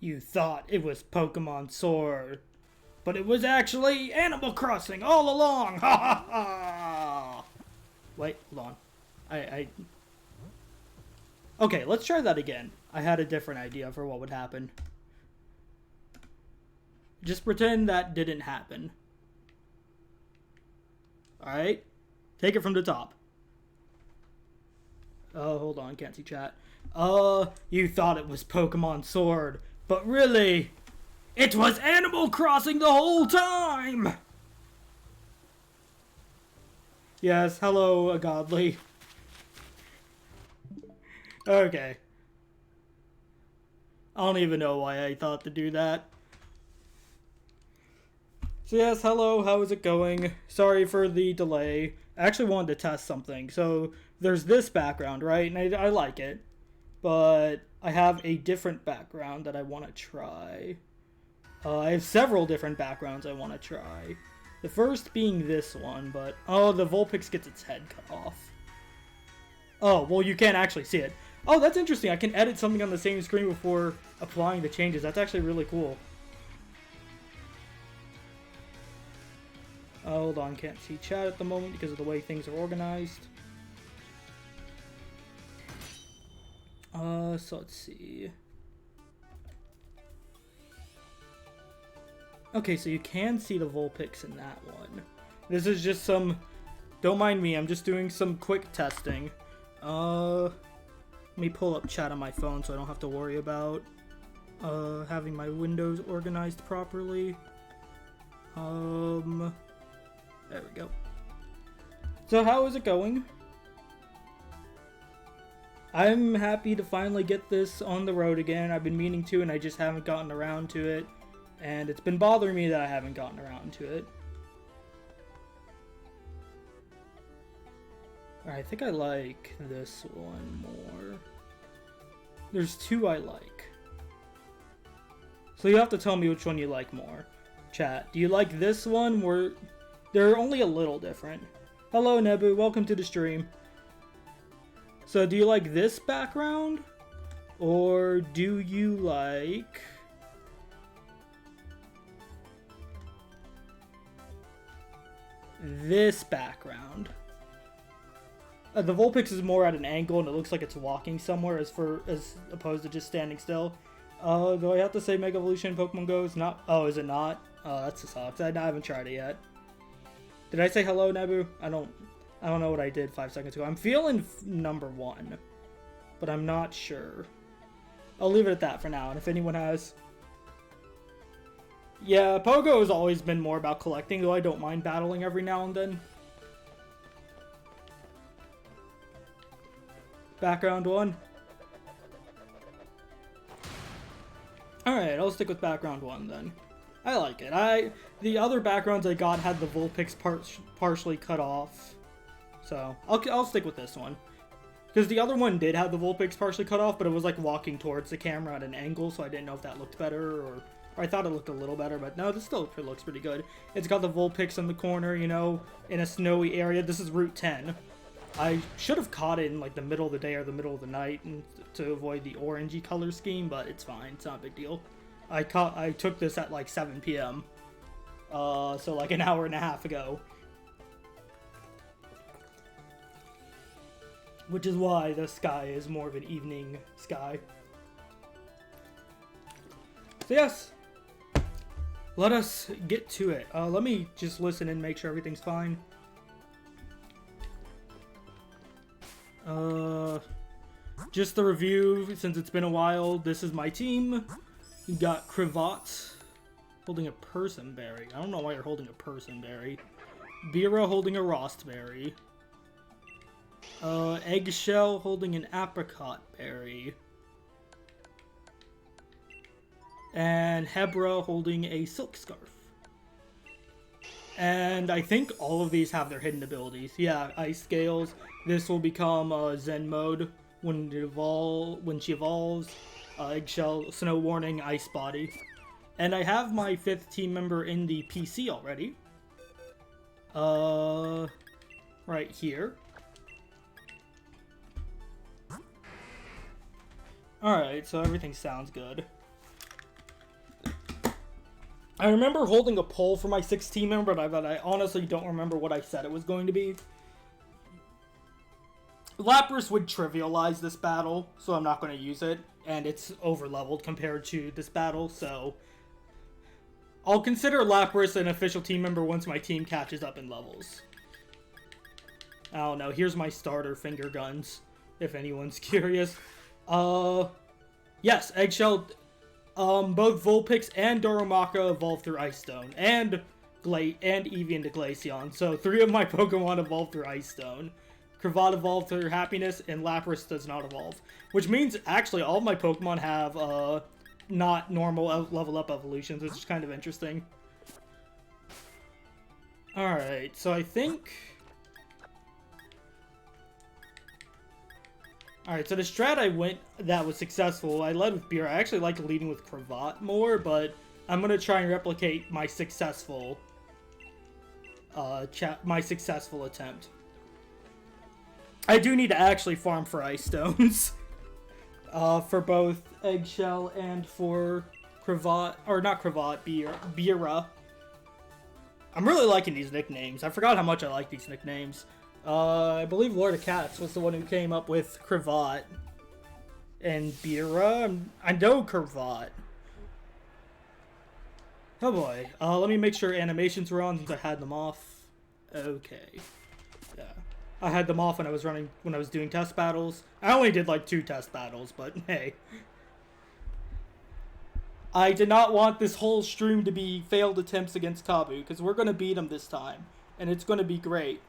You thought it was Pokemon Sword, but it was actually Animal Crossing all along! Ha ha ha! Wait, hold on. Okay, let's try that again. I had a different idea for what would happen. Just pretend that didn't happen. Alright? Take it from the top. Oh, hold on, can't see chat. You thought it was Pokemon Sword, but really, it was Animal Crossing the whole time! Yes, hello, Godly. Okay. I don't even know why I thought to do that. So yes, hello, how is it going? Sorry for the delay. I actually wanted to test something. So there's this background, right? And I like it. But I have a different background that I want to try. I have several different backgrounds I want to try. The first being this one, but... Oh, the Vulpix gets its head cut off. Oh, well, you can't actually see it. Oh, that's interesting. I can edit something on the same screen before applying the changes. That's actually really cool. Hold on, can't see chat at the moment because of the way things are organized. So let's see. Okay, so you can see the Vulpix in that one. This is just some... Don't mind me, I'm just doing some quick testing. Let me pull up chat on my phone so I don't have to worry about having my windows organized properly. There we go. So how is it going? I'm happy to finally get this on the road again. I've been meaning to, and I just haven't gotten around to it. And it's been bothering me that I haven't gotten around to it. Alright, I think I like this one more. There's two I like. So you have to tell me which one you like more. Chat, do you like this one where they're only a little different? Hello Nebu, welcome to the stream. So do you like this background? Or do you like... this background? The Vulpix is more at an angle and it looks like it's walking somewhere as opposed to just standing still. Do I have to say Mega Evolution Pokemon Go is not... Oh, is it not? Oh, that sucks. I haven't tried it yet. Did I say hello, Nebu? I don't know what I did 5 seconds ago. I'm feeling number 1, but I'm not sure. I'll leave it at that for now, and if anyone has... Yeah, Pogo has always been more about collecting, though I don't mind battling every now and then. Background 1. Alright, I'll stick with background 1 then. I like it. The other backgrounds I got had the Vulpix partially cut off. So, I'll stick with this one. Because the other one did have the Vulpix partially cut off, but it was like walking towards the camera at an angle, so I didn't know if that looked better, or I thought it looked a little better, but no, this still looks pretty good. It's got the Vulpix in the corner, you know, in a snowy area. This is Route 10. I should have caught it in like the middle of the day or the middle of the night to avoid the orangey color scheme, but it's fine. It's not a big deal. I took this at like 7 p.m. So like an hour and a half ago. Which is why the sky is more of an evening sky. So yes, let us get to it. Let me just listen and make sure everything's fine. Just the review, since it's been a while. This is my team. You got Cravat holding a Personberry. I don't know why you're holding a Personberry. Bira holding a Rostberry. Eggshell holding an Apricot Berry. And Hebra holding a Silk Scarf. And I think all of these have their hidden abilities. Yeah, Ice Scales. This will become Zen mode when she evolves. Eggshell, Snow Warning, Ice Body. And I have my 5th team member in the PC already. Right here. Alright, so everything sounds good. I remember holding a poll for my 16 member, but I honestly don't remember what I said it was going to be. Lapras would trivialize this battle, so I'm not going to use it, and it's over-leveled compared to this battle, so I'll consider Lapras an official team member once my team catches up in levels. I don't know, here's my starter finger guns, if anyone's curious. Yes, Eggshell, both Vulpix and Darumaka evolved through Ice Stone, and Eevee into Glaceon, so 3 of my Pokemon evolved through Ice Stone. Cravat evolved through Happiness, and Lapras does not evolve. Which means, actually, all of my Pokemon have, not normal level up evolutions, which is kind of interesting. Alright, so I think... Alright, so the strat I went that was successful, I led with Beer. I actually like leading with Cravat more, but I'm gonna try and replicate my successful, attempt. I do need to actually farm for Ice Stones. For both Eggshell and for Cravat, or not Cravat, Beera. I'm really liking these nicknames. I forgot how much I like these nicknames. I believe Lord of Cats was the one who came up with Cravat and Beera. I know Cravat. Oh boy. Let me make sure animations were on since I had them off. Okay. Yeah. I had them off when I was doing test battles. I only did like 2 test battles, but hey. I did not want this whole stream to be failed attempts against Kabu, because we're going to beat him this time, and it's going to be great.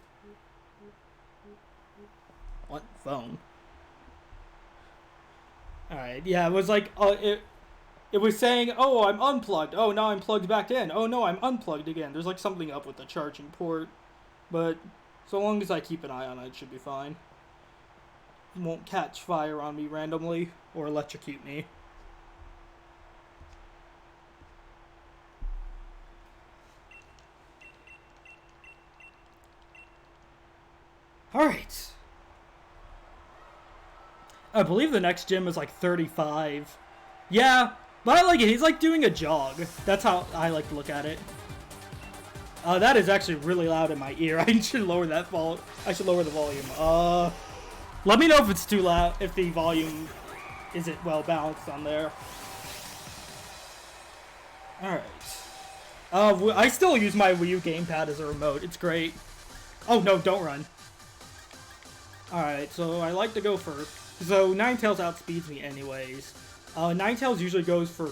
What? Phone? Alright, yeah, it was like, it was saying, oh, I'm unplugged. Oh, now I'm plugged back in. Oh, no, I'm unplugged again. There's like something up with the charging port, but... So long as I keep an eye on it, it should be fine. It won't catch fire on me randomly or electrocute me. Alright. I believe the next gym is like 35. Yeah, but I like it. He's like doing a jog. That's how I like to look at it. That is actually really loud in my ear. I should lower that I should lower the volume. Let me know if it's too loud, if the volume isn't well balanced on there. Alright. I still use my Wii U gamepad as a remote. It's great. Oh, no, don't run. Alright, so I like to go first. So, Ninetales outspeeds me anyways. Ninetales usually goes for,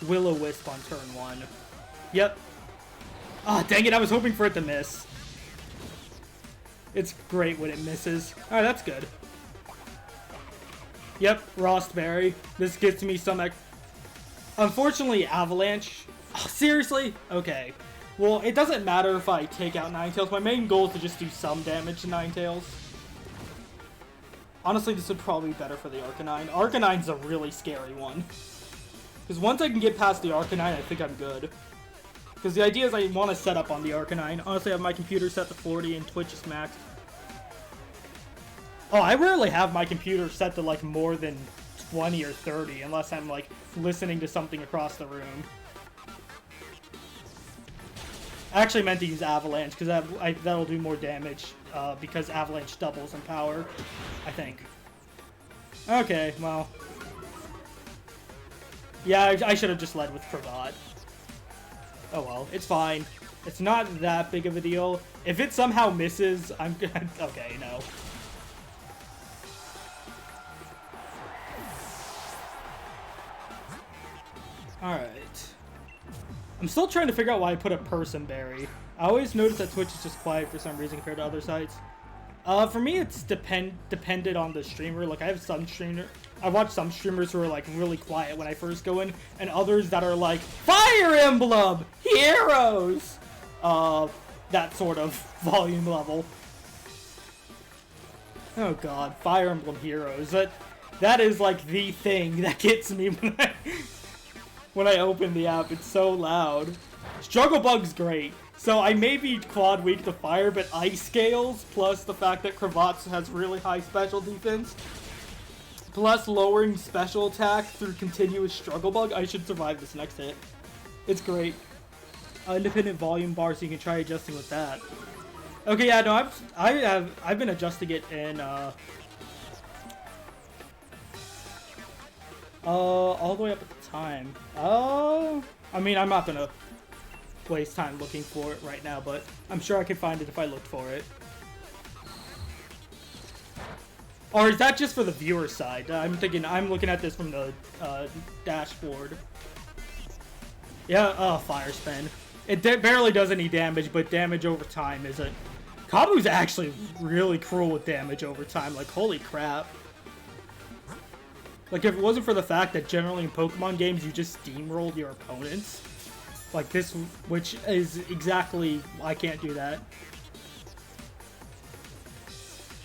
Will-O-Wisp on turn 1. Yep. Ah, dang it, I was hoping for it to miss. It's great when it misses. Alright, that's good. Yep, Rostberry. This gets me some... Unfortunately, Avalanche. Oh, seriously? Okay. Well, it doesn't matter if I take out Ninetales. My main goal is to just do some damage to Ninetales. Honestly, this would probably be better for the Arcanine. Arcanine's a really scary one. Because once I can get past the Arcanine, I think I'm good. Because the idea is I want to set up on the Arcanine. Honestly, I have my computer set to 40 and Twitch is maxed. Oh, I rarely have my computer set to like more than 20 or 30 unless I'm like listening to something across the room. I actually meant to use Avalanche because that'll do more damage because Avalanche doubles in power, I think. Okay, well. Yeah, I should have just led with Cravat. Oh well, it's fine. It's not that big of a deal. If it somehow misses, I'm good. Okay, no. Alright. I'm still trying to figure out why I put a Person Berry. I always notice that Twitch is just quiet for some reason compared to other sites. For me, it's dependent on the streamer. Like, I watch some streamers who are, like, really quiet when I first go in, and others that are like, Fire Emblem! Heroes! That sort of volume level. Oh god, Fire Emblem Heroes. That is, like, the thing that gets me when I open the app. It's so loud. Struggle Bug's great. So I may be quad weak to fire, but ice scales, plus the fact that Cravat has really high special defense, plus lowering special attack through continuous Struggle Bug, I should survive this next hit. It's great. Independent volume bar, so you can try adjusting with that. Okay, yeah, no, I've been adjusting it in all the way up at the time. I mean, I'm not gonna waste time looking for it right now, but I'm sure I could find it if I looked for it. Or is that just for the viewer side? I'm looking at this from the dashboard. Yeah, fire spin. It barely does any damage, but damage over time isn't. Kabu's actually really cruel with damage over time. Like, holy crap. Like, if it wasn't for the fact that generally in Pokemon games you just steamrolled your opponents, like this, which is exactly, I can't do that.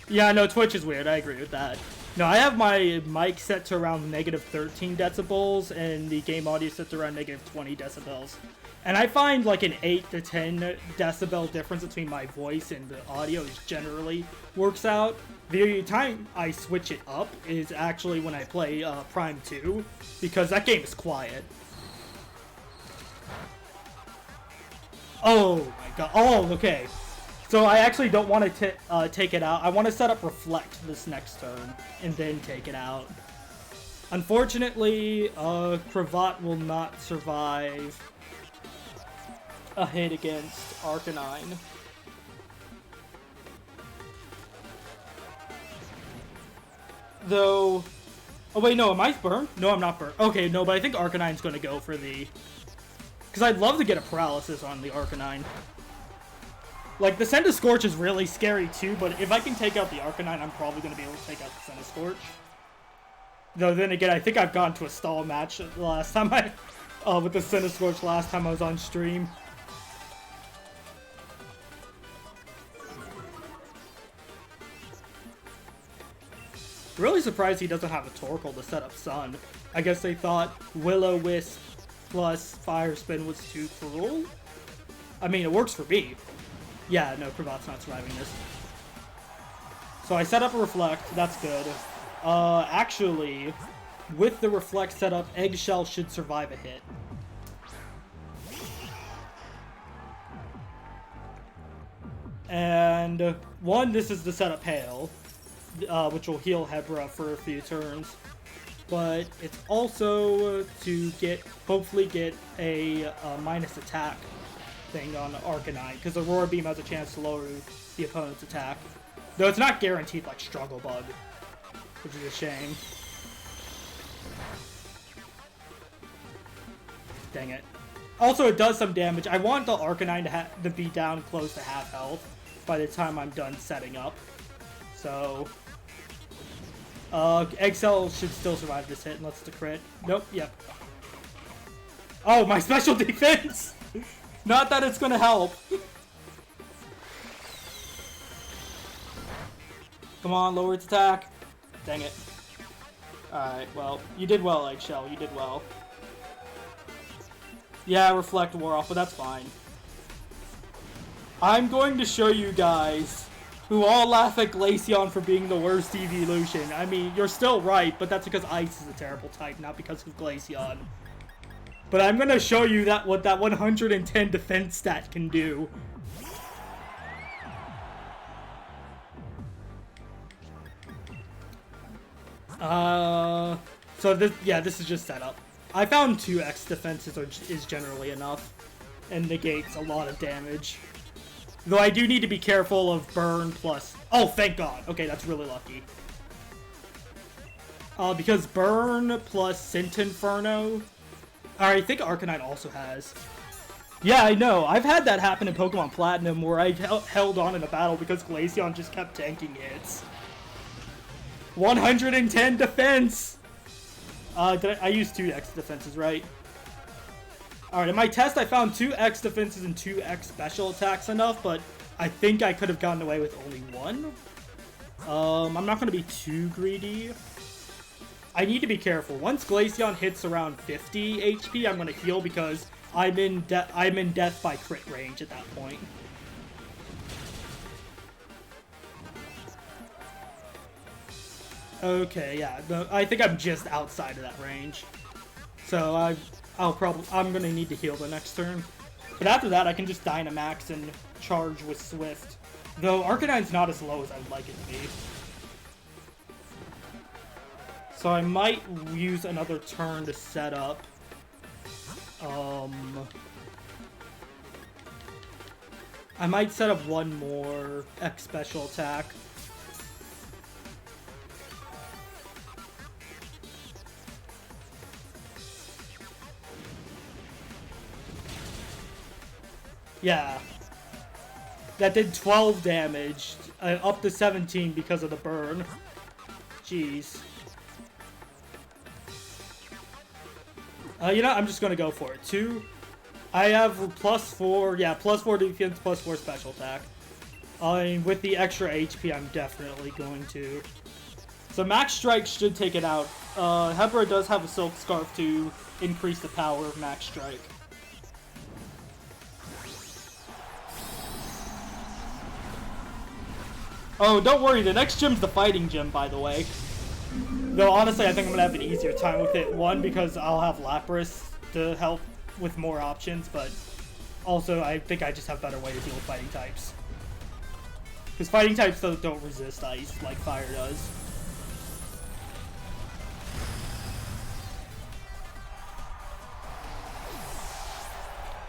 Yeah, no, Twitch is weird. I agree with that. No, I have my mic set to around negative 13 decibels, and the game audio set to around negative 20 decibels. And I find like an 8 to 10 decibel difference between my voice and the audio is generally works out. The time I switch it up is actually when I play Prime 2, because that game is quiet. Oh my god. Oh, okay. So I actually don't want to take it out. I want to set up Reflect this next turn and then take it out. Unfortunately, Cravat will not survive a hit against Arcanine. Though... Oh wait, no, am I burned? No, I'm not burned. Okay, no, but I think Arcanine's going to go for the... Because I'd love to get a Paralysis on the Arcanine. Like, the Scorch is really scary too, but if I can take out the Arcanine, I'm probably going to be able to take out the Scorch. Though, then again, I think I've gone to a stall match the last time with the Scorch last time I was on stream. Really surprised he doesn't have a Torkoal to set up Sun. I guess they thought Will-O-Wisp plus Fire Spin was too cruel? I mean, it works for me. Yeah, no, Cravat's not surviving this. So I set up a Reflect, that's good. Actually, with the Reflect setup, Eggshell should survive a hit. And, this is to set up Hail, which will heal Hebra for a few turns. But it's also to hopefully get a minus attack thing on Arcanine, because Aurora Beam has a chance to lower the opponent's attack. Though it's not guaranteed like Struggle Bug, which is a shame. Dang it. Also, it does some damage. I want the Arcanine to be down close to half health by the time I'm done setting up. So, Eggcell should still survive this hit unless it's a crit. Nope, yep. Oh, my special defense! Not that it's gonna help. Come on, lower its attack. Dang it. Alright, well, you did well, Eggshell. You did well. Yeah, Reflect wore off, but that's fine. I'm going to show you guys who all laugh at Glaceon for being the worst evolution. I mean, you're still right, but that's because Ice is a terrible type, not because of Glaceon. But I'm gonna show you what that 110 defense stat can do. So this is just setup. I found 2x defenses is generally enough, and negates a lot of damage. Though I do need to be careful of Burn plus... Oh, thank God! Okay, that's really lucky. Because Burn plus Scent Inferno... I think Arcanine also has. Yeah, I know. I've had that happen in Pokemon Platinum where I held on in a battle because Glaceon just kept tanking hits. 110 defense! I used 2x defenses, right? Alright, in my test I found 2x defenses and 2x special attacks enough, but I think I could have gotten away with only one. I'm not going to be too greedy. I need to be careful. Once Glaceon hits around 50 HP, I'm going to heal because I'm in death by crit range at that point. Okay, yeah. I think I'm just outside of that range. So I'm gonna need to heal the next turn. But after that, I can just Dynamax and charge with Swift. Though Arcanine's not as low as I would like it to be. So I might use another turn to set up. I might set up one more X special attack. Yeah. That did 12 damage, up to 17 because of the burn. Jeez. You know, I'm just gonna go for it. I have +4, yeah, +4 defense, +4 special attack. With the extra HP, I'm definitely going to. So Max Strike should take it out. Hebra does have a Silk Scarf to increase the power of Max Strike. Oh, don't worry, the next gym's the Fighting Gym, by the way. Though, honestly, I think I'm gonna have an easier time with it. One, because I'll have Lapras to help with more options, but also, I think I just have a better way to deal with fighting types. Because fighting types don't resist ice like fire does.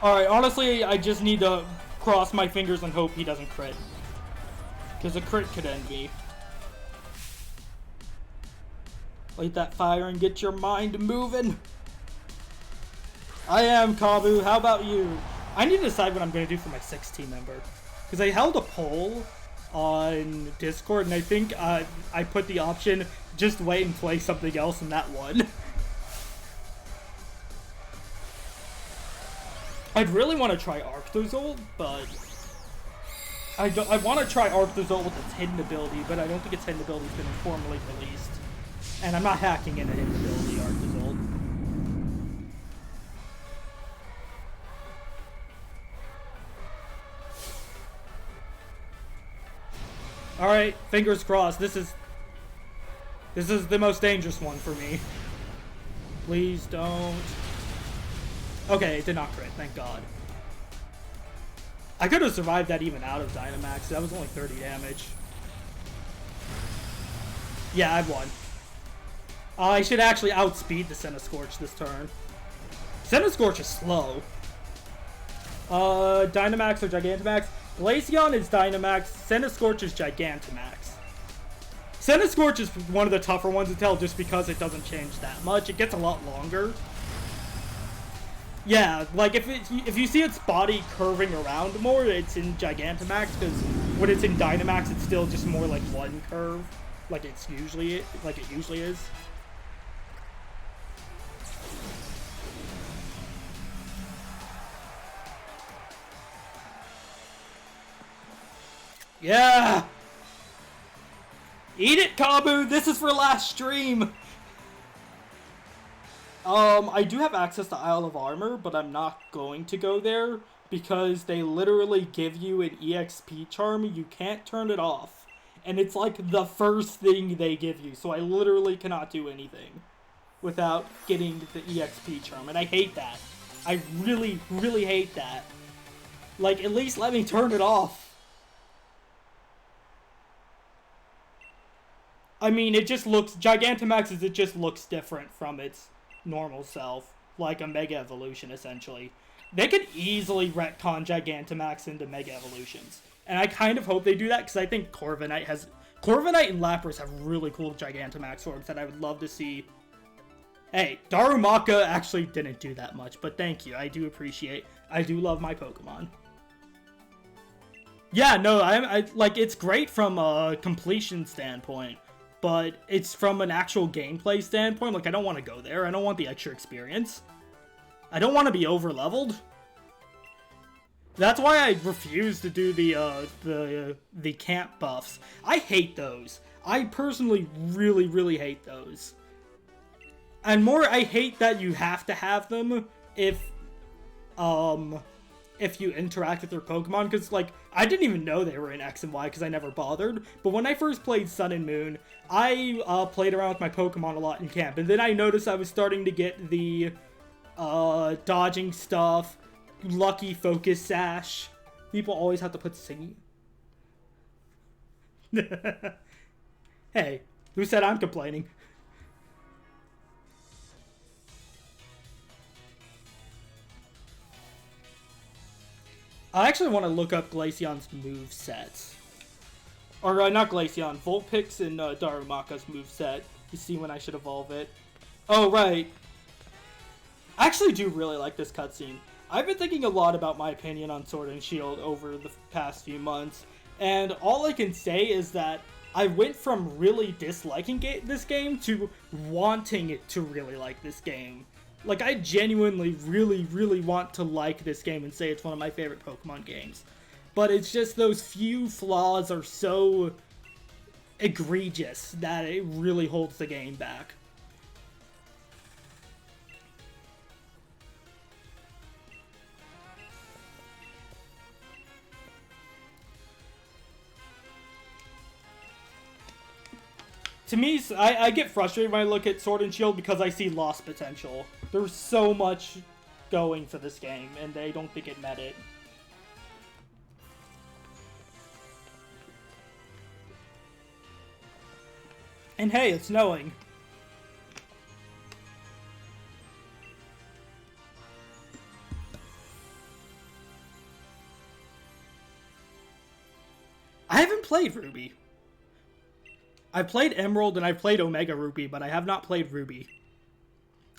Alright, honestly, I just need to cross my fingers and hope he doesn't crit. Because a crit could end me. Light that fire and get your mind moving. I am Kabu, how about you? I need to decide what I'm going to do for my 6th member. Because I held a poll on Discord, and I think I put the option, just wait and play something else, and that won. I'd really want to try Arctozolt, but I want to try Arctozolt with its hidden ability, but I don't think its hidden ability's been formally released. And I'm not hacking in a hidden ability, Arctozolt. Alright, fingers crossed. This is the most dangerous one for me. Please don't. Okay, it did not crit, thank God. I could have survived that even out of Dynamax. That was only 30 damage. Yeah, I've won. I should actually outspeed the Centiskorch this turn. Centiskorch is slow. Dynamax or Gigantamax? Glaceon is Dynamax, Centiskorch is Gigantamax. Centiskorch is one of the tougher ones to tell just because it doesn't change that much. It gets a lot longer. Yeah, like if you see its body curving around more, it's in Gigantamax, because when it's in Dynamax, it's still just more like one curve, like it usually is. Yeah! Eat it, Kabu! This is for last stream! I do have access to Isle of Armor, but I'm not going to go there, because they literally give you an EXP charm, you can't turn it off. And it's like the first thing they give you, so I literally cannot do anything without getting the EXP charm, and I hate that. I really, really hate that. Like, at least let me turn it off. I mean, it just looks... Gigantamax it just looks different from its normal self. Like a Mega Evolution, essentially. They could easily retcon Gigantamax into Mega Evolutions. And I kind of hope they do that, because I think Corviknight and Lapras have really cool Gigantamax forms that I would love to see. Hey, Darumaka actually didn't do that much, but thank you. I do appreciate... I do love my Pokemon. Yeah, no, I like, it's great from a completion standpoint. But it's from an actual gameplay standpoint, like, I don't want to go there. I don't want the extra experience. I don't want to be over-leveled. That's why I refuse to do the camp buffs. I hate those. I personally really, really hate those. And more, I hate that you have to have them if you interact with your Pokemon, because, like, I didn't even know they were in X and Y because I never bothered, but when I first played Sun and Moon, I played around with my Pokemon a lot in camp, and then I noticed I was starting to get the dodging stuff, lucky focus sash. People always have to put singing. Hey, who said I'm complaining? I actually want to look up Glaceon's moveset. Or, not Glaceon, Vulpix and Darumaka's moveset to see when I should evolve it. Oh, right. I actually do really like this cutscene. I've been thinking a lot about my opinion on Sword and Shield over the past few months, and all I can say is that I went from really disliking this game to wanting to really like this game. Like, I genuinely really want to like this game and say it's one of my favorite Pokemon games. But it's just those few flaws are so egregious that it really holds the game back. To me, I get frustrated when I look at Sword and Shield because I see lost potential. There's so much going for this game, and they don't think it met it. And hey, it's snowing. I haven't played Ruby. I played Emerald and I played Omega Ruby, but I have not played Ruby.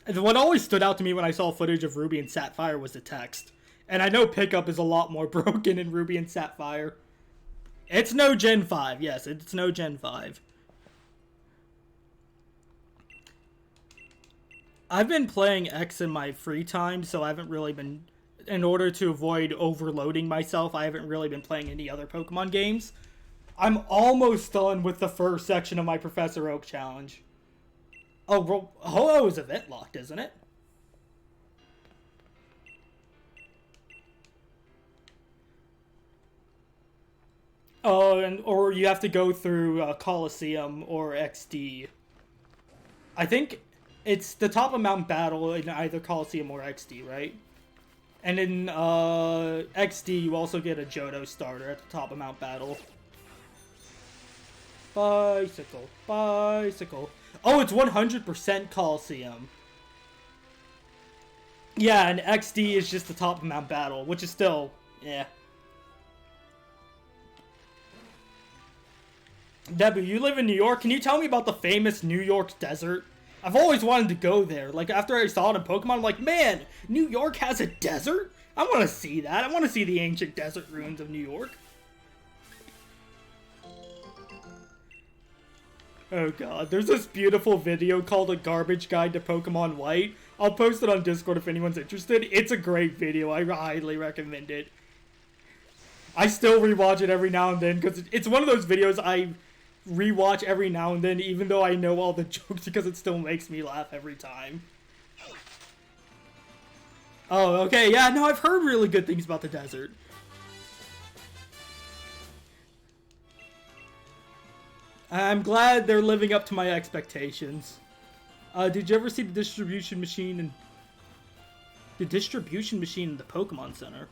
And what always stood out to me when I saw footage of Ruby and Sapphire was the text. And I know pickup is a lot more broken in Ruby and Sapphire. It's no Gen 5, yes, it's no Gen 5. I've been playing X in my free time, so I haven't really been... In order to avoid overloading myself, I haven't really been playing any other Pokemon games. I'm almost done with the first section of my Professor Oak challenge. Oh, Ho-Oh is event locked, isn't it? Oh, or you have to go through Coliseum or XD. I think it's the top of Mount Battle in either Coliseum or XD, right? And in XD, you also get a Johto starter at the top of Mount Battle. Bicycle, bicycle. Oh, it's 100% Coliseum. Yeah, and XD is just the top of Mount Battle, which is still, yeah. Debu, you live in New York. Can you tell me about the famous New York desert? I've always wanted to go there. Like, after I saw it in Pokemon, I'm like, man, New York has a desert? I want to see that. I want to see the ancient desert ruins of New York. Oh god, there's this beautiful video called A Garbage Guide to Pokemon White. I'll post it on Discord if anyone's interested. It's a great video. I highly recommend it. I still rewatch it every now and then because it's one of those videos I rewatch every now and then, even though I know all the jokes, because it still makes me laugh every time. Oh, okay, yeah, no, I've heard really good things about the desert. I'm glad they're living up to my expectations. Did you ever see the distribution machine in the Pokemon Center?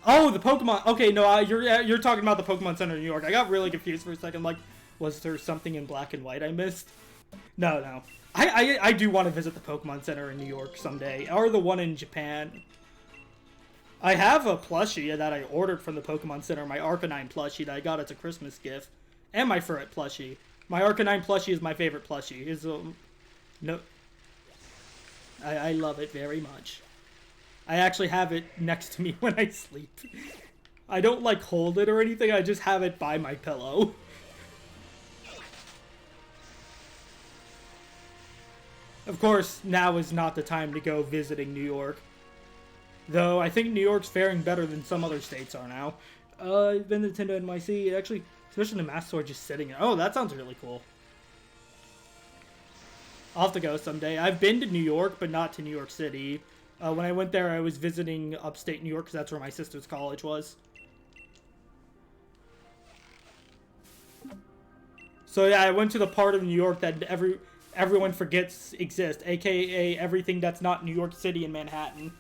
Oh, the Pokemon. Okay, no, you're talking about the Pokemon Center in New York. I got really confused for a second. Like, was there something in black and white I missed? No. I do want to visit the Pokemon Center in New York someday, or the one in Japan. I have a plushie that I ordered from the Pokemon Center, my Arcanine plushie that I got as a Christmas gift, and my Furret plushie. My Arcanine plushie is my favorite plushie. I love it very much. I actually have it next to me when I sleep. I don't, like, hold it or anything, I just have it by my pillow. Of course, now is not the time to go visiting New York. Though, I think New York's faring better than some other states are now. I've been to Nintendo NYC, actually, especially the Master Sword just sitting there. Oh, that sounds really cool. I'll have to go someday. I've been to New York, but not to New York City. When I went there, I was visiting upstate New York, because that's where my sister's college was. So yeah, I went to the part of New York that everyone forgets exist, aka everything that's not New York City and Manhattan.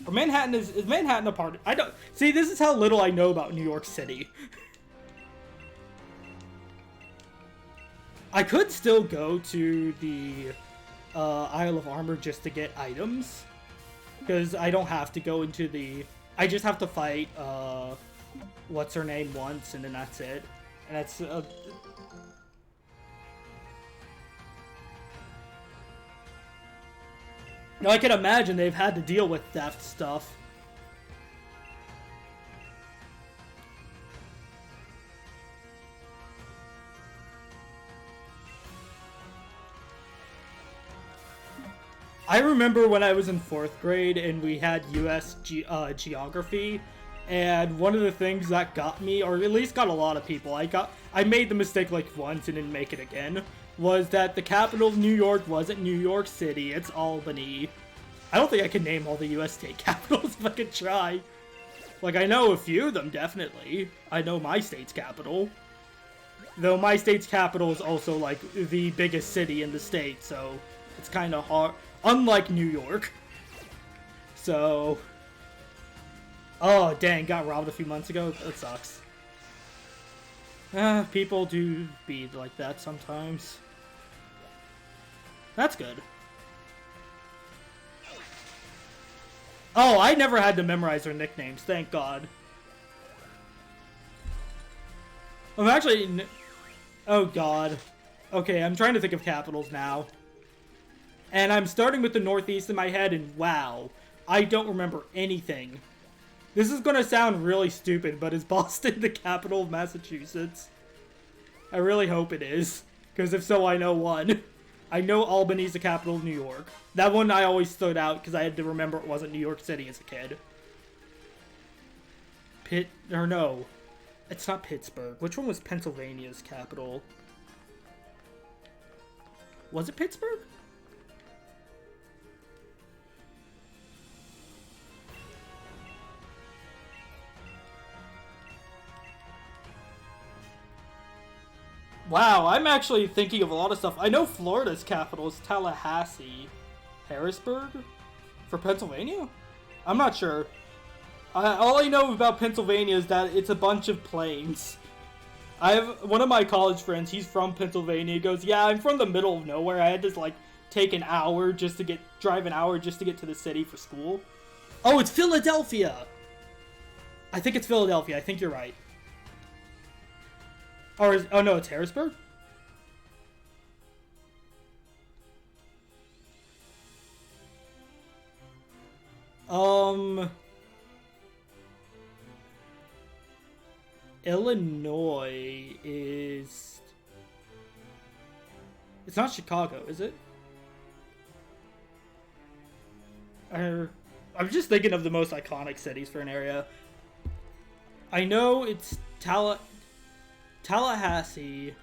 Or Manhattan is Manhattan a part? I don't see. This is how little I know about New York City. I could still go to the Isle of Armor just to get items, because I don't have to go into the. I just have to fight what's her name once, and then that's it. And that's now I can imagine they've had to deal with theft stuff. I remember when I was in 4th grade and we had US geography, and one of the things that got me, or at least got a lot of people, I made the mistake like once and didn't make it again, was that the capital of New York wasn't New York City, it's Albany. I don't think I can name all the US state capitals if I could try. Like, I know a few of them, definitely. I know my state's capital. Though my state's capital is also, like, the biggest city in the state, so it's kind of hard. Unlike New York. So. Oh, dang, got robbed a few months ago? That sucks. People do be like that sometimes. That's good. Oh, I never had to memorize their nicknames, thank God. I'm actually... Oh, God. Okay, I'm trying to think of capitals now. And I'm starting with the Northeast in my head, and wow, I don't remember anything. This is gonna sound really stupid, but is Boston the capital of Massachusetts? I really hope it is, because if so, I know one. I know Albany's the capital of New York. That one I always stood out, because I had to remember it wasn't New York City as a kid. No. It's not Pittsburgh. Which one was Pennsylvania's capital? Was it Pittsburgh? Wow, I'm actually thinking of a lot of stuff. I know Florida's capital is Tallahassee. Harrisburg? For Pennsylvania? I'm not sure. All I know about Pennsylvania is that it's a bunch of plains. I have one of my college friends, he's from Pennsylvania. He goes, yeah, I'm from the middle of nowhere. I had to, like, drive an hour just to get to the city for school. Oh, it's Philadelphia! I think it's Philadelphia. I think you're right. Oh no, it's Harrisburg? Illinois is... It's not Chicago, is it? I'm just thinking of the most iconic cities for an area. I know it's Tallahassee.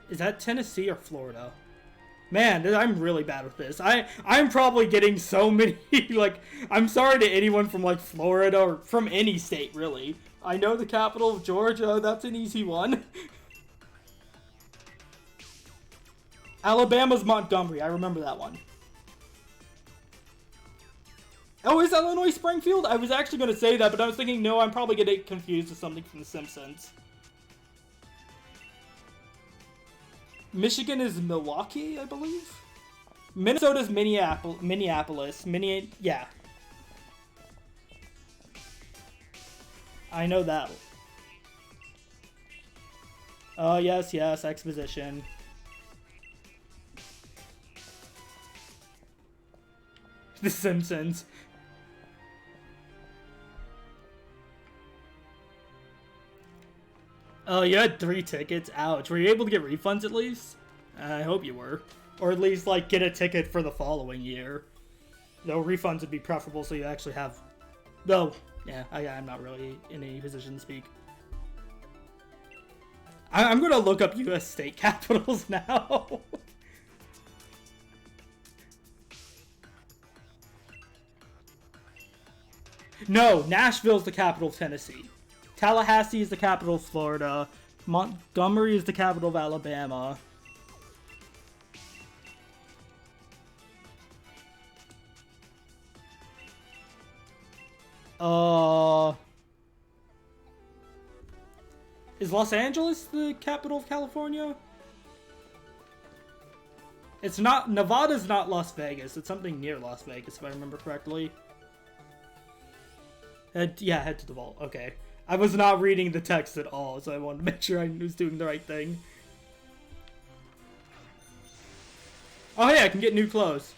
Is that Tennessee or Florida? Man, I'm really bad with this. I'm probably getting so many, like, I'm sorry to anyone from, like, Florida or from any state, really. I know the capital of Georgia. That's an easy one. Alabama's Montgomery. I remember that one. Oh, is Illinois Springfield? I was actually going to say that, but I was thinking, no, I'm probably going to get confused with something from The Simpsons. Michigan is Milwaukee, I believe? Minnesota's Minneapolis. Yeah. I know that. Oh, yes, exposition. The Simpsons. Oh, you had 3 tickets? Ouch. Were you able to get refunds at least? I hope you were. Or at least, like, get a ticket for the following year. Though refunds would be preferable so you actually have... Though, yeah, I'm not really in any position to speak. I'm gonna look up U.S. state capitals now. No, Nashville's the capital of Tennessee. Tallahassee is the capital of Florida. Montgomery is the capital of Alabama. Is Los Angeles the capital of California? It's not. Nevada's not Las Vegas. It's something near Las Vegas, if I remember correctly. Yeah, head to the vault. Okay. I was not reading the text at all, so I wanted to make sure I was doing the right thing. Oh, hey, I can get new clothes.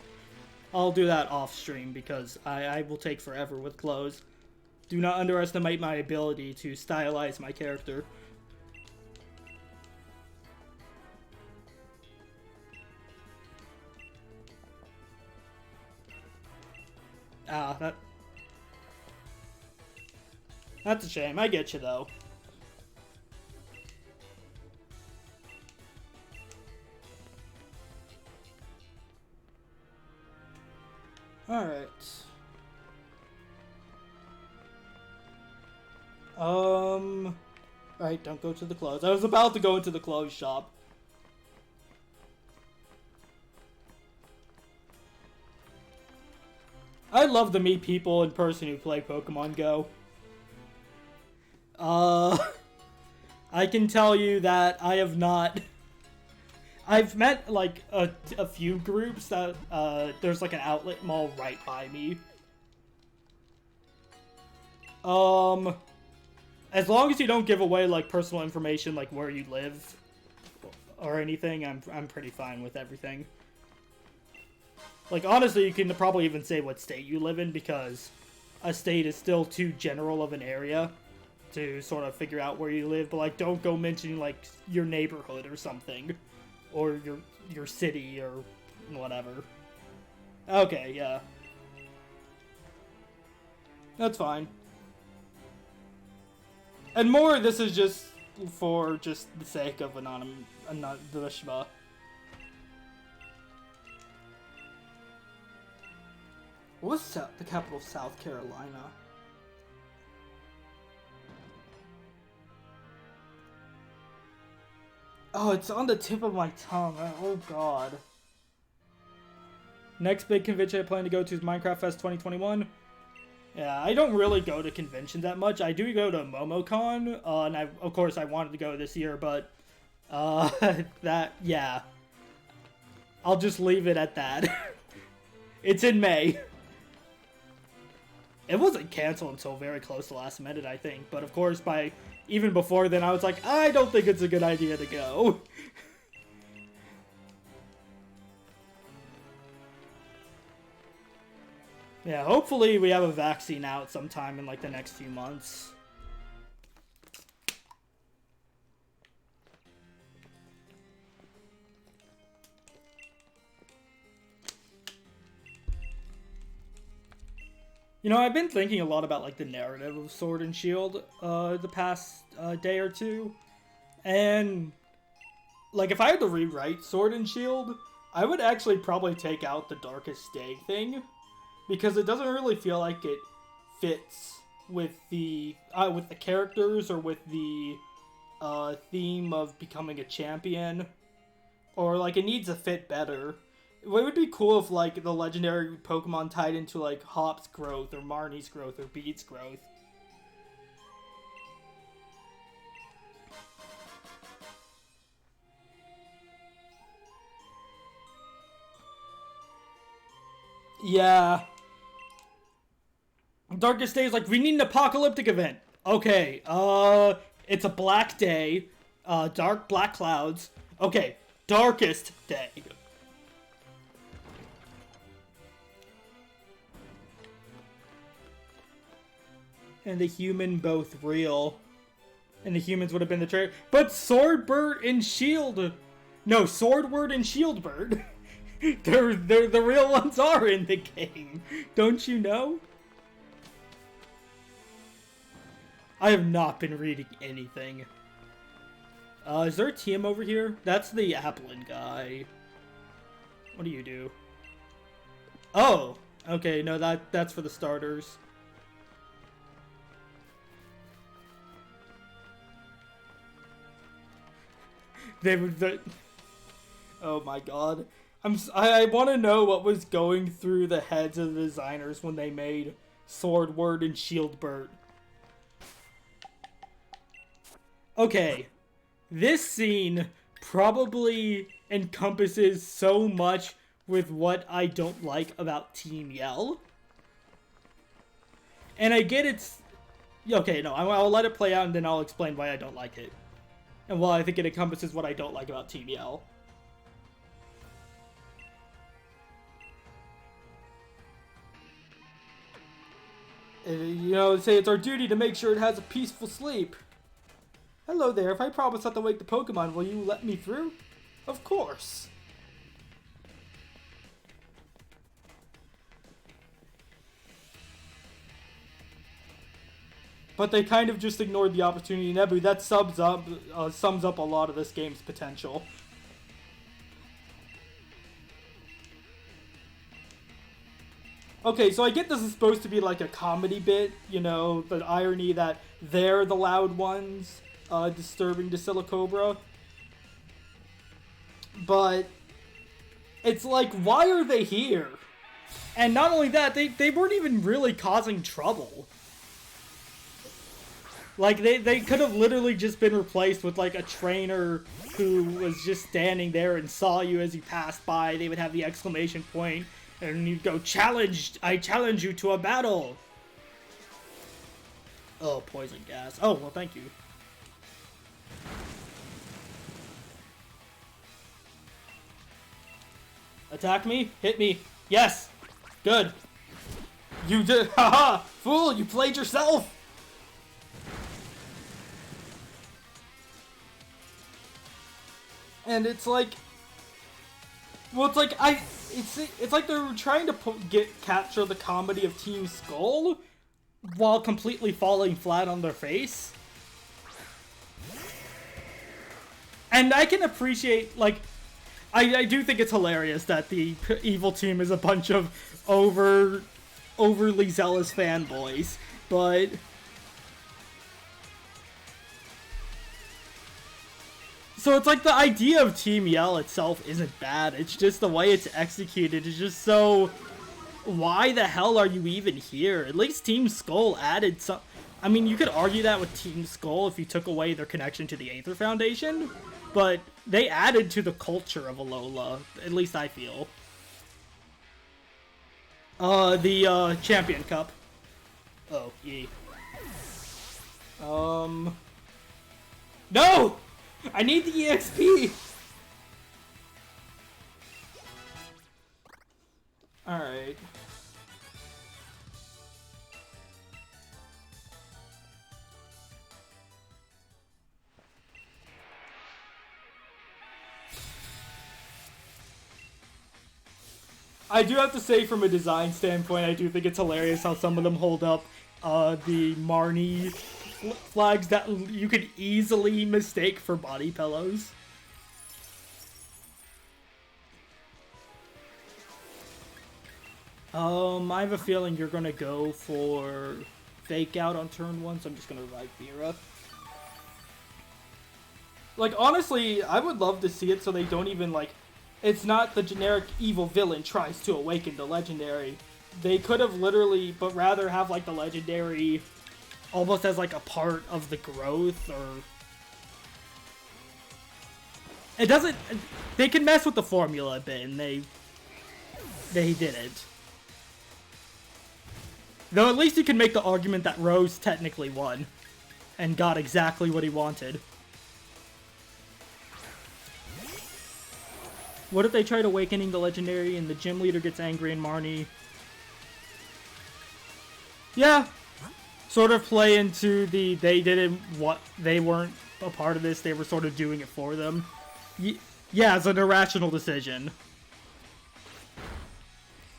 I'll do that off stream because I will take forever with clothes. Do not underestimate my ability to stylize my character. Ah, that's a shame. I get you, though. Alright. Right, don't go to the clothes. I was about to go into the clothes shop. I'd love to meet people in person who play Pokemon Go. I can tell you that I have not... I've met, like, a few groups that, there's, like, an outlet mall right by me. As long as you don't give away, like, personal information, like, where you live or anything, I'm pretty fine with everything. Like, honestly, you can probably even say what state you live in, because a state is still too general of an area to sort of figure out where you live, but, like, don't go mentioning, like, your neighborhood or something, or your city, or whatever. Okay, yeah. That's fine. And more, this is just for just the sake of anonymous. What's the capital of South Carolina? Oh, it's on the tip of my tongue. Oh, God. Next big convention I plan to go to is Minecraft Fest 2021. Yeah, I don't really go to conventions that much. I do go to MomoCon, and of course I wanted to go this year, but, yeah. I'll just leave it at that. It's in May. It wasn't canceled until very close to last minute, I think. But of course, even before then, I was like, I don't think it's a good idea to go. Yeah, hopefully we have a vaccine out sometime in, like, the next few months. You know, I've been thinking a lot about, like, the narrative of Sword and Shield, the past, day or two. And, like, if I had to rewrite Sword and Shield, I would actually probably take out the Darkest Day thing. Because it doesn't really feel like it fits with the characters or with the, theme of becoming a champion. Or, like, it needs to fit better. It would be cool if, like, the legendary Pokemon tied into, like, Hop's growth, or Marnie's growth, or Beat's growth. Yeah. Darkest Day is like, we need an apocalyptic event. Okay, it's a black day, dark black clouds. Okay, Darkest Day. And the human both real. And the humans would have been the traitor. But Swordbird and Shield... No, Swordward and Shieldbird. they're the real ones are in the game. Don't you know? I have not been reading anything. Is there a TM over here? That's the Applin guy. What do you do? Oh! Okay, no, that's for the starters. They were the... Oh my god. I want to know what was going through the heads of the designers when they made Swordward and Shieldbert. Okay. This scene probably encompasses so much with what I don't like about Team Yell. And I get it's... Okay, no, I'll let it play out and then I'll explain why I don't like it. And why I think it encompasses what I don't like about Team Yell. You know, say it's our duty to make sure it has a peaceful sleep. Hello there, if I promise not to wake the Pokemon, will you let me through? Of course. But they kind of just ignored the opportunity. Nebu, that sums up a lot of this game's potential. Okay, so I get this is supposed to be like a comedy bit, you know, the irony that they're the loud ones, disturbing the Silicobra. But it's like, why are they here? And not only that, they weren't even really causing trouble. Like, they could have literally just been replaced with, like, a trainer who was just standing there and saw you as you passed by. They would have the exclamation point, and you'd go, "Challenged! I challenge you to a battle!" Oh, poison gas. Oh, well, thank you. Attack me? Hit me. Yes! Good. You did. Haha! Fool, you played yourself! And it's like, well, it's like it's like they're trying to capture the comedy of Team Skull while completely falling flat on their face. And I can appreciate, like, I do think it's hilarious that the evil team is a bunch of overly zealous fanboys, but so it's like the idea of Team Yell itself isn't bad. It's just the way it's executed is just so... Why the hell are you even here? At least Team Skull added some... I mean, you could argue that with Team Skull if you took away their connection to the Aether Foundation, but they added to the culture of Alola. At least I feel. The Champion Cup. Oh, yee. No! I need the EXP! Alright. I do have to say, from a design standpoint, I do think it's hilarious how some of them hold up the Marnie flags that you could easily mistake for body pillows. I have a feeling you're gonna go for Fake Out on turn 1, so I'm just gonna revive Vera. Like, honestly, I would love to see it so they don't even, like, it's not the generic evil villain tries to awaken the legendary. They could have literally, but rather have, like, the legendary almost as, like, a part of the growth, or... It doesn't... They can mess with the formula a bit, and they didn't. Though at least you can make the argument that Rose technically won, and got exactly what he wanted. What if they tried awakening the legendary and the gym leader gets angry and Marnie... Yeah. Sort of play into the they didn't they weren't a part of this, they were sort of doing it for them. Yeah, it's an irrational decision.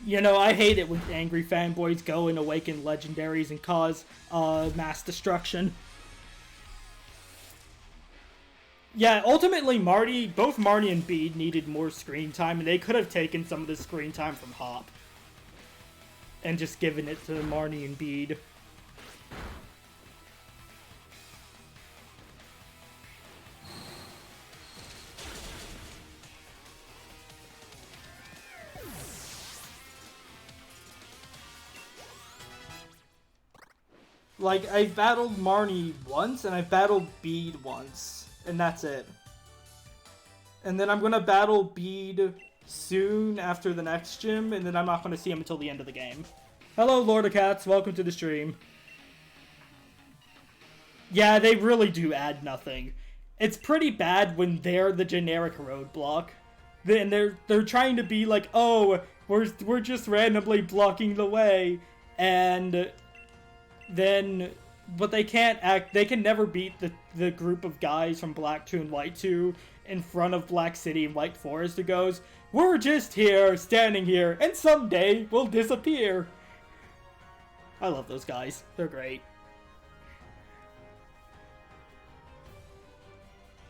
You know, I hate it when angry fanboys go and awaken legendaries and cause mass destruction. Yeah, ultimately, both Marnie and Bede needed more screen time, and they could have taken some of the screen time from Hop. And just given it to Marnie and Bede. Like, I've battled Marnie once, and I've battled Bede once, and that's it. And then I'm gonna battle Bede soon after the next gym, and then I'm not gonna see him until the end of the game. Hello, Lord of Cats. Welcome to the stream. Yeah, they really do add nothing. It's pretty bad when they're the generic roadblock. Then they're trying to be like, oh, we're just randomly blocking the way, and then, but they can't act. They can never beat the group of guys from Black 2 and White 2 in front of Black City and White Forest who goes, we're just here, standing here, and someday we'll disappear. I love those guys. They're great.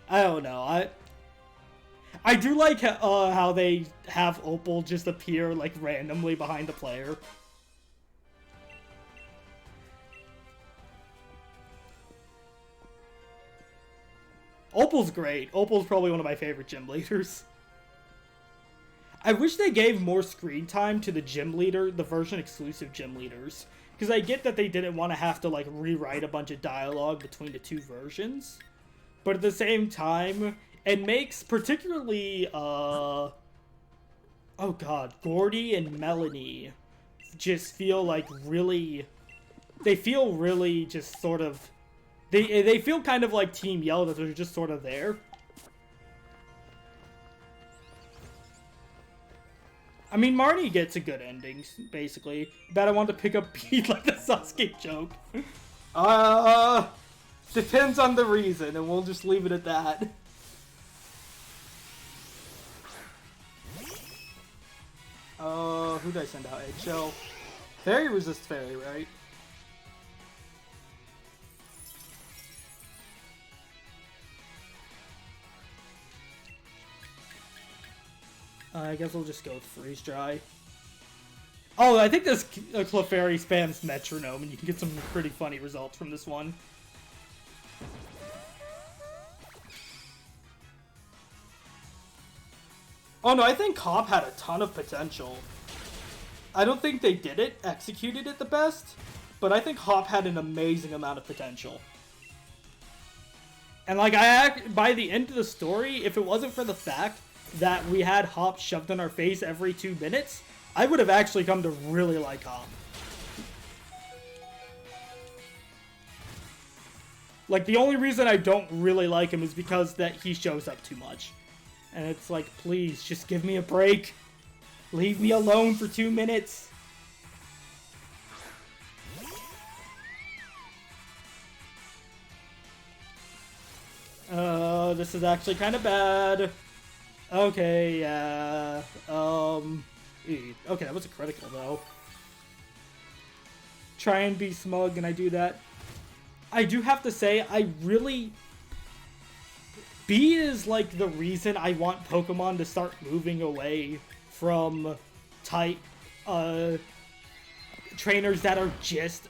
I don't know. I do like how they have Opal just appear like randomly behind the player. Opal's great. Opal's probably one of my favorite gym leaders. I wish they gave more screen time to the gym leader, the version exclusive gym leaders. Because I get that they didn't want to have to like rewrite a bunch of dialogue between the two versions. But at the same time, it makes particularly, oh god, Gordy and Melanie just feel like really, they feel really just sort of, they feel kind of like Team Yell, that they're just sort of there. I mean, Marnie gets a good ending, basically. But I want to pick up Pete like the Sasuke joke. Depends on the reason, and we'll just leave it at that. Who did I send out? Eggshell? Fairy resist Fairy, right? I guess we'll just go with Freeze Dry. Oh, I think this Clefairy spams Metronome, and you can get some pretty funny results from this one. Oh no, I think Hop had a ton of potential. I don't think they executed it the best, but I think Hop had an amazing amount of potential. And like, by the end of the story, if it wasn't for the fact that we had Hop shoved in our face every 2 minutes, I would have actually come to really like Hop. Like, the only reason I don't really like him is because that he shows up too much. And it's like, please, just give me a break. Leave me alone for 2 minutes. This is actually kind of bad. Okay, yeah. Okay, that was a critical, though. Try and be smug, and I do that. I do have to say, I really... B is, like, the reason I want Pokemon to start moving away from type, trainers that are just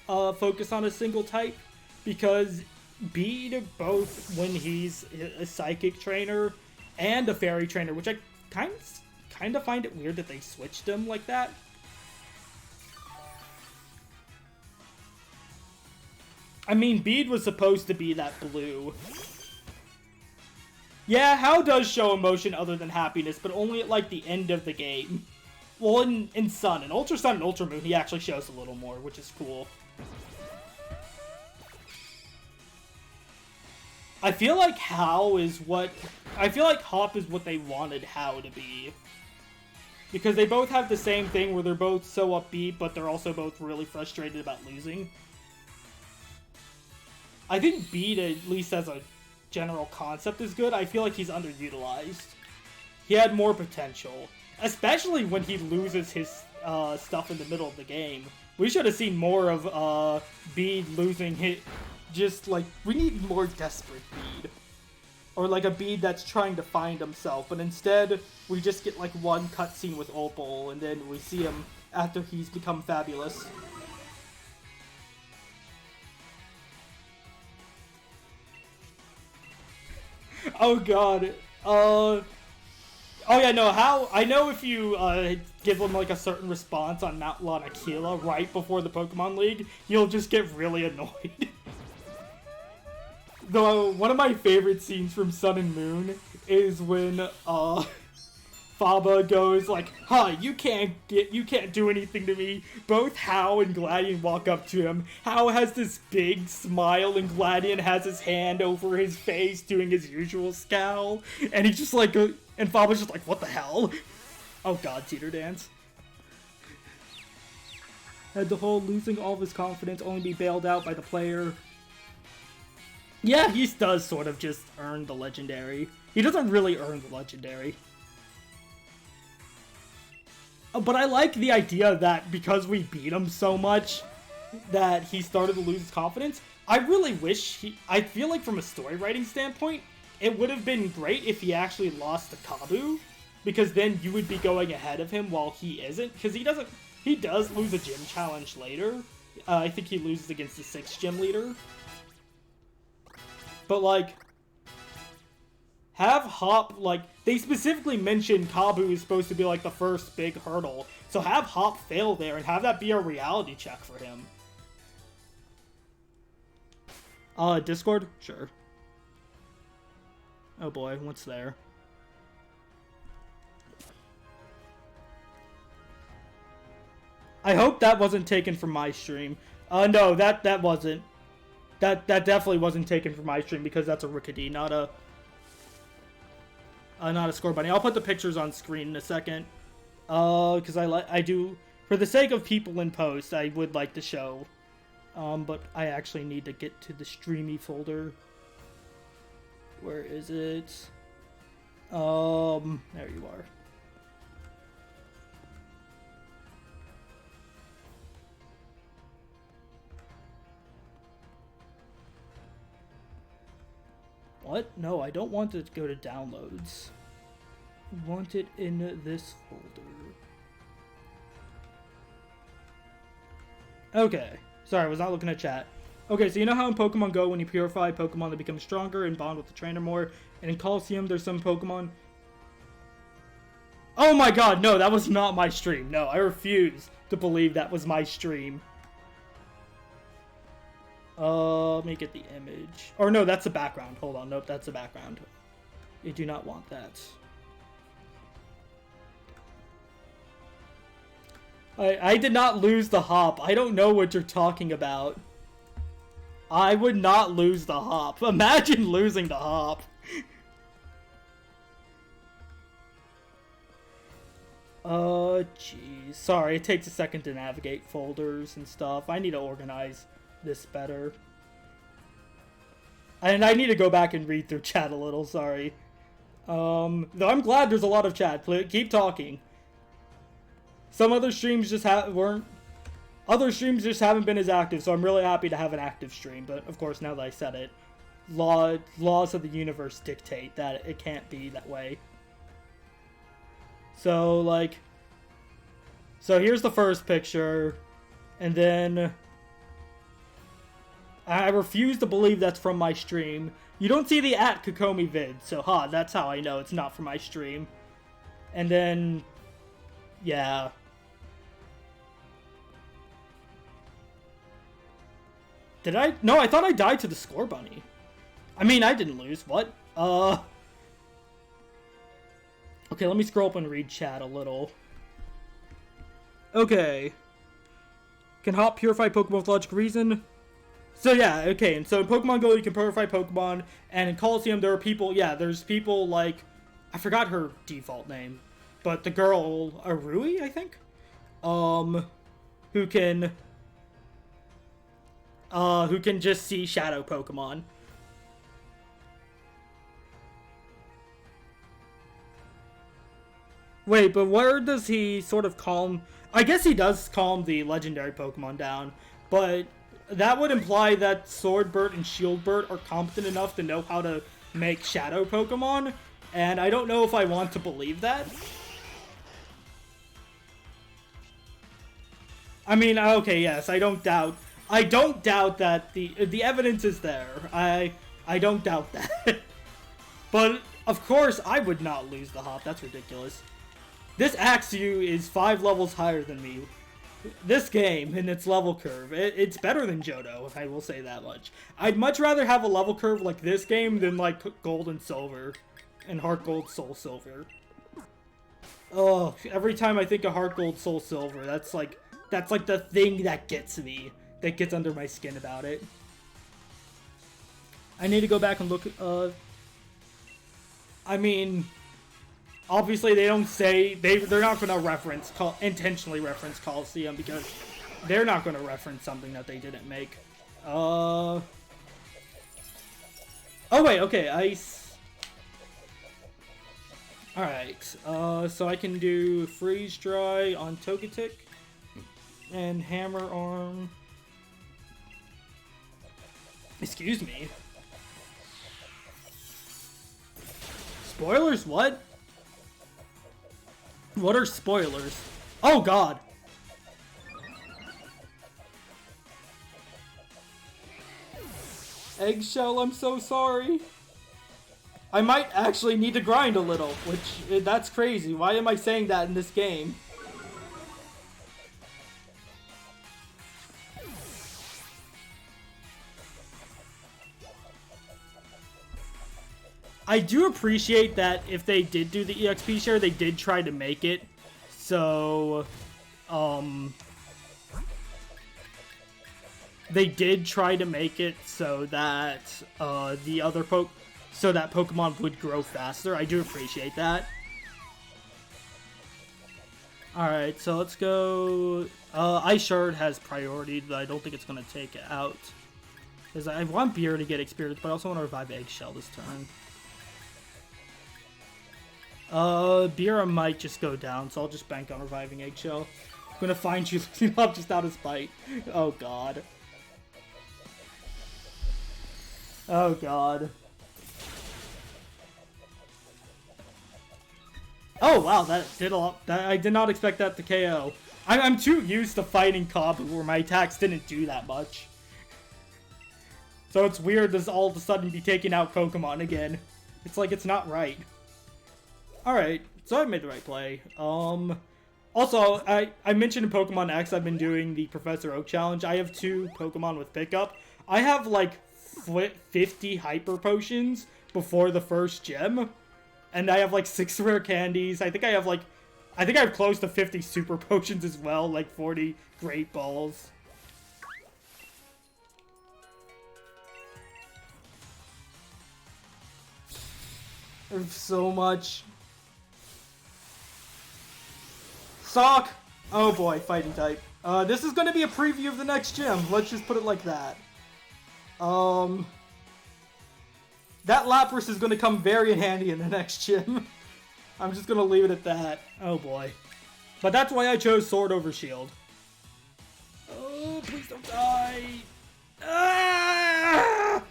focused on a single type. Because Bede, both when he's a Psychic trainer and a Fairy trainer, which I kind of find it weird that they switched him like that. I mean, Bede was supposed to be that blue. Yeah, How does show emotion other than happiness, but only at, like, the end of the game. Well, in Sun. In Ultra Sun and Ultra Moon, he actually shows a little more, which is cool. I feel like Hop is what they wanted How to be. Because they both have the same thing where they're both so upbeat, but they're also both really frustrated about losing. I think Bede, at least as a general concept, is good. I feel like he's underutilized. He had more potential. Especially when he loses his stuff in the middle of the game. We should have seen more of Bede losing his... Just, like, we need more desperate Bede. Or, like, a Bede that's trying to find himself. But instead, we just get, like, one cutscene with Opal, and then we see him after he's become fabulous. Oh god. Oh yeah, no, how... I know if you give him like a certain response on Mount Lanakila right before the Pokemon League, you'll just get really annoyed. Though, one of my favorite scenes from Sun and Moon is when, Faba goes like, "Huh, you can't do anything to me." Both Hao and Gladion walk up to him. Hao has this big smile and Gladion has his hand over his face doing his usual scowl. And he's just like, and Faba's just like, "What the hell?" Oh god, Teeter Dance. Had the whole losing all of his confidence only be bailed out by the player. Yeah, he does sort of just earn the legendary. He doesn't really earn the legendary. But I like the idea that because we beat him so much, that he started to lose his confidence. I really wish I feel like from a story writing standpoint, it would have been great if he actually lost to Kabu, because then you would be going ahead of him while he isn't, because he does lose a gym challenge later. I think he loses against the 6th gym leader. But like, have Hop, like, they specifically mentioned Kabu is supposed to be, like, the first big hurdle. So have Hop fail there and have that be a reality check for him. Discord? Sure. Oh boy, what's there? I hope that wasn't taken from my stream. No, that wasn't. That definitely wasn't taken from my stream because that's a Rickety, not a score bunny. I'll put the pictures on screen in a second. Because I do, for the sake of people in post, I would like to show. But I actually need to get to the streamy folder. Where is it? There you are. What? No, I don't want it to go to downloads. I want it in this folder. Okay. Sorry, I was not looking at chat. Okay, so you know how in Pokemon Go, when you purify Pokemon, they become stronger and bond with the trainer more? And in Colosseum, there's some Pokemon... Oh my god, no, that was not my stream. No, I refuse to believe that was my stream. Let me get the image. Or no, that's the background. Hold on, nope, that's the background. You do not want that. I did not lose the hop. I don't know what you're talking about. I would not lose the hop. Imagine losing the hop. Jeez. Sorry, it takes a second to navigate folders and stuff. I need to organize this better. And I need to go back and read through chat a little, sorry. Though I'm glad there's a lot of chat. Keep talking. Some other streams just other streams just haven't been as active, so I'm really happy to have an active stream. But, of course, now that I said it, laws of the universe dictate that it can't be that way. So, like... So, here's the first picture. And then... I refuse to believe that's from my stream. You don't see the @Kukomi vid, so that's how I know it's not from my stream. And then... Yeah... Did I? No, I thought I died to the score bunny. I mean, I didn't lose. What? Okay, let me scroll up and read chat a little. Okay. Can Hop purify Pokemon with logic reason? So yeah, okay, and so in Pokemon Go you can purify Pokemon, and in Colosseum there are people, there's people like, I forgot her default name, but the girl, Arui, I think? Who can just see shadow Pokemon. Wait, but where does he sort of calm... I guess he does calm the legendary Pokemon down, but that would imply that Swordbird and Shieldbird are competent enough to know how to make shadow Pokemon, and I don't know if I want to believe that. I mean, okay, yes, I don't doubt that the evidence is there. I don't doubt that. But Of course, I would not lose the hop. That's ridiculous. This Axew is 5 levels higher than me. This game, in its level curve, it's better than Johto, I will say that much. I'd much rather have a level curve like this game than like Gold and Silver. And Heart Gold, Soul Silver. Oh, every time I think of Heart Gold, Soul Silver, that's like the thing that gets me. That gets under my skin about it. I need to go back and look, I mean, obviously they don't say, they're not going to intentionally reference Coliseum because they're not going to reference something that they didn't make. Oh wait, okay, Ice. Alright, so I can do Freeze Dry on Togetic and Hammer Arm. Excuse me. Spoilers? What? What are spoilers? Oh god! Eggshell, I'm so sorry. I might actually need to grind a little, which, that's crazy. Why am I saying that in this game? I do appreciate that if they did do the EXP share, they did try to make it so, they did try to make it so that, so that Pokemon would grow faster. I do appreciate that. Alright, so let's go, Ice Shard has priority, but I don't think it's gonna take it out. Because I want Beer to get experience, but I also want to revive Eggshell this turn. Beera might just go down, so I'll just bank on reviving Eggshell. I'm gonna find you looking up just out of spite. Oh god. Oh god. Oh wow, that did a lot. I did not expect that to KO. I'm too used to fighting Kabu where my attacks didn't do that much. So it's weird to all of a sudden be taking out Pokemon again. It's like it's not right. Alright, so I made the right play. Also, I mentioned in Pokemon X I've been doing the Professor Oak challenge. I have 2 Pokemon with pickup. I have like 50 Hyper Potions before the first gem. And I have like 6 rare candies. I think I have close to 50 Super Potions as well, like 40 Great Balls. There's so much. Sock! Oh boy, fighting type. This is gonna be a preview of the next gym. Let's just put it like that. That Lapras is gonna come very in handy in the next gym. I'm just gonna leave it at that. Oh boy. But that's why I chose Sword over Shield. Oh, please don't die! Ah!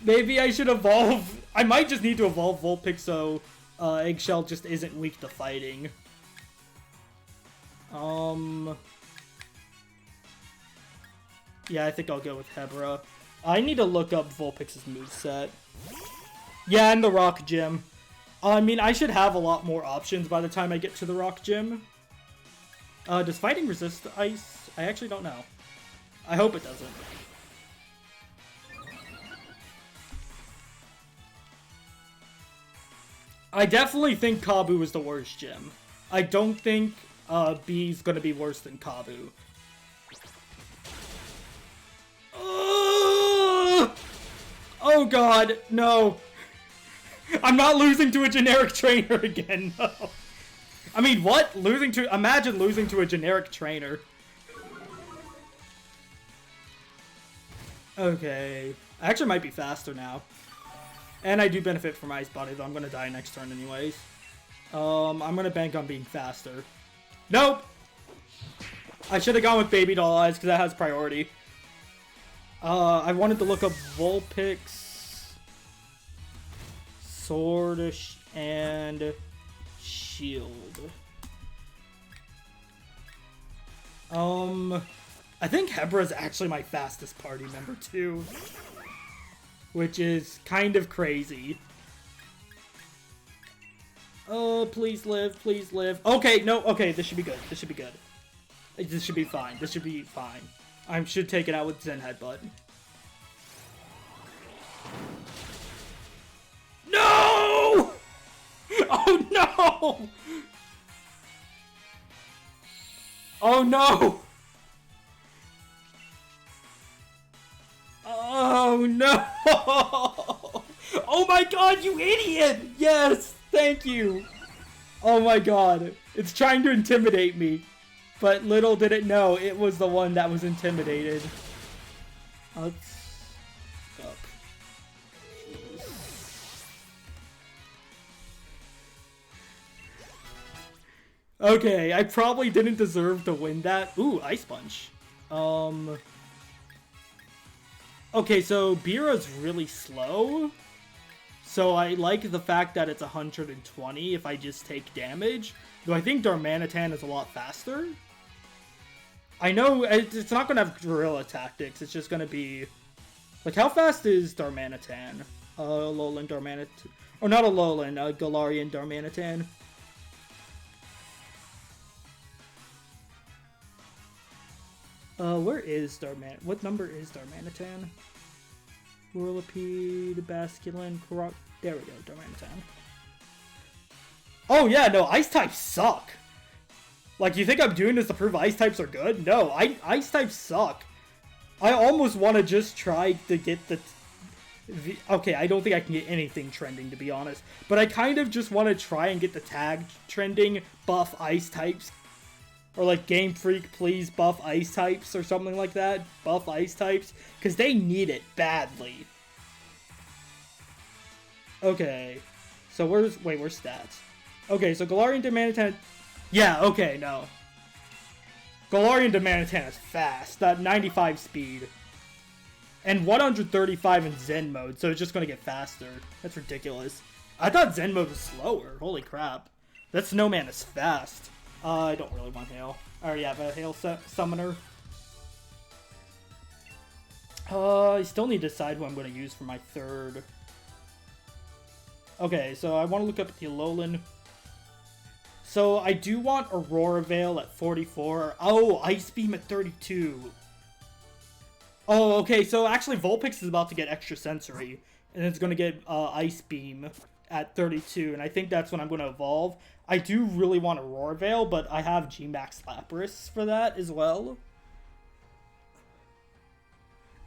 Maybe I should evolve. I might just need to evolve Vulpix so Eggshell just isn't weak to fighting. Yeah, I think I'll go with Hebra. I need to look up Vulpix's moveset. Yeah, and the Rock Gym. I mean, I should have a lot more options by the time I get to the Rock Gym. Does fighting resist ice? I actually don't know. I hope it doesn't. I definitely think Kabu is the worst gym. I don't think B's gonna be worse than Kabu. Oh god, no. I'm not losing to a generic trainer again, no. I mean, what? Imagine losing to a generic trainer. Okay. I actually might be faster now. And I do benefit from Ice Body, though I'm gonna die next turn anyways. I'm gonna bank on being faster. Nope! I should have gone with Baby Doll Eyes, because that has priority. I wanted to look up Vulpix, Sword, and Shield. I think Hebra is actually my fastest party member, too. Which is kind of crazy. Oh, please live, please live. Okay, no, okay, this should be good. This should be good. This should be fine. This should be fine. I should take it out with Zen Headbutt. No! Oh, no! Oh, no! Oh, no! Oh, my God, you idiot! Yes, thank you. Oh, my God. It's trying to intimidate me. But little did it know, it was the one that was intimidated. Let's up. Okay, I probably didn't deserve to win that. Ooh, Ice Punch. Okay, so Bira's really slow. So I like the fact that it's 120 if I just take damage. Though I think Darmanitan is a lot faster. I know it's not going to have Guerrilla Tactics. It's just going to be... Like, how fast is Darmanitan? Alolan Darmanitan... Or not Alolan, Galarian Darmanitan. Where is Darmanitan? What number is Darmanitan? Whirlipede, Basculin, Korok... There we go, Darmanitan. Oh yeah, no, Ice types suck! Like, you think I'm doing this to prove Ice types are good? No, Ice types suck. I almost want to just try to get the... Okay, I don't think I can get anything trending, to be honest. But I kind of just want to try and get the tag trending, buff Ice types. Or like, Game Freak, please buff Ice types, or something like that. Buff Ice types, because they need it badly. Okay, so where's stats? Okay, so Galarian Darmanitan... Yeah, okay, no. Galarian Darmanitan is fast. That 95 speed. And 135 in Zen mode, so it's just going to get faster. That's ridiculous. I thought Zen mode was slower. Holy crap. That Snowman is fast. I don't really want Hail. I already have a Hail Summoner. I still need to decide who I'm going to use for my third. Okay, so I want to look up the Alolan. So I do want Aurora Veil at 44. Oh, Ice Beam at 32. Oh, okay, so actually Vulpix is about to get Extra Sensory. And it's going to get Ice Beam at 32. And I think that's when I'm going to evolve. I do really want Aurora Veil, but I have G-Max Lapras for that as well.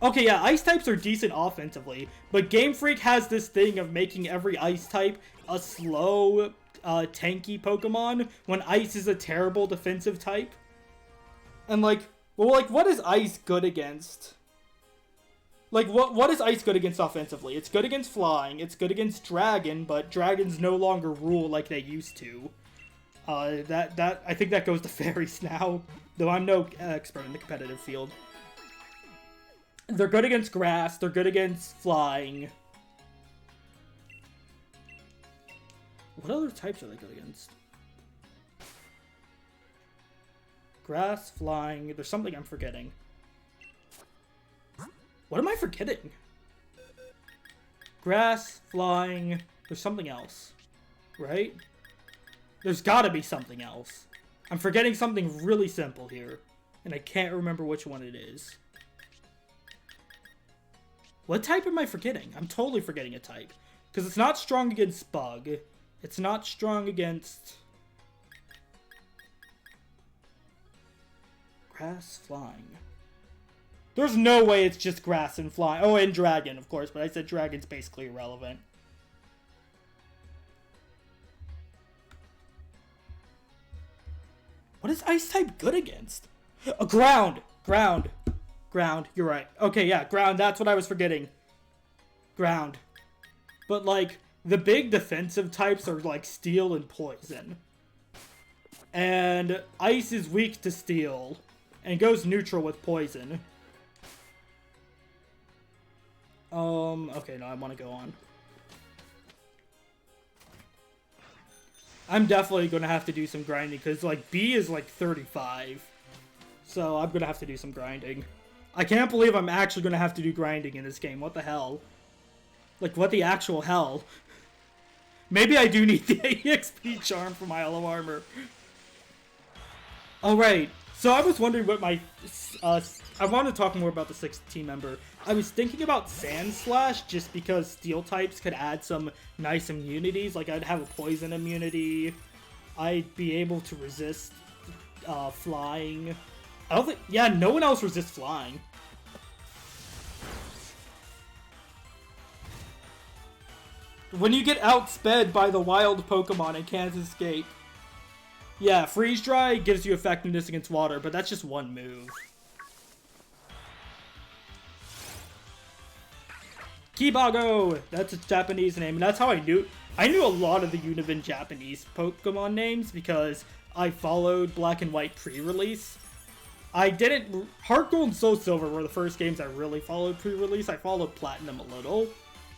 Okay, yeah, Ice types are decent offensively. But Game Freak has this thing of making every Ice type a slow... tanky Pokemon when Ice is a terrible defensive type. And like, well, like, what is Ice good against? Like, what is Ice good against offensively? It's good against Flying, it's good against Dragon, but Dragons no longer rule like they used to. I think that goes to Fairies now, though I'm no expert in the competitive field. They're good against Grass, they're good against Flying. What other types are they good against? Grass, Flying, there's something I'm forgetting. What am I forgetting? Grass, Flying, there's something else, right? There's gotta be something else. I'm forgetting something really simple here, and I can't remember which one it is. What type am I forgetting? I'm totally forgetting a type. Because it's not strong against Bug. It's not strong against... Grass, Flying. There's no way it's just Grass and Flying. Oh, and Dragon, of course, but I said Dragon's basically irrelevant. What is Ice type good against? Ground! Ground! Ground, you're right. Okay, yeah, Ground, that's what I was forgetting. Ground. But, like, the big defensive types are, like, Steel and Poison. And Ice is weak to Steel, and goes neutral with Poison. Okay, no, I want to go on. I'm definitely going to have to do some grinding, because, like, B is, like, 35. So I'm going to have to do some grinding. I can't believe I'm actually going to have to do grinding in this game. What the hell? Like, what the actual hell? Maybe I do need the EXP charm for my Hollow Armor. Alright, so I was wondering what my... I want to talk more about the 6th team member. I was thinking about Sand Slash just because Steel types could add some nice immunities. Like, I'd have a poison immunity. I'd be able to resist flying. I don't think... Yeah, no one else resists flying. When you get outsped by the wild Pokemon and can't escape. Yeah, Freeze Dry gives you effectiveness against water, but that's just one move. Kibago! That's a Japanese name, and that's how I knew a lot of the Univin Japanese Pokemon names because I followed Black and White pre-release. I didn't... Heart Gold and Soul Silver were the first games I really followed pre-release. I followed Platinum a little.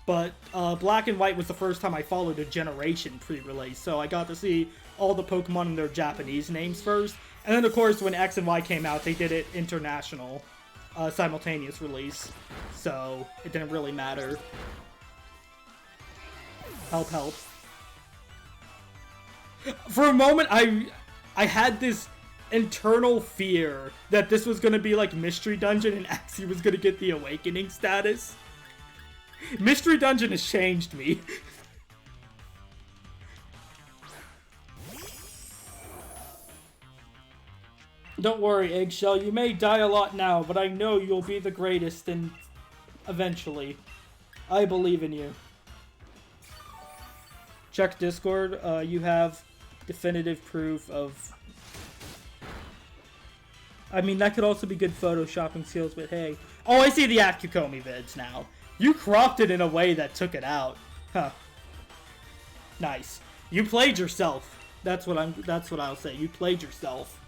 But Black and White was the first time I followed a generation pre-release, so I got to see all the Pokemon in their Japanese names first. And then, of course, when X and Y came out, they did it international, simultaneous release. So, it didn't really matter. Help, help. For a moment, I had this internal fear that this was going to be like Mystery Dungeon and Axie was going to get the Awakening status. Mystery Dungeon has changed me. Don't worry, Eggshell. You may die a lot now, but I know you'll be the greatest and eventually. I believe in you. Check Discord. You have definitive proof of... I mean, that could also be good photoshopping skills, but hey. Oh, I see the Kukomi vids now. You cropped it in a way that took it out. Huh. Nice. You played yourself. That's what I'll say. You played yourself.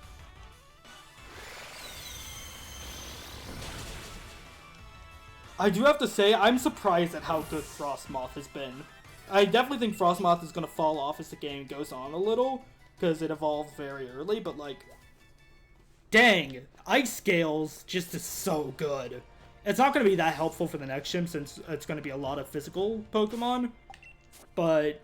I do have to say, I'm surprised at how good Frostmoth has been. I definitely think Frostmoth is going to fall off as the game goes on a little, because it evolved very early, but like, dang, Ice Scales just is so good. It's not going to be that helpful for the next gym since it's going to be a lot of physical Pokemon. But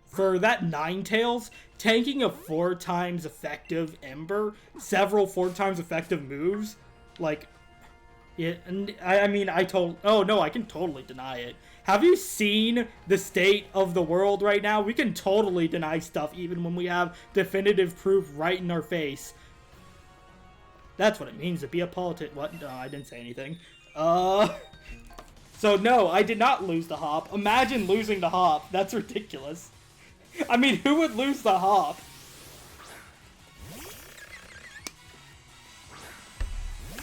for that Ninetales, tanking a 4 times effective Ember, several 4 times effective moves, like, yeah, and I mean, oh no, I can totally deny it. Have you seen the state of the world right now? We can totally deny stuff even when we have definitive proof right in our face. That's what it means to be a politic. What? No, I didn't say anything. So no, I did not lose the hop. Imagine losing the hop. That's ridiculous. I mean, who would lose the hop?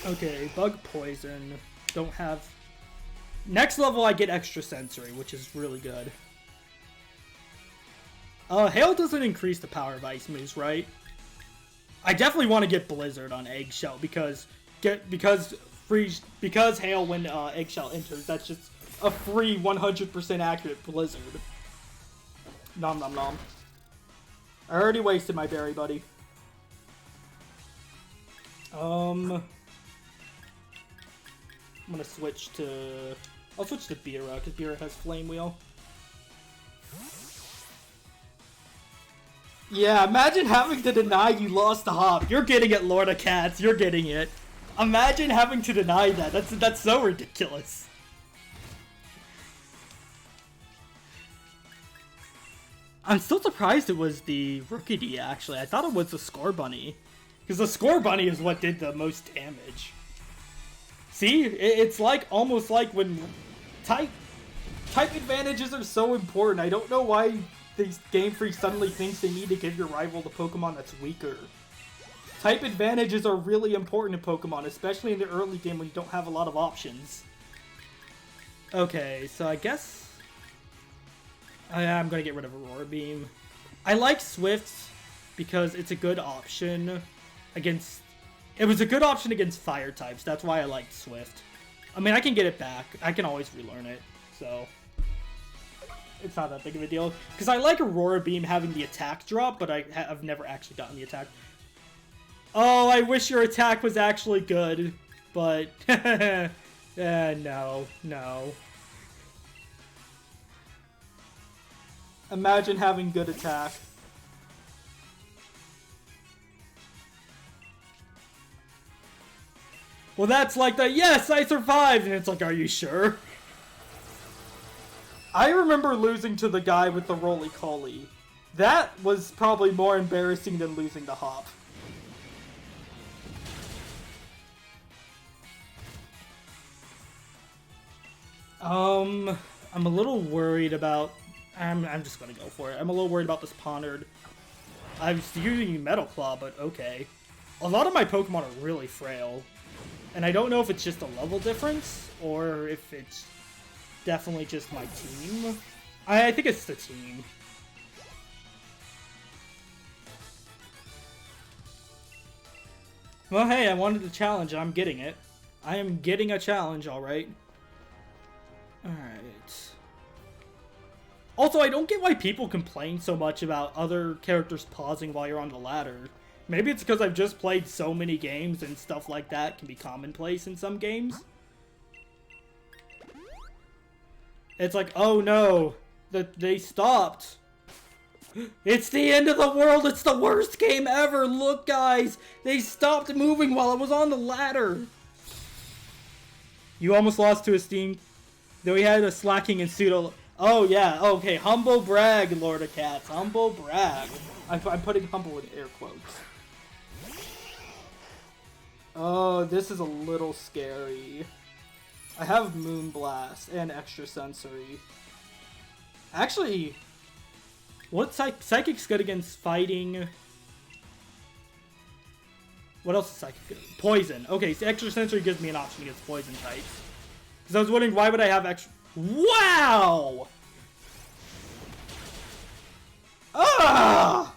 Okay, Bug Poison. Don't have... Next level I get Extra Sensory, which is really good. Hail doesn't increase the power of ice moves, right? I definitely want to get Blizzard on Eggshell because Hail when Eggshell enters, that's just a free 100% accurate Blizzard. Nom nom nom. I already wasted my berry, buddy. I'm gonna switch to... I'll switch to Beera, because Beera has Flame Wheel. Yeah, imagine having to deny you lost the hop. You're getting it, Lord of Cats. You're getting it. Imagine having to deny that. That's so ridiculous. I'm still surprised it was the Rookidee, actually. I thought it was the Score Bunny. Because the Score Bunny is what did the most damage. See? It's like almost like when type advantages are so important. I don't know why Game Freak suddenly thinks they need to give your rival the Pokemon that's weaker. Type advantages are really important in Pokemon, especially in the early game when you don't have a lot of options. Okay, so I guess I'm gonna get rid of Aurora Beam. I like Swift because it's a good option against... It was a good option against fire types. That's why I liked Swift. I mean, I can get it back. I can always relearn it, so... It's not that big of a deal. Because I like Aurora Beam having the attack drop, but I've never actually gotten the attack. Oh, I wish your attack was actually good, but... no. Imagine having good attack. Well, that's like the, yes, I survived! And it's like, are you sure? I remember losing to the guy with the roly-poly. That was probably more embarrassing than losing the hop. I'm a little worried about... I'm just gonna go for it. I'm a little worried about this Pondered. I was using Metal Claw, but okay. A lot of my Pokemon are really frail. And I don't know if it's just a level difference, or if it's definitely just my team. I think it's the team. Well, hey, I wanted a challenge, and I'm getting it. I am getting a challenge, alright. Alright. Also, I don't get why people complain so much about other characters pausing while you're on the ladder. Maybe it's because I've just played so many games and stuff like that can be commonplace in some games. It's like, oh no, they stopped. It's the end of the world, it's the worst game ever! Look guys, they stopped moving while I was on the ladder! You almost lost to Esteem, though he had a slacking and pseudo... Oh yeah, okay, humble brag, Lord of Cats, humble brag. I'm putting humble in air quotes. Oh, this is a little scary. I have Moonblast and Extra Sensory. Actually, what Psychic's good against fighting? What else is Psychic good? Poison. Okay, so Extra Sensory gives me an option against poison types. Because I was wondering, why would I have extra... Wow! Ah!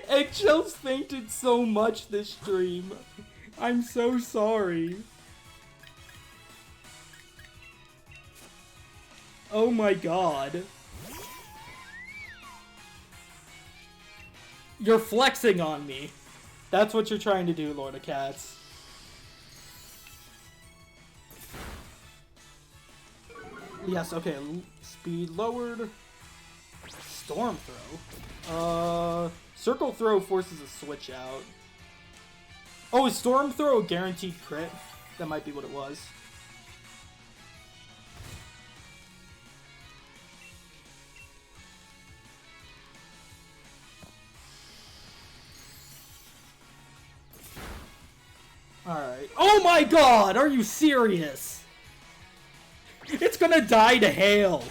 Eggshells fainted so much this stream. I'm so sorry. Oh my god. You're flexing on me. That's what you're trying to do, Lord of Cats. Yes, okay. Speed lowered. Storm Throw. Circle Throw forces a switch out. Oh, is Storm Throw a guaranteed crit? That might be what it was. Alright. Oh my god! Are you serious? It's gonna die to hail!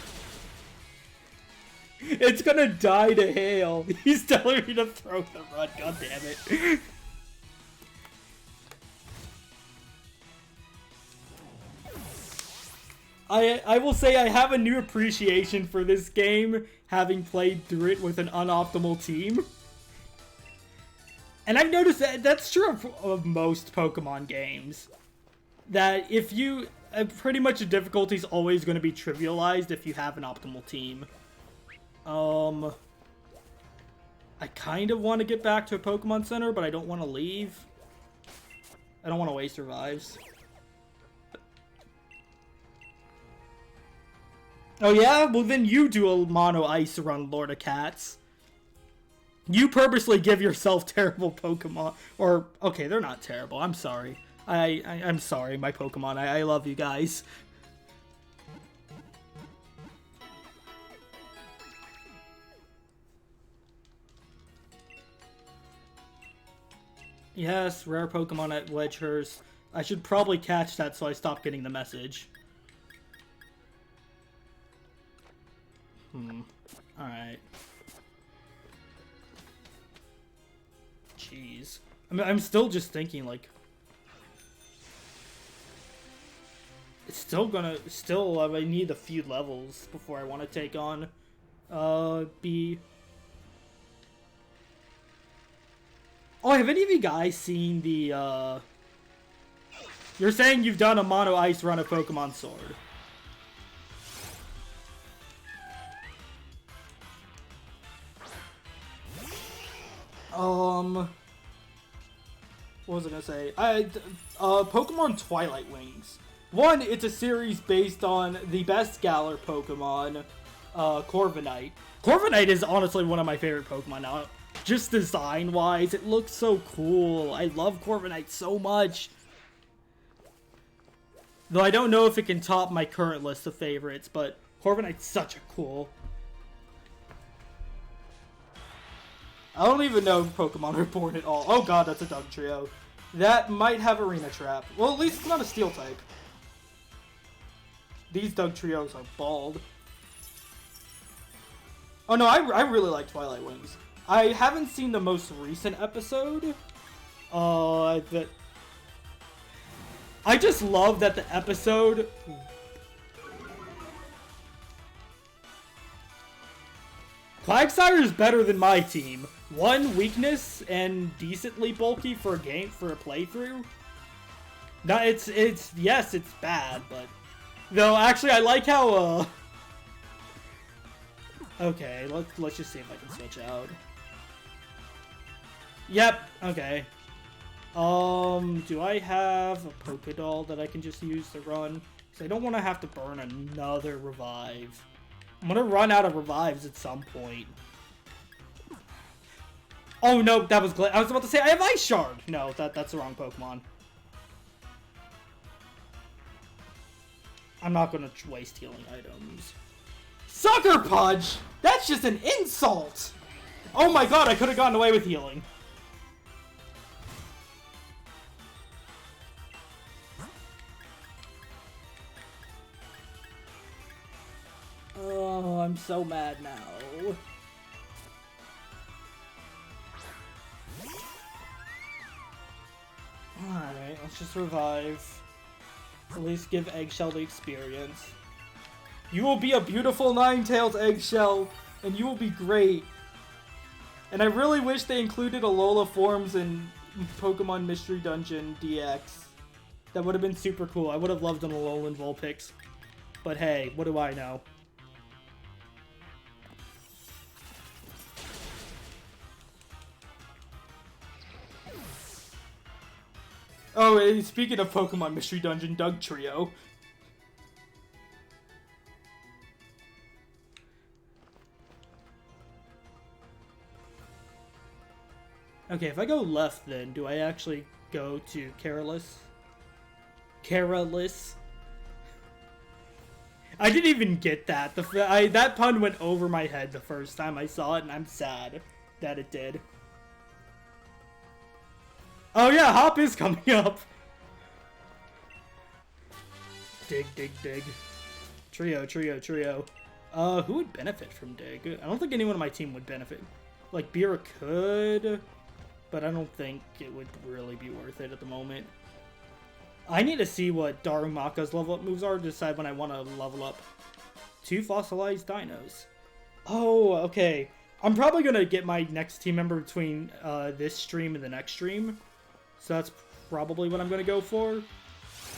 It's gonna die to hail! He's telling me to throw the run, god damn it. I will say I have a new appreciation for this game, having played through it with an unoptimal team. And I've noticed that that's true of most Pokemon games. That if you... pretty much the difficulty is always going to be trivialized if you have an optimal team. I kind of want to get back to a Pokemon Center, but I don't want to leave. I don't want to waste revives. Oh yeah? Well then you do a Mono Ice run, Lord of Cats. You purposely give yourself terrible Pokemon. Or, okay, they're not terrible. I'm sorry. I'm sorry, my Pokemon. I love you guys. Yes, rare Pokemon at Wedgehurst. I should probably catch that so I stop getting the message. Alright. Jeez. I mean, I'm still just thinking, like... It's still gonna... I need a few levels before I want to take on... B... Oh, have any of you guys seen the, You're saying you've done a Mono Ice run of Pokemon Sword. What was I gonna say? Pokemon Twilight Wings. One, it's a series based on the best Galar Pokemon, Corviknight. Corviknight is honestly one of my favorite Pokemon now. Just design-wise, it looks so cool. I love Corviknight so much. Though I don't know if it can top my current list of favorites, but Corviknight's such a cool... I don't even know if Pokemon are born at all. Oh god, that's a Dugtrio. That might have Arena Trap. Well, at least it's not a Steel type. These Dugtrios are bald. Oh no, I really like Twilight Wings. I haven't seen the most recent episode. I just love that the episode... Quagsire is better than my team. One weakness and decently bulky for a game, for a playthrough. No, yes, it's bad, but... Though, actually, I like how, Okay, let's just see if I can switch out. Yep, okay. Do I have a Pokédoll that I can just use to run? Because I don't want to have to burn another revive. I'm gonna run out of revives at some point. Oh no, that was I was about to say I have Ice Shard! No, that's the wrong Pokemon. I'm not gonna waste healing items. Sucker Punch! That's just an insult! Oh my god, I could have gotten away with healing. Oh, I'm so mad now. Alright, let's just revive. At least give Eggshell the experience. You will be a beautiful Ninetales, Eggshell, and you will be great. And I really wish they included Alola forms in Pokemon Mystery Dungeon DX. That would have been super cool. I would have loved an Alolan Vulpix. But hey, what do I know? Oh, and speaking of Pokemon Mystery Dungeon, Dugtrio. Okay, if I go left then, do I actually go to Careless? Careless? I didn't even get that. That pun went over my head the first time I saw it, and I'm sad that it did. Oh yeah, Hop is coming up! Dig, dig, dig. Trio, trio, trio. Who would benefit from Dig? I don't think anyone on my team would benefit. Like, Beerus could, but I don't think it would really be worth it at the moment. I need to see what Darumaka's level up moves are to decide when I want to level up 2 fossilized dinos. Oh, okay. I'm probably going to get my next team member between this stream and the next stream. So that's probably what I'm going to go for.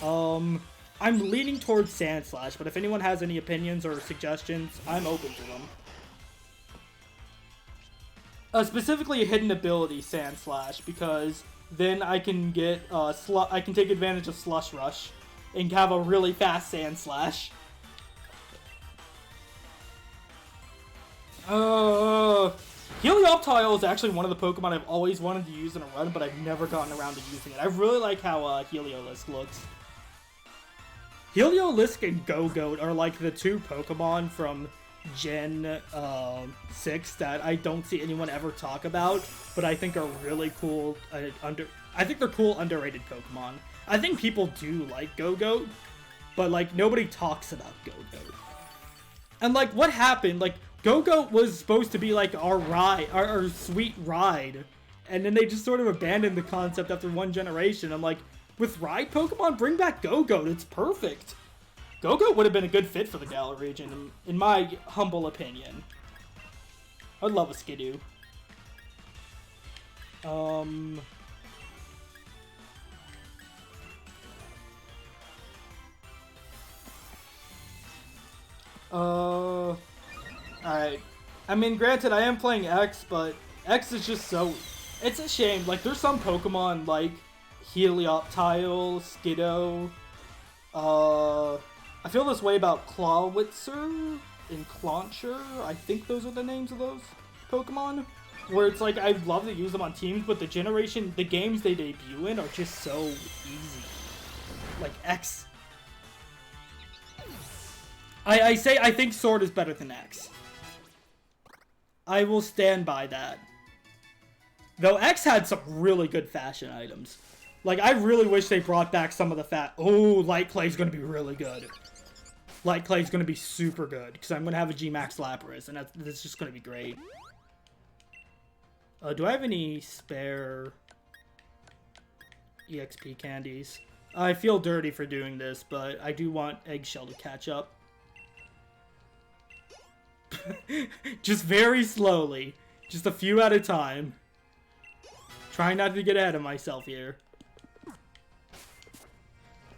I'm leaning towards Sandslash, but if anyone has any opinions or suggestions, I'm open to them. Specifically a hidden ability, Sandslash, because then I can get I can take advantage of Slush Rush and have a really fast Sandslash. Helioptile is actually one of the Pokemon I've always wanted to use in a run, but I've never gotten around to using it. I really like how Heliolisk looks. Heliolisk and Go-Goat are like the 2 Pokemon from Gen 6 that I don't see anyone ever talk about, but I think are really cool. I think they're cool, underrated Pokemon. I think people do like Go-Goat, but like nobody talks about Go-Goat. And like, what happened? Like, Go-Goat was supposed to be like our sweet ride, and then they just sort of abandoned the concept after 1 generation. I'm like, with ride Pokemon, bring back Go-Goat. It's perfect. Go-Goat would have been a good fit for the Galar region, in my humble opinion. I would love a Skidoo. Alright. I mean, granted, I am playing X, but X is just so... It's a shame. Like, there's some Pokemon, like Helioptile, Skiddo, I feel this way about Clawitzer and Clauncher. I think those are the names of those Pokemon. Where it's like, I'd love to use them on teams, but the games they debut in are just so easy. Like X. I think Sword is better than X. I will stand by that. Though X had some really good fashion items. Like, I really wish they brought back some of the Oh, Light Clay's gonna be really good. Light Clay's gonna be super good, because I'm gonna have a G-Max Lapras, and that's just gonna be great. Do I have any spare EXP candies? I feel dirty for doing this, but I do want Eggshell to catch up. Just very slowly. Just a few at a time. Trying not to get ahead of myself here.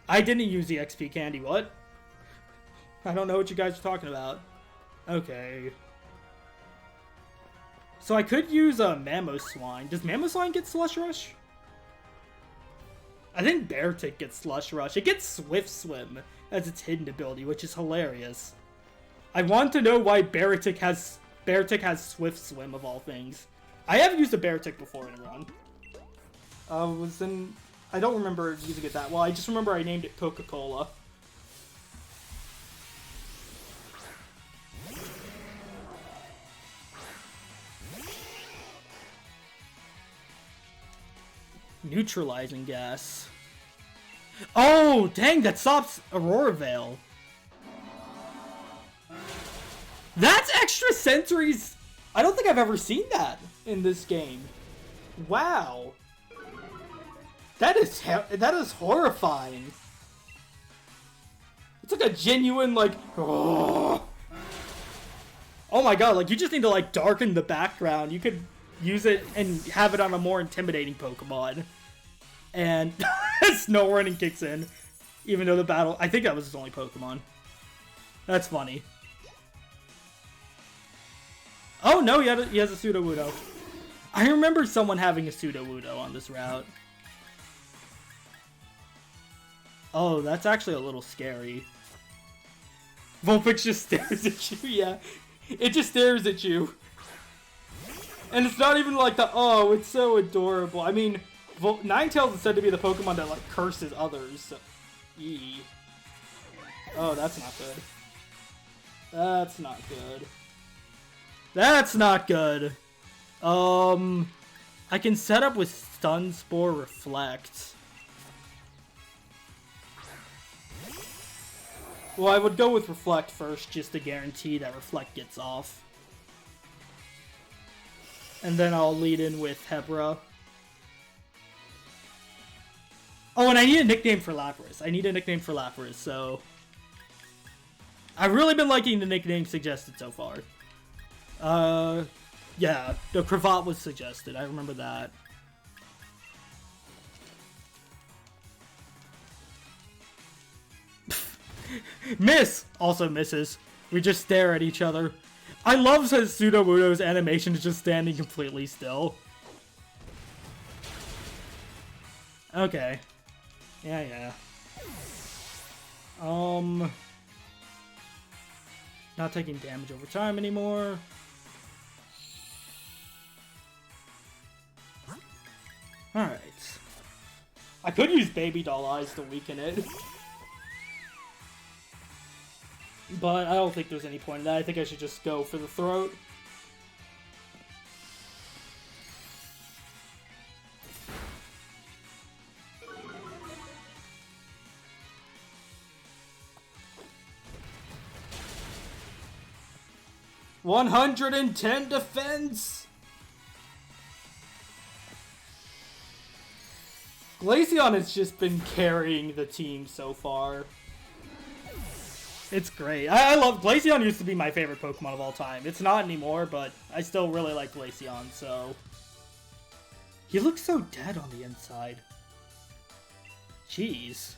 I didn't use the XP candy, what? I don't know what you guys are talking about. Okay. So I could use a Mamoswine. Does Mamoswine get Slush Rush? I think Beartic gets Slush Rush. It gets Swift Swim as its hidden ability, which is hilarious. I want to know why Beartic has Swift Swim of all things. I have used a Beartic before in a run. I don't remember using it that well. I just remember I named it Coca-Cola. Neutralizing gas. Oh, dang, that stops Aurora Veil. That's extra sensories. I don't think I've ever seen that in this game. Wow. That is horrifying. It's like a genuine, like, oh my god, like, you just need to, like, darken the background. You could use it and have it on a more intimidating Pokemon. And Snow Running kicks in. Even though the battle... I think that was his only Pokemon. That's funny. Oh, no, he has a Sudowoodo. I remember someone having a Sudowoodo on this route. Oh, that's actually a little scary. Vulpix just stares at you, yeah. It just stares at you. And it's not even like oh, it's so adorable. I mean, Ninetales is said to be the Pokemon that, like, curses others. So, oh, that's not good. That's not good. That's not good. I can set up with Stun Spore Reflect. Well, I would go with Reflect first, just to guarantee that Reflect gets off. And then I'll lead in with Hebra. Oh, and I need a nickname for Lapras. So... I've really been liking the nickname suggested so far. Yeah, the Cravat was suggested. I remember that. Miss! Also misses. We just stare at each other. I love Sudowoodo's animation is just standing completely still. Okay. Yeah. Not taking damage over time anymore. Alright. I could use Baby Doll Eyes to weaken it. But I don't think there's any point in that. I think I should just go for the throat. $110 defense! Glaceon has just been carrying the team so far. It's great. I love... Glaceon used to be my favorite Pokemon of all time. It's not anymore, but I still really like Glaceon, so... He looks so dead on the inside. Jeez.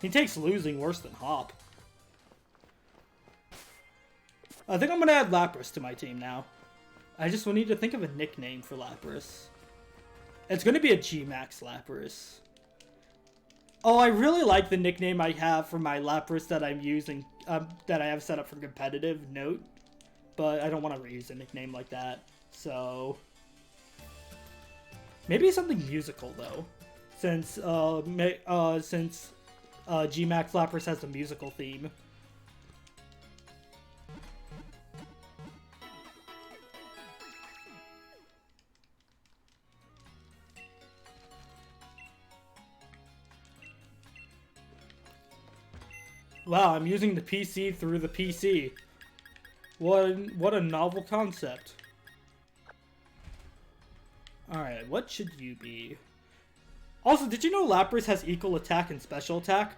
He takes losing worse than Hop. I think I'm gonna add Lapras to my team now. I just need to think of a nickname for Lapras. It's gonna be a G-Max Lapras. Oh, I really like the nickname I have for my Lapras that I'm using, that I have set up for competitive note. But I don't want to reuse a nickname like that. So maybe something musical though, since Gmax Lapras has a musical theme. Wow, I'm using the PC through the PC. What a novel concept. Alright, what should you be? Also, did you know Lapras has equal attack and special attack?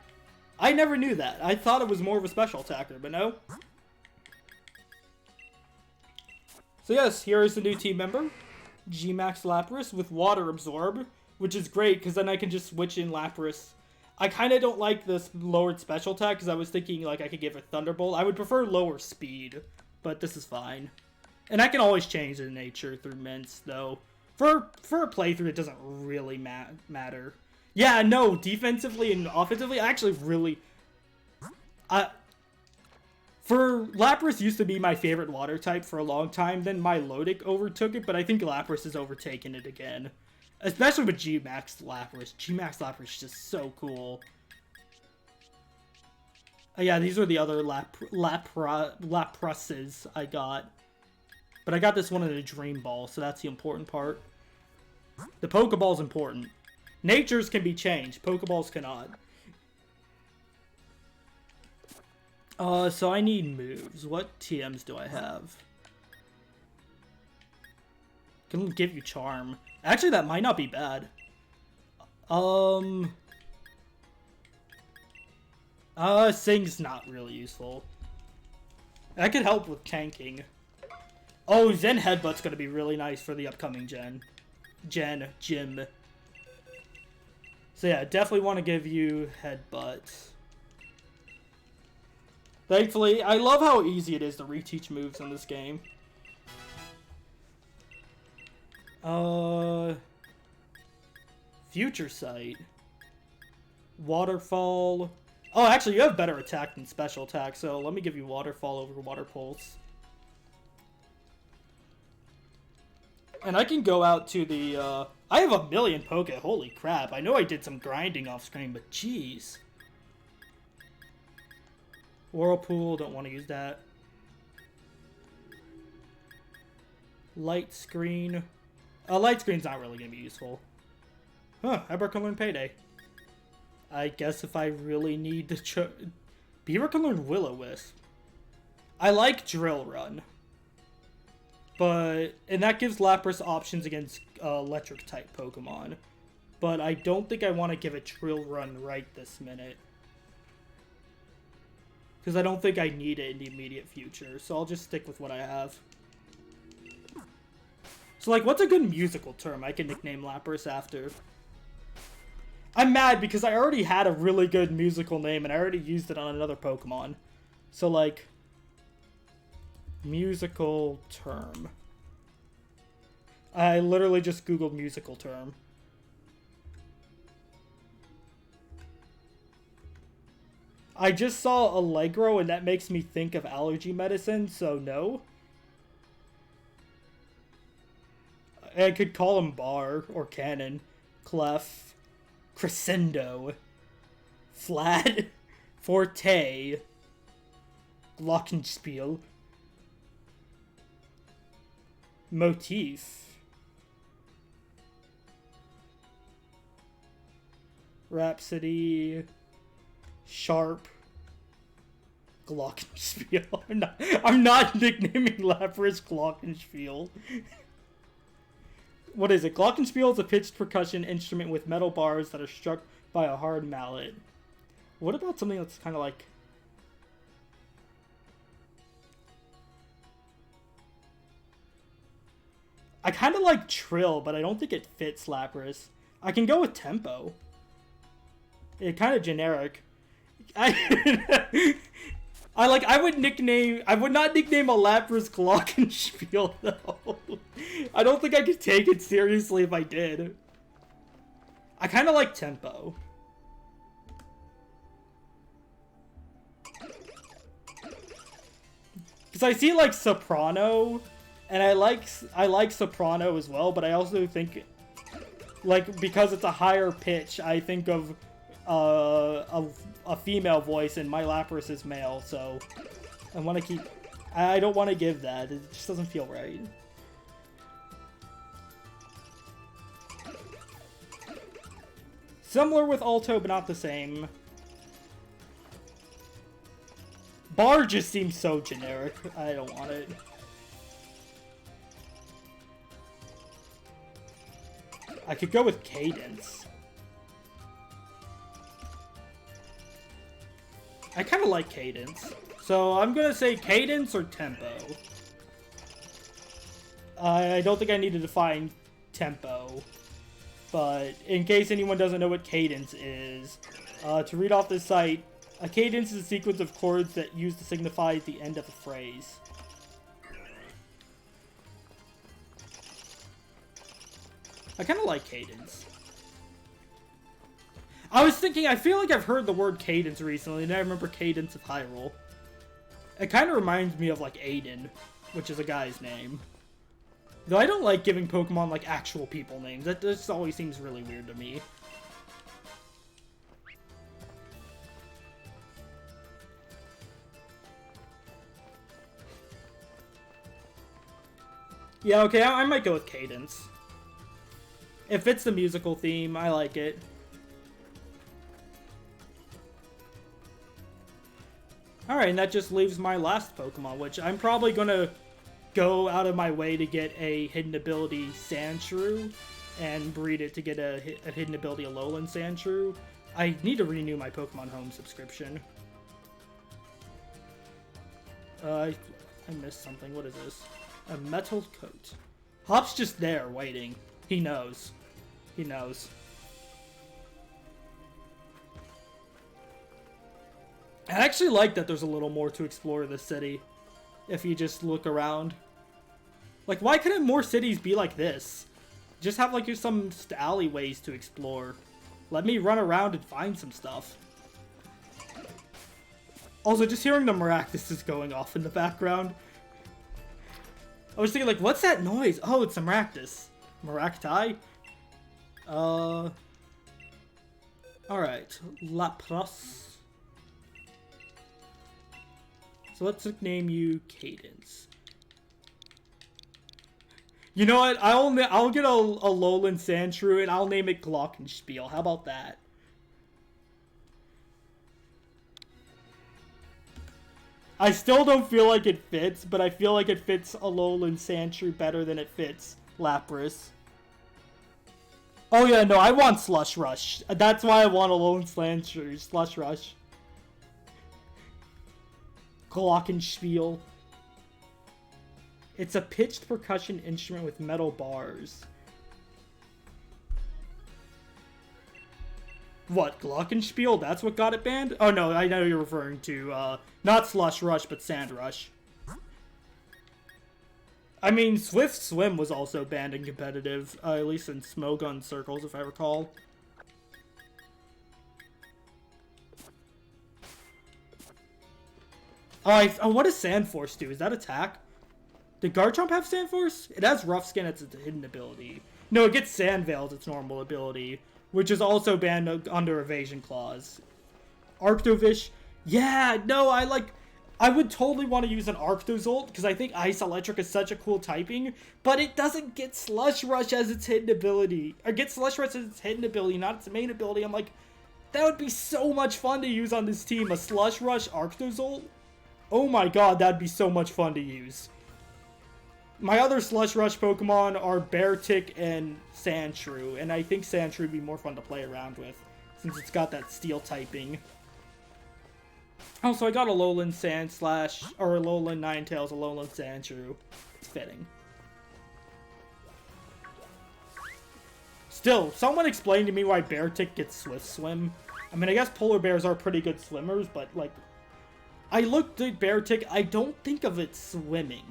I never knew that. I thought it was more of a special attacker, but no. So yes, here is the new team member. Gmax Lapras with Water Absorb, which is great because then I can just switch in Lapras. I kind of don't like this lowered special attack because I was thinking like I could give it Thunderbolt. I would prefer lower speed, but this is fine. And I can always change the nature through Mints, though. For a playthrough, it doesn't really matter. Yeah, no, defensively and offensively, I actually really... For Lapras used to be my favorite water type for a long time, then Milotic overtook it, but I think Lapras has overtaken it again. Especially with Gmax Lapras. Gmax Lapras is just so cool. Yeah, these are the other Laprases I got. But I got this one in a Dream Ball, so that's the important part. The Pokeball's important. Natures can be changed. Pokeballs cannot. So I need moves. What TMs do I have? Can give you Charm. Actually, that might not be bad. Sing's not really useful. That could help with tanking. Oh, Zen Headbutt's gonna be really nice for the upcoming gym. So yeah, definitely want to give you Headbutt. Thankfully, I love how easy it is to reteach moves in this game. Future Sight. Waterfall. Oh, actually, you have better attack than special attack, so let me give you Waterfall over Water Pulse. And I can go out to the, I have a million Poke. Holy crap. I know I did some grinding off screen, but jeez. Whirlpool, don't want to use that. Light Screen. Light Screen's not really going to be useful. Huh, Beaver can learn Payday. I guess if I really need to Beaver can learn Will-O-Wisp. I like Drill Run. And that gives Lapras options against electric-type Pokemon. But I don't think I want to give it Drill Run right this minute. Because I don't think I need it in the immediate future. So I'll just stick with what I have. So, like, what's a good musical term I can nickname Lapras after? I'm mad because I already had a really good musical name and I already used it on another Pokemon. So, like, musical term. I literally just Googled musical term. I just saw Allegro and that makes me think of allergy medicine, so no. I could call him Bar or Cannon, Clef, Crescendo, Flat, Forte, Glockenspiel, Motif, Rhapsody, Sharp, Glockenspiel. I'm not nicknaming Lapras Glockenspiel. What is it? Glockenspiel is a pitched percussion instrument with metal bars that are struck by a hard mallet. What about something that's kind of like... I kind of like Trill, but I don't think it fits Lapras. I can go with Tempo. It's kind of generic. I would not nickname a Lapras Glockenspiel, though. I don't think I could take it seriously if I did. I kind of like Tempo. Because I see, like, soprano, and I like soprano as well, but I also think, like, because it's a higher pitch, I think of a female voice, and my Lapras is male, so I want to keep... I don't want to give that. It just doesn't feel right. Similar with Alto, but not the same. Bar just seems so generic. I don't want it. I could go with Cadence. I kind of like Cadence. So I'm going to say Cadence or Tempo. I don't think I need to define Tempo. But in case anyone doesn't know what Cadence is, to read off this site, a cadence is a sequence of chords that used to signify the end of a phrase. I kind of like Cadence. I was thinking, I feel like I've heard the word Cadence recently, and I remember Cadence of Hyrule. It kind of reminds me of, like, Aiden, which is a guy's name. Though I don't like giving Pokemon, like, actual people names. That just always seems really weird to me. Yeah, okay, I might go with Cadence. It fits the musical theme. I like it. Alright, and that just leaves my last Pokemon, which I'm probably going to go out of my way to get a hidden ability Sandshrew and breed it to get a hidden ability Alolan Sandshrew. I need to renew my Pokemon Home subscription. I missed something. What is this? A metal coat. Hop's just there, waiting. He knows. He knows. I actually like that there's a little more to explore this city. If you just look around. Like, why couldn't more cities be like this? Just have, like, some alleyways to explore. Let me run around and find some stuff. Also, just hearing the Maractus going off in the background. I was thinking, like, what's that noise? Oh, it's a Maractus. Maracti? Alright. Lapras. So let's name you Cadence. You know what? I'll get a Alolan Sandshrew and I'll name it Glockenspiel. How about that? I still don't feel like it fits, but I feel like it fits Alolan Sandshrew better than it fits Lapras. Oh yeah, no, I want Slush Rush. That's why I want Alolan Sandshrew. Slush Rush. Glockenspiel. It's a pitched percussion instrument with metal bars. What, Glockenspiel? That's what got it banned? Oh no, I know you're referring to, not Slush Rush, but Sand Rush. I mean, Swift Swim was also banned in competitive, at least in Smogon circles, if I recall. Oh, what does Sandforce do? Is that attack? Did Garchomp have Sandforce? It has Rough Skin as its hidden ability. No, it gets Sand Veil as its normal ability, which is also banned under Evasion Clause. Arctovish? Yeah, no, I would totally want to use an Arctozolt, because I think Ice Electric is such a cool typing, but it doesn't get Slush Rush as its hidden ability. Or get Slush Rush as its hidden ability, not its main ability. I'm like, that would be so much fun to use on this team. A Slush Rush Arctozolt? Oh my god, that'd be so much fun to use. My other Slush Rush Pokemon are Beartic and Sandshrew, and I think Sandshrew would be more fun to play around with, since it's got that Steel typing. Also, I got Alolan Alolan Ninetales, Alolan Sandshrew. It's fitting. Still, someone explained to me why Beartic gets Swift Swim. I mean, I guess polar bears are pretty good swimmers, but, like, I looked at Beartic, I don't think of it swimming.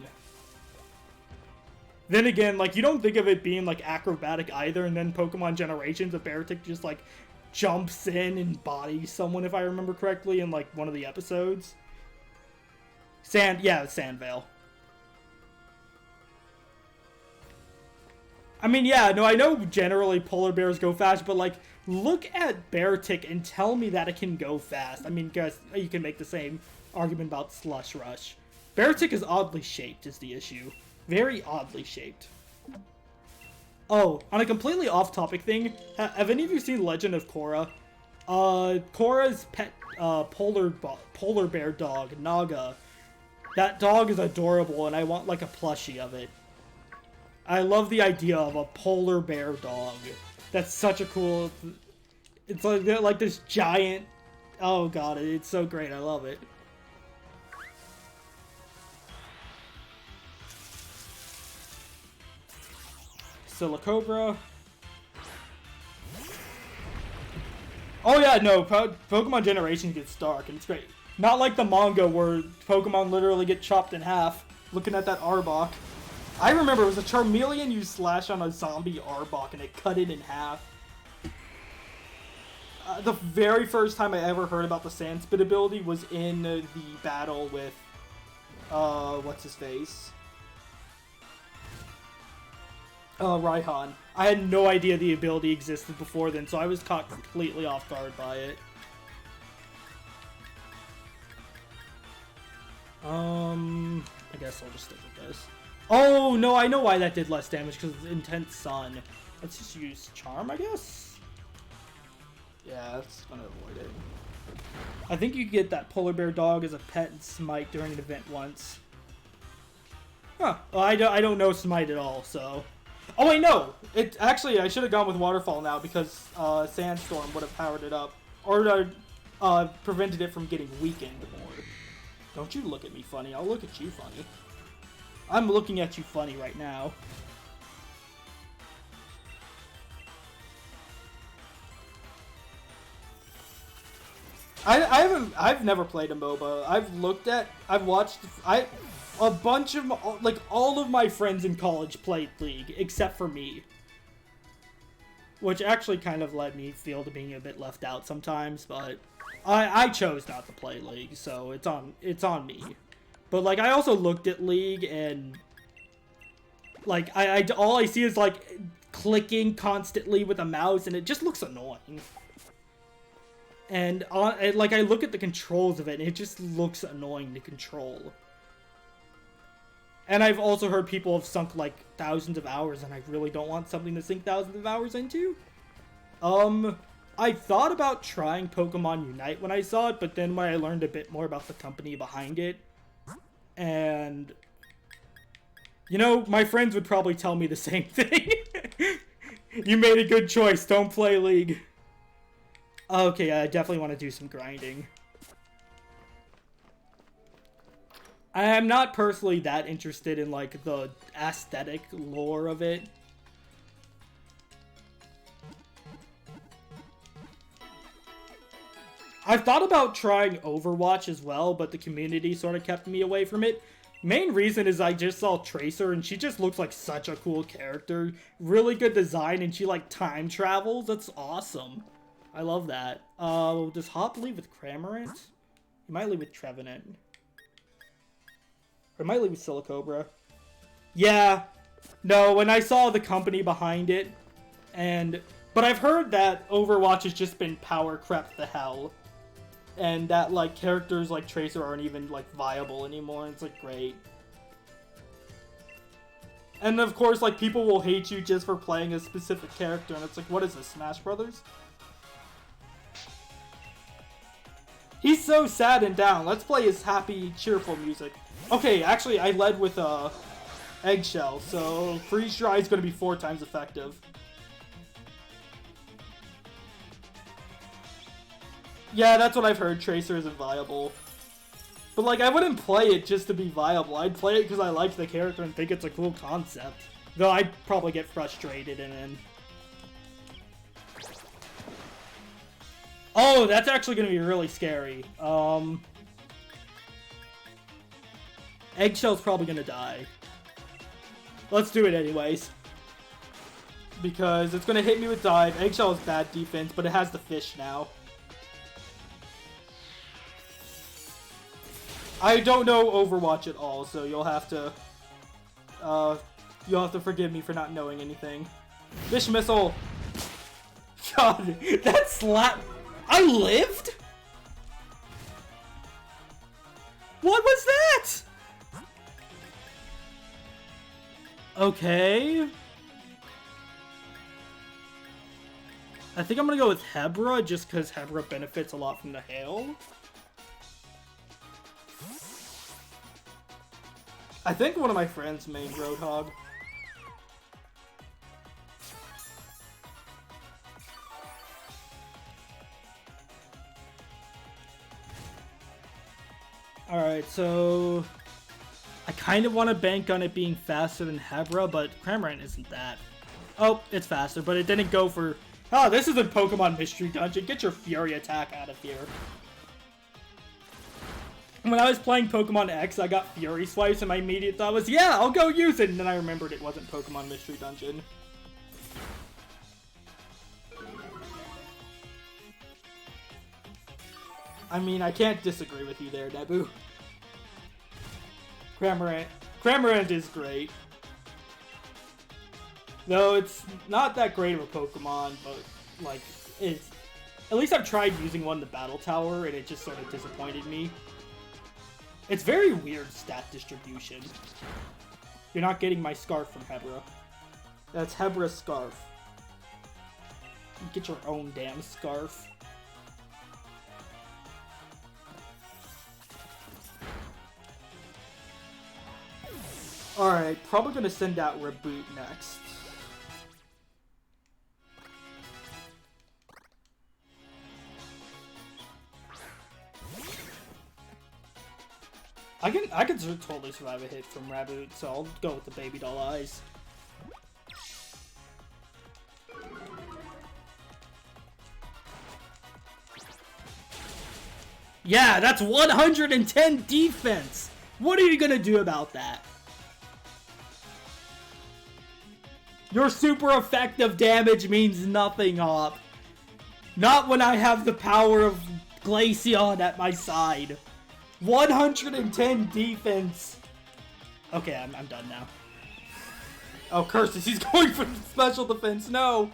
Then again, like, you don't think of it being, like, acrobatic either, and then Pokemon Generations, a Beartic just, like, jumps in and bodies someone, if I remember correctly, in, like, one of the episodes. Yeah, Sand Veil. I mean, yeah, no, I know generally polar bears go fast, but, like, look at Beartic and tell me that it can go fast. I mean, guys, you can make the same argument about Slush Rush. Beartic is oddly shaped is the issue. Very oddly shaped. Oh, on a completely off-topic thing, have any of you seen Legend of Korra? Korra's pet, polar bear dog, Naga. That dog is adorable, and I want, like, a plushie of it. I love the idea of a polar bear dog. That's such a cool... It's like this giant... Oh god, it's so great. I love it. Silicobra. Oh yeah, no, Pokemon Generation gets dark, and it's great. Not like the manga where Pokemon literally get chopped in half. Looking at that Arbok. I remember it was a Charmeleon used Slash on a zombie Arbok, and it cut it in half. The very first time I ever heard about the Sand Spit ability was in the battle with, what's his face? Raihan. I had no idea the ability existed before then, so I was caught completely off guard by it. I guess I'll just stick with this. Oh, no, I know why that did less damage, because it's Intense Sun. Let's just use Charm, I guess? Yeah, that's gonna avoid it. I think you get that polar bear dog as a pet and Smite during an event once. Huh. Well, I don't know Smite at all, so... Oh, wait, no! Actually, I should have gone with Waterfall now, because Sandstorm would have powered it up. Or prevented it from getting weakened more. Don't you look at me funny. I'll look at you funny. I'm looking at you funny right now. I've never played a MOBA. I've watched, a bunch of, like, all of my friends in college played League, except for me. Which actually kind of led me feel to being a bit left out sometimes, but I chose not to play League, so it's on me. But, like, I also looked at League, and, like, all I see is, like, clicking constantly with a mouse, and it just looks annoying. And, like, I look at the controls of it, and it just looks annoying to control. And I've also heard people have sunk, like, thousands of hours, and I really don't want something to sink thousands of hours into. I thought about trying Pokemon Unite when I saw it, but then when I learned a bit more about the company behind it, and, you know, my friends would probably tell me the same thing. You made a good choice, don't play League. Okay, I definitely want to do some grinding. I am not personally that interested in, like, the aesthetic lore of it. I've thought about trying Overwatch as well, but the community sort of kept me away from it. Main reason is I just saw Tracer, and she just looks like such a cool character. Really good design, and she, like, time travels. That's awesome. I love that. Does Hop leave with Cramorant? He might leave with Trevenant. Or it might leave with Silicobra. Yeah. No, when I saw the company behind it, but I've heard that Overwatch has just been power crept to hell. And that, like, characters like Tracer aren't even, like, viable anymore. It's, like, great. And, of course, like, people will hate you just for playing a specific character. And it's like, what is this, Smash Brothers? He's so sad and down. Let's play his happy, cheerful music. Okay, actually, I led with, Eggshell. So, Freeze Dry is going to be 4 times effective. Yeah, that's what I've heard. Tracer isn't viable. But, like, I wouldn't play it just to be viable. I'd play it because I like the character and think it's a cool concept. Though I'd probably get frustrated and then... Oh, that's actually going to be really scary. Eggshell's probably going to die. Let's do it anyways. Because it's going to hit me with Dive. Eggshell is bad defense, but it has the fish now. I don't know Overwatch at all, so you'll have to forgive me for not knowing anything. Fish missile. God, that slap. I lived? What was that? Okay. I think I'm gonna go with Hebra just because Hebra benefits a lot from the hail. I think one of my friends made Roadhog. Alright, so I kind of want to bank on it being faster than Hebra, but Cramorant isn't that. Oh, it's faster, but it didn't go for... Oh, this isn't Pokemon Mystery Dungeon. Get your Fury attack out of here. When I was playing Pokemon X, I got Fury Swipes, and my immediate thought was, yeah, I'll go use it! And then I remembered it wasn't Pokemon Mystery Dungeon. I mean, I can't disagree with you there, Nebu. Cramorant is great. Though it's not that great of a Pokemon, but, like, it's... At least I've tried using one in the Battle Tower, and it just sort of disappointed me. It's very weird stat distribution. You're not getting my Scarf from Hebra. That's Hebra's Scarf. You get your own damn Scarf. Alright, probably gonna send out Reboot next. I can totally survive a hit from Raboot, so I'll go with the Baby Doll Eyes. Yeah, that's 110 defense! What are you gonna do about that? Your super effective damage means nothing, Hop. Not when I have the power of Glaceon at my side. 110 defense. Okay, I'm done now. Oh, curses, he's going for special defense. No.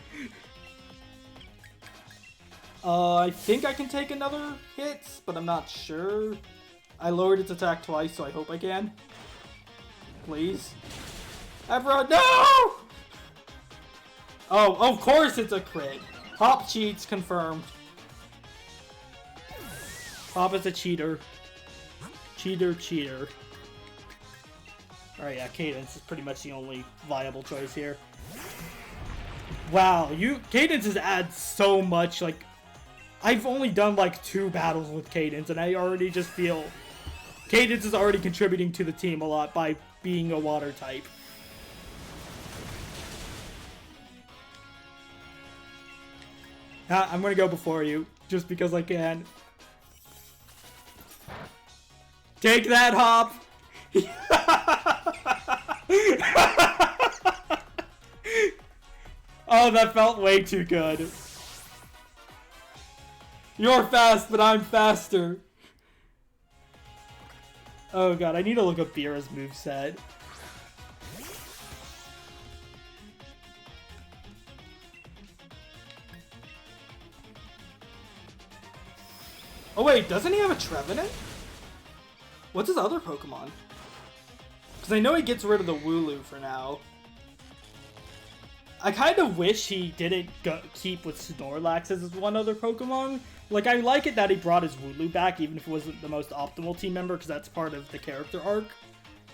I think I can take another hit, but I'm not sure. I lowered its attack twice, so I hope I can. Please. Everyone, no! Oh, of course it's a crit. Hop cheats, confirmed. Hop is a cheater. Cheater. Alright, yeah, Cadence is pretty much the only viable choice here. Wow, Cadence has added so much, like... I've only done, like, 2 battles with Cadence, and I already just feel... Cadence is already contributing to the team a lot by being a water type. I'm gonna go before you, just because I can. Take that, Hop! Oh, that felt way too good. You're fast, but I'm faster. Oh god, I need to look up Beerah's moveset. Oh wait, doesn't he have a Trevenant? What's his other Pokemon? Because I know he gets rid of the Wooloo for now. I kind of wish he didn't keep with Snorlax as his one other Pokemon. Like, I like it that he brought his Wooloo back, even if it wasn't the most optimal team member, because that's part of the character arc.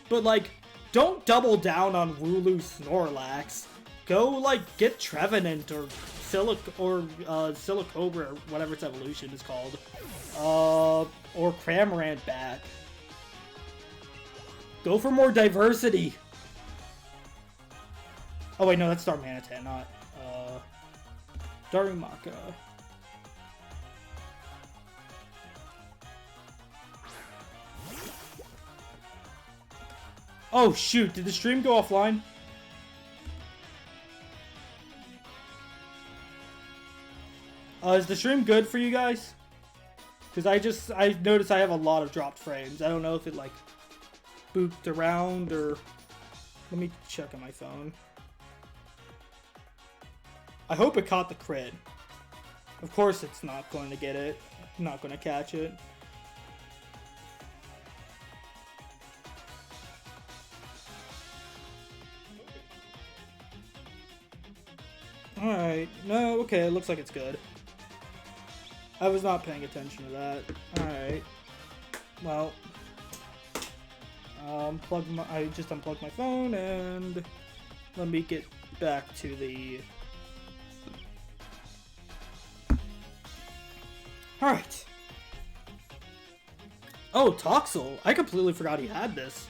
But, like, don't double down on Wooloo Snorlax. Go, like, get Trevenant or Silicobra, or whatever its evolution is called. Or Cramorant back. Go for more diversity. Oh wait, no, that's Darmanitan, not, Darumaka. Oh shoot, did the stream go offline? Is the stream good for you guys? Because I noticed I have a lot of dropped frames. I don't know if it, like, booped around or... Let me check on my phone. I hope it caught the crit. Of course it's not going to get it. Not going to catch it. Alright. No, okay, it looks like it's good. I was not paying attention to that. Alright. Well. I just unplugged my phone and let me get back to the... Alright. Oh, Toxel. I completely forgot he had this.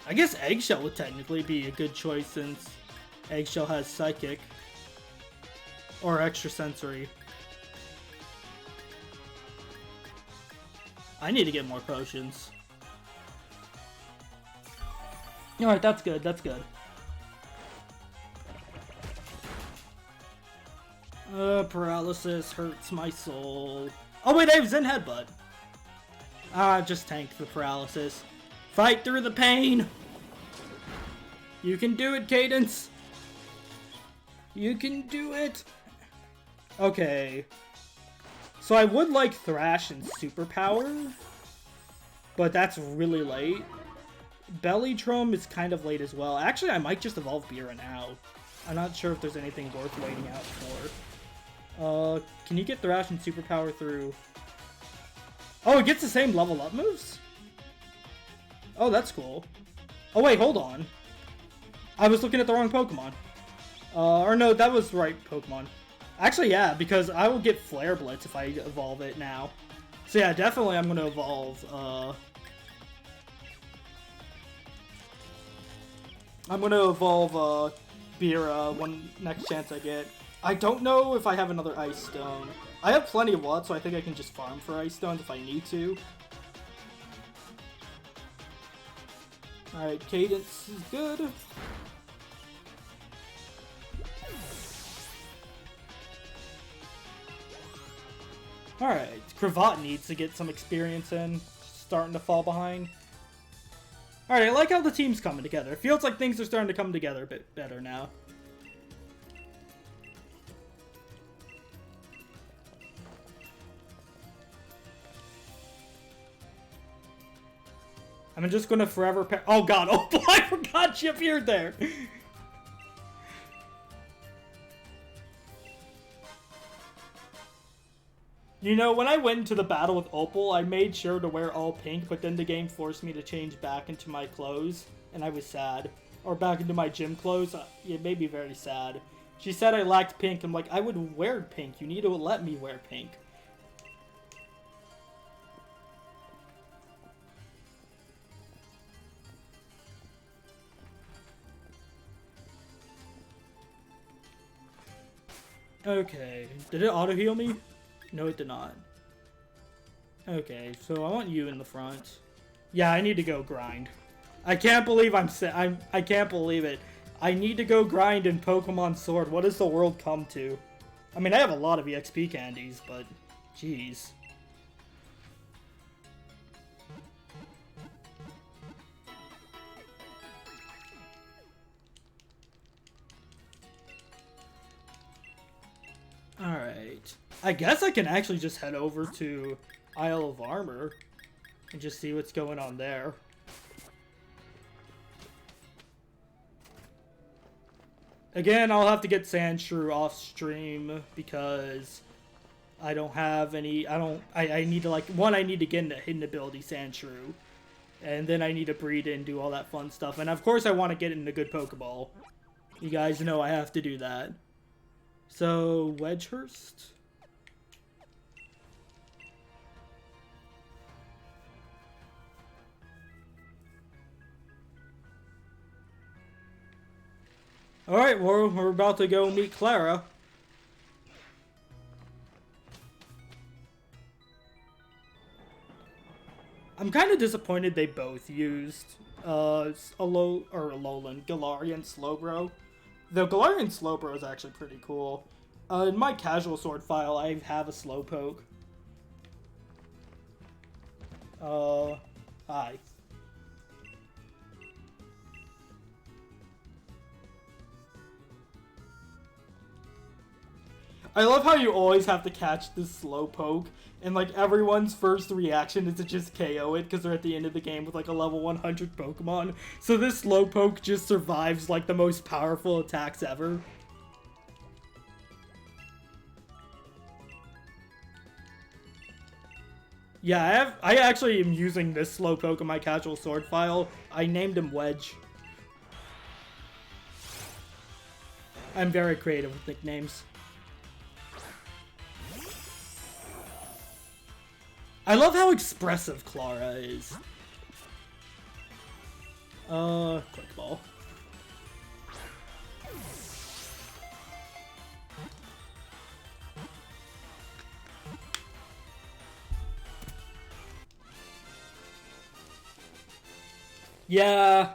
I guess Eggshell would technically be a good choice since Eggshell has Psychic. Or Extrasensory. I need to get more potions. Alright, that's good, that's good. Paralysis hurts my soul. Oh wait, I have Zen Headbutt. Just tank the paralysis. Fight through the pain! You can do it, Cadence! You can do it! Okay. So I would like Thrash and Superpower, but that's really late. Bellytrum is kind of late as well. Actually, I might just evolve Beera now. I'm not sure if there's anything worth waiting out for. Can you get Thrash and Superpower through... Oh, it gets the same level up moves? Oh, that's cool. Oh wait, hold on. I was looking at the wrong Pokemon. Or no, that was the right Pokemon. Actually, yeah, because I will get Flare Blitz if I evolve it now. So yeah, definitely I'm going to evolve, I'm going to evolve, Beera one next chance I get. I don't know if I have another Ice Stone. I have plenty of Watt, so I think I can just farm for Ice Stones if I need to. Alright, Cadence is good. Alright, Cravat needs to get some experience in. Starting to fall behind. Alright, I like how the team's coming together. It feels like things are starting to come together a bit better now. I'm just gonna forever oh god, oh boy, I forgot she appeared there! You know, when I went into the battle with Opal, I made sure to wear all pink, but then the game forced me to change back into my clothes, and I was sad. Or back into my gym clothes, it made me very sad. She said I lacked pink, I'm like, I would wear pink, you need to let me wear pink. Okay, did it auto-heal me? No, it did not. Okay, so I want you in the front. Yeah, I need to go grind. I can't believe I can't believe it. I need to go grind in Pokemon Sword. What does the world come to? I mean, I have a lot of EXP candies, but jeez. Alright. I guess I can actually just head over to Isle of Armor and just see what's going on there. Again, I'll have to get Sandshrew off stream because I don't have any, I need to like, one, I need to get into hidden ability Sandshrew. And then I need to breed it and do all that fun stuff. And of course I want to get into good Pokeball. You guys know I have to do that. So, Wedgehurst? Alright, we're about to go meet Clara. I'm kind of disappointed they both used Alolan Galarian Slowbro. The Galarian Slowbro is actually pretty cool. In my casual sword file, I have a Slowpoke. Hi. I love how you always have to catch this Slowpoke, and like everyone's first reaction is to just KO it because they're at the end of the game with like a level 100 Pokemon. So this Slowpoke just survives like the most powerful attacks ever. Yeah, I actually am using this Slowpoke in my casual sword file. I named him Wedge. I'm very creative with nicknames. I love how expressive Clara is. Quick ball. Yeah.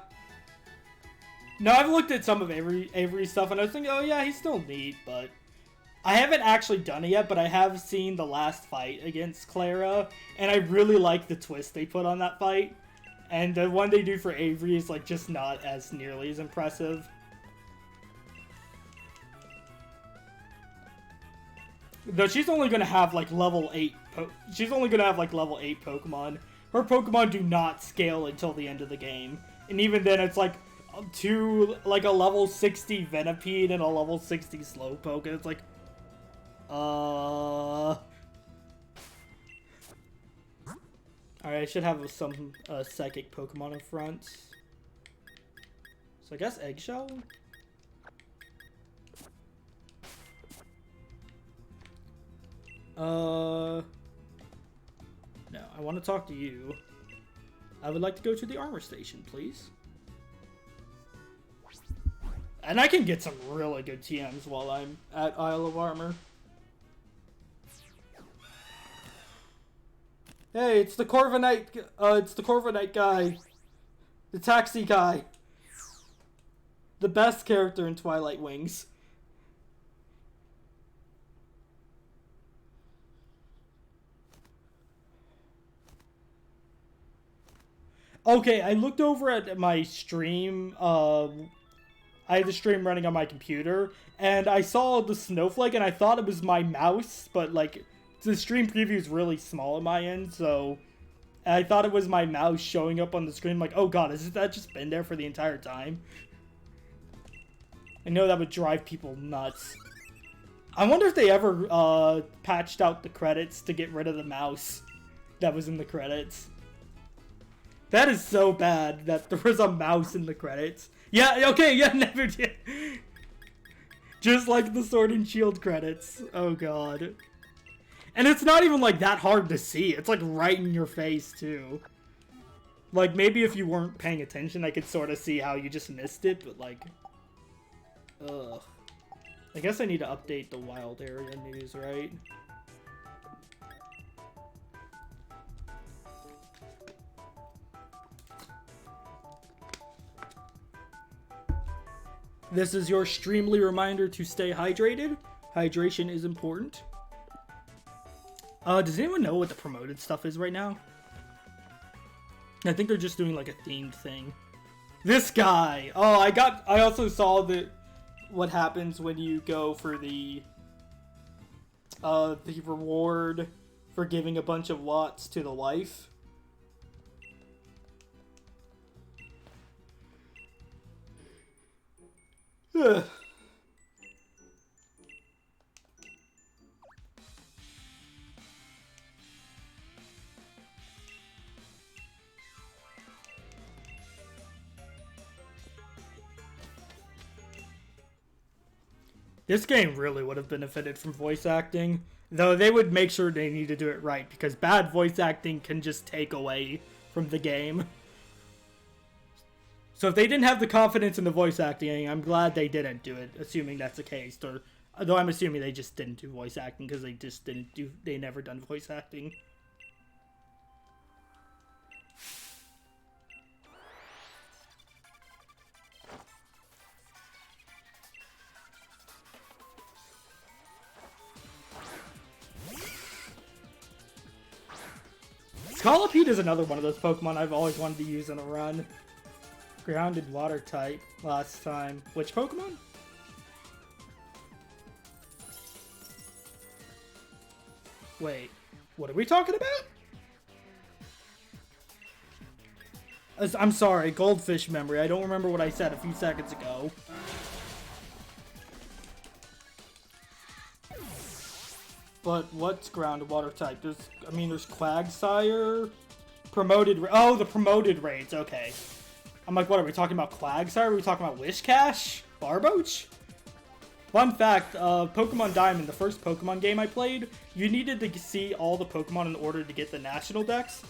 No, I've looked at some of Avery's stuff, and I was thinking, oh yeah, he's still neat, but I haven't actually done it yet, but I have seen the last fight against Clara, and I really like the twist they put on that fight. And the one they do for Avery is like just not as nearly as impressive. Though she's only gonna have like level 8 she's only gonna have like level 8 Pokemon. Her Pokemon do not scale until the end of the game. And even then it's like like a level 60 Venipede and a level 60 Slowpoke, and it's like Alright, I should have some psychic Pokemon in front. So I guess Eggshell? No, I want to talk to you. I would like to go to the armor station, please. And I can get some really good TMs while I'm at Isle of Armor. Hey, it's the Corviknight guy. The taxi guy. The best character in Twilight Wings. Okay, I looked over at my stream, I had the stream running on my computer, and I saw the snowflake, and I thought it was my mouse, but, like, the stream preview is really small on my end, so I thought it was my mouse showing up on the screen, like, oh god, has that just been there for the entire time? I know that would drive people nuts. I wonder if they ever, patched out the credits to get rid of the mouse that was in the credits. That is so bad that there was a mouse in the credits. Yeah, okay, yeah, never did. Just like the Sword and Shield credits. Oh god. And it's not even like that hard to see. It's like right in your face too. Like maybe if you weren't paying attention I could sort of see how you just missed it, but like... Ugh. I guess I need to update the wild area news, right? This is your streamly reminder to stay hydrated. Hydration is important. Does anyone know what the promoted stuff is right now? I think they're just doing like a themed thing. This guy! Oh, I also saw what happens when you go for the reward for giving a bunch of watts to the wife. Ugh. This game really would have benefited from voice acting, though they would make sure they need to do it right, because bad voice acting can just take away from the game. So if they didn't have the confidence in the voice acting, I'm glad they didn't do it, assuming that's the case. Though I'm assuming they just didn't do voice acting because they never done voice acting. Scolipede is another one of those Pokemon I've always wanted to use in a run. Grounded water type last time. Which Pokemon? Wait, what are we talking about? I'm sorry, goldfish memory. I don't remember what I said a few seconds ago. But what's grounded water type? There's Quagsire, promoted. Oh, the promoted raids. Okay. I'm like, what are we talking about? Quagsire? Are we talking about Wishcash? Barboach? Fun fact: Pokemon Diamond, the first Pokemon game I played, you needed to see all the Pokemon in order to get the national dex.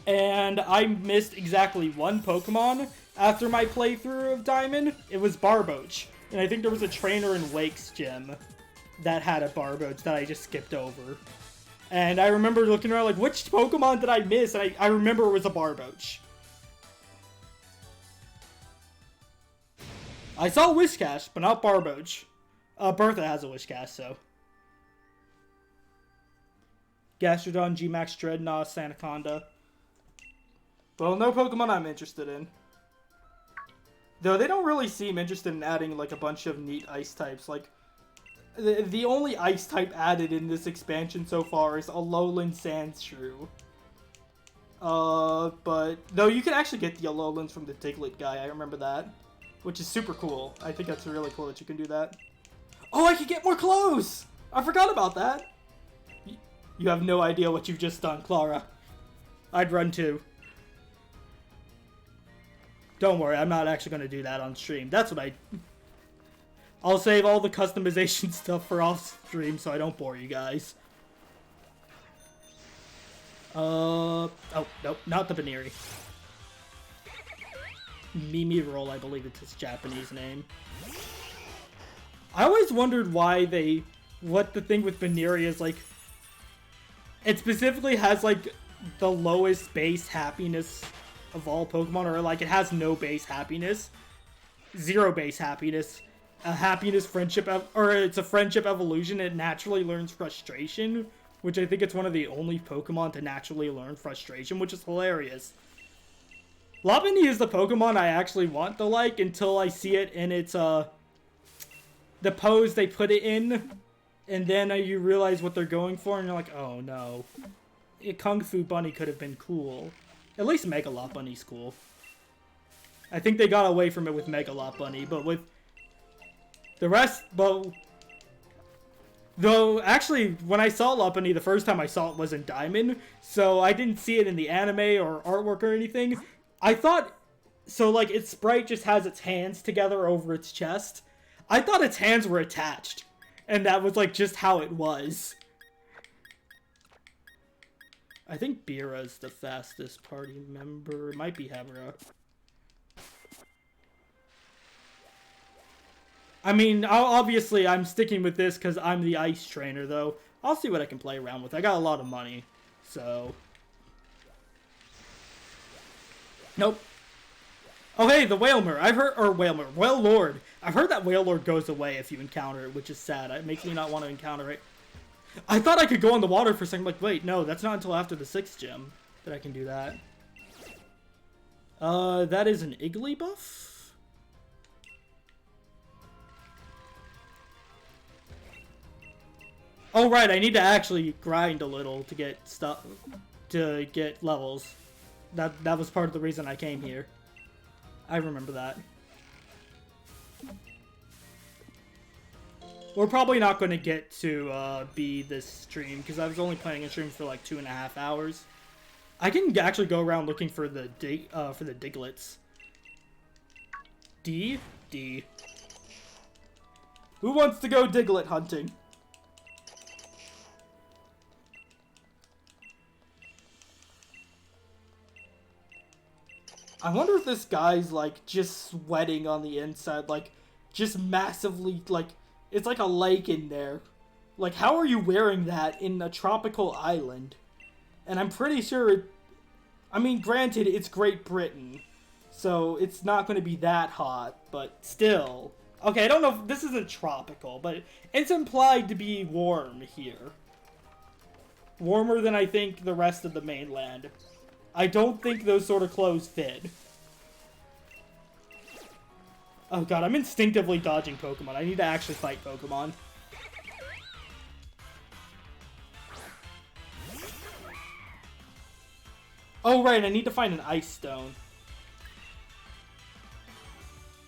And I missed exactly one Pokemon after my playthrough of Diamond. It was Barboach, and I think there was a trainer in Lake's gym that had a Barboach that I just skipped over. And I remember looking around like, which Pokemon did I miss? And I remember it was a Barboach. I saw Wishcash, but not Barboach. Bertha has a Wishcash, so. Gastrodon, Gmax, Dreadnought, Sandaconda. Well, no Pokemon I'm interested in. Though they don't really seem interested in adding like a bunch of neat ice types. Like, the only ice type added in this expansion so far is Alolan Sandshrew. But though you can actually get the Alolans from the Diglett guy, I remember that. Which is super cool. I think that's really cool that you can do that. Oh, I can get more clothes! I forgot about that! You have no idea what you've just done, Clara. I'd run too. Don't worry, I'm not actually going to do that on stream. That's what I'll save all the customization stuff for off stream so I don't bore you guys. Oh, nope, not the Baneri. Mimi Roll, I believe it's his Japanese name. I always wondered why what the thing with Baneri is like. It specifically has like the lowest base happiness of all Pokemon, or like it has no base happiness, 0 base happiness, a happiness friendship, or it's a friendship evolution. It naturally learns frustration, which I think it's one of the only Pokemon to naturally learn frustration, which is hilarious. Lopunny is the Pokemon I actually want to like until I see it in its, the pose they put it in, and then you realize what they're going for, and you're like, oh no. Kung Fu Bunny could have been cool. At least Mega Lopunny's cool. I think they got away from it with Mega Lopunny, but with the rest, though, actually, when I saw Lopunny, the first time I saw it was in Diamond, so I didn't see it in the anime or artwork or anything. I thought, so like its sprite just has its hands together over its chest. I thought its hands were attached, and that was like just how it was. I think Bira's the fastest party member. It might be Havra. I mean, obviously I'm sticking with this because I'm the ice trainer, though. I'll see what I can play around with. I got a lot of money, so. Nope. Oh, hey, the Wailmer. I've heard, or Wailmer, Wailord. I've heard that Wailord goes away if you encounter it, which is sad. It makes me not want to encounter it. I thought I could go in the water for a second. Like, wait, no, that's not until after the 6th gym that I can do that. That is an Igglybuff? Oh, right, I need to actually grind a little to get stuff, to get levels. That was part of the reason I came here. I remember that. We're probably not going to get to be this stream because I was only planning a stream for like 2.5 hours. I can actually go around looking for the Diglets. D. Who wants to go Diglett hunting? I wonder if this guy's like just sweating on the inside, like just massively, like it's like a lake in there. Like, how are you wearing that in a tropical island? And I'm pretty sure I mean, granted, it's Great Britain, so it's not going to be that hot, but still. Okay, I don't know if this isn't tropical, but it's implied to be warm here. warmer than I think the rest of the mainland. I don't think those sort of clothes fit. Oh god, I'm instinctively dodging Pokemon. I need to actually fight Pokemon. Oh right, I need to find an Ice Stone.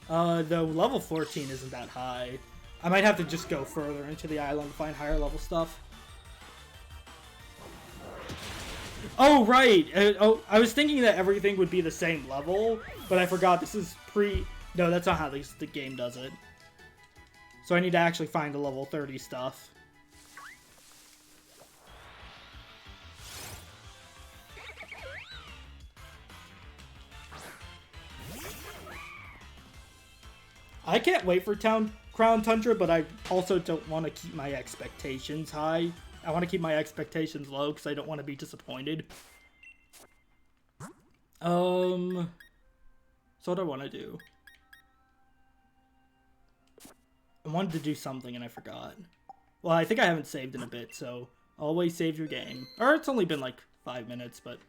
Though level 14 isn't that high. I might have to just go further into the island to find higher level stuff. Oh, right! I was thinking that everything would be the same level, but I forgot this is pre... No, that's not how the game does it. So I need to actually find the level 30 stuff. I can't wait for Crown Tundra, but I also don't want to keep my expectations high. I want to keep my expectations low because I don't want to be disappointed. So what do I want to do? I wanted to do something and I forgot. Well, I think I haven't saved in a bit, so always save your game. Or it's only been like 5 minutes, but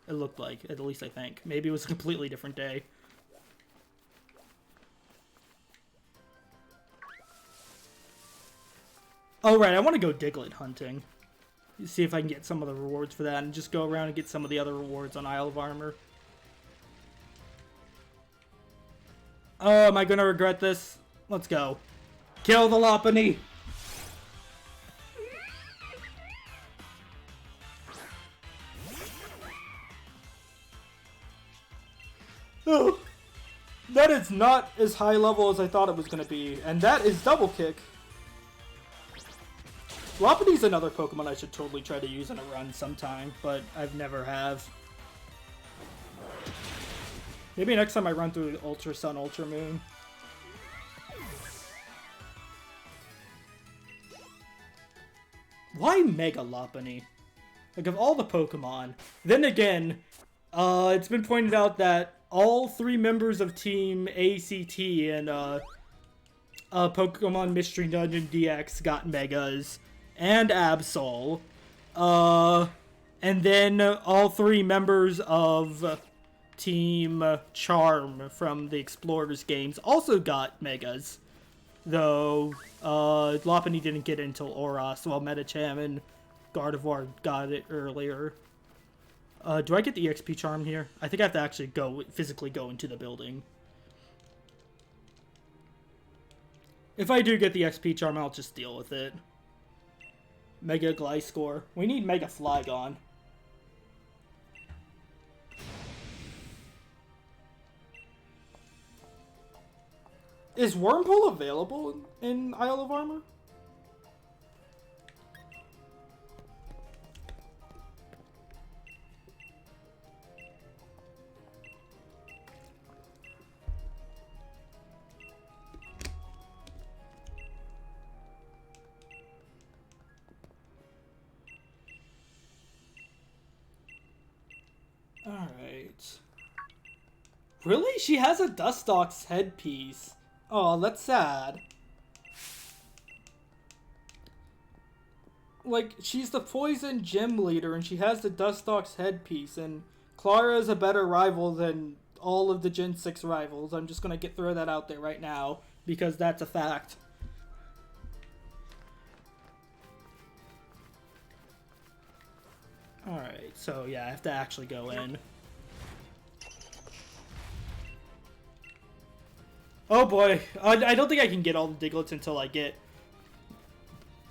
it looked like, at least I think. Maybe it was a completely different day. Oh, right, I want to go Diglett hunting. See if I can get some of the rewards for that, and just go around and get some of the other rewards on Isle of Armor. Oh, am I going to regret this? Let's go. Kill the Lopunny! Oh, that is not as high level as I thought it was going to be, and that is Double Kick. Lopunny's another Pokemon I should totally try to use in a run sometime, but I've never have. Maybe next time I run through Ultra Sun, Ultra Moon. Why Mega Lopunny? Like, of all the Pokemon. Then again, it's been pointed out that all 3 members of Team ACT and Pokemon Mystery Dungeon DX got Megas. And Absol. And then all 3 members of Team Charm from the Explorers games also got Megas. Though, Lopunny didn't get it until Oras, while Medicham and Gardevoir got it earlier. Do I get the EXP Charm here? I think I have to actually physically go into the building. If I do get the XP Charm, I'll just deal with it. Mega Gliscor. We need Mega Flygon. Is Wormhole available in Isle of Armor? Alright. Really? She has a Dustox headpiece. Oh, that's sad. Like, she's the Poison Gym leader, and she has the Dustox headpiece, and Clara is a better rival than all of the Gen 6 rivals. I'm just gonna throw that out there right now, because that's a fact. Alright, so yeah, I have to actually go in. Oh boy, I don't think I can get all the Digletts until I get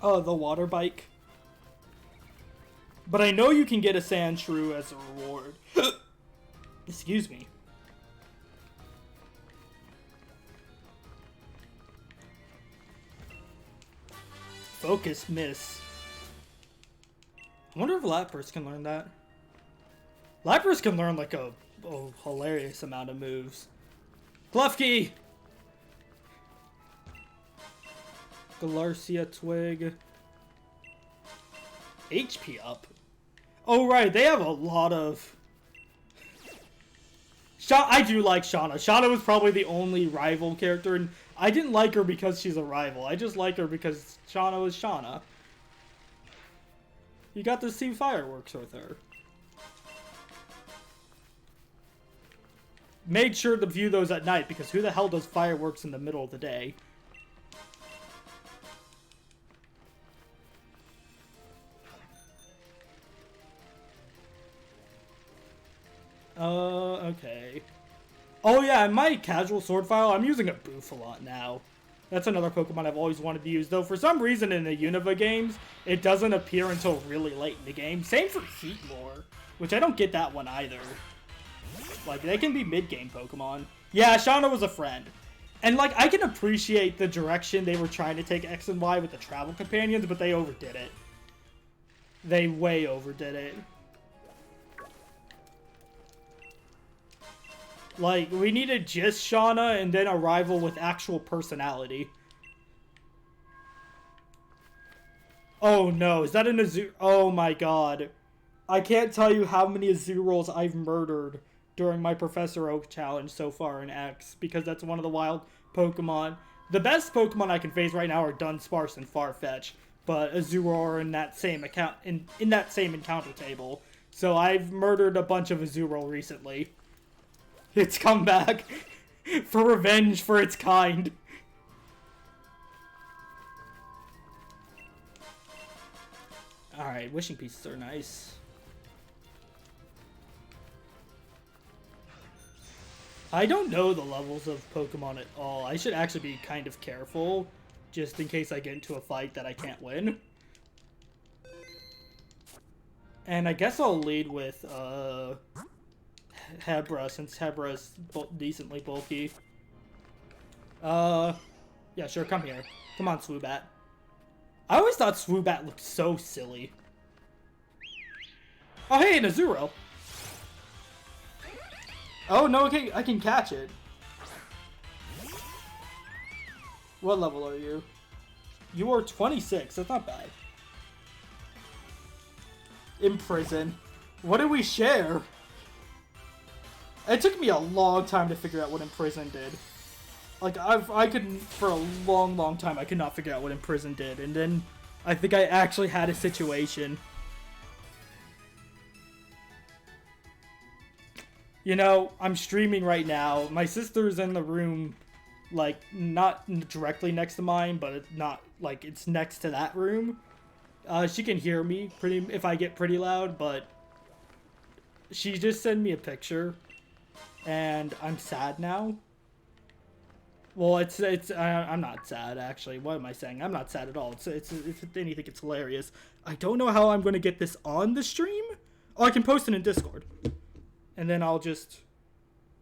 the Water Bike. But I know you can get a Sandshrew as a reward. Excuse me. Focus Miss. I wonder if Lapras can learn that. Lapras can learn like a hilarious amount of moves. Klefki! Galarcia Twig. HP up. Oh right, they have a lot of... I do like Shauna. Shauna was probably the only rival character, and I didn't like her because she's a rival. I just like her because Shauna was Shauna. You got to see fireworks with her. Made sure to view those at night, because who the hell does fireworks in the middle of the day? Okay. Oh yeah, in my casual sword file, I'm using a Boof a lot now. That's another Pokemon I've always wanted to use, though for some reason in the Unova games, it doesn't appear until really late in the game. Same for Heatmore, which I don't get that one either. Like, they can be mid-game Pokemon. Yeah, Shauna was a friend. And, like, I can appreciate the direction they were trying to take X and Y with the travel companions, but they overdid it. They way overdid it. Like, we needed just Shauna and then a rival with actual personality. Oh no, is that an Azur? Oh my god. I can't tell you how many Azurols I've murdered during my Professor Oak challenge so far in X, because that's one of the wild Pokemon. The best Pokemon I can face right now are Dunsparce and Farfetch, but Azuro are in that same account in that same encounter table. So I've murdered a bunch of Azuro recently. It's come back for revenge for its kind. Alright, wishing pieces are nice. I don't know the levels of Pokemon at all. I should actually be kind of careful, just in case I get into a fight that I can't win. And I guess I'll lead with, Hebra, since Hebra is decently bulky. Yeah, sure, come here. Come on, Swoobat. I always thought Swoobat looked so silly. Oh, hey, an Azuro. Oh, no, okay, I can catch it. What level are you? You are 26, that's not bad. Imprison. What do we share? It took me a long time to figure out what Imprison did. Like, I couldn't, for a long, long time, I could not figure out what Imprison did. And then, I think I actually had a situation. You know, I'm streaming right now. My sister's in the room, like, not directly next to mine, but it's not, like, it's next to that room. She can hear me if I get pretty loud, but she just sent me a picture. And I'm sad now. Well, I'm not sad, actually. What am I saying? I'm not sad at all. If anything, it's hilarious. I don't know how I'm going to get this on the stream. Oh, I can post it in Discord. And then I'll just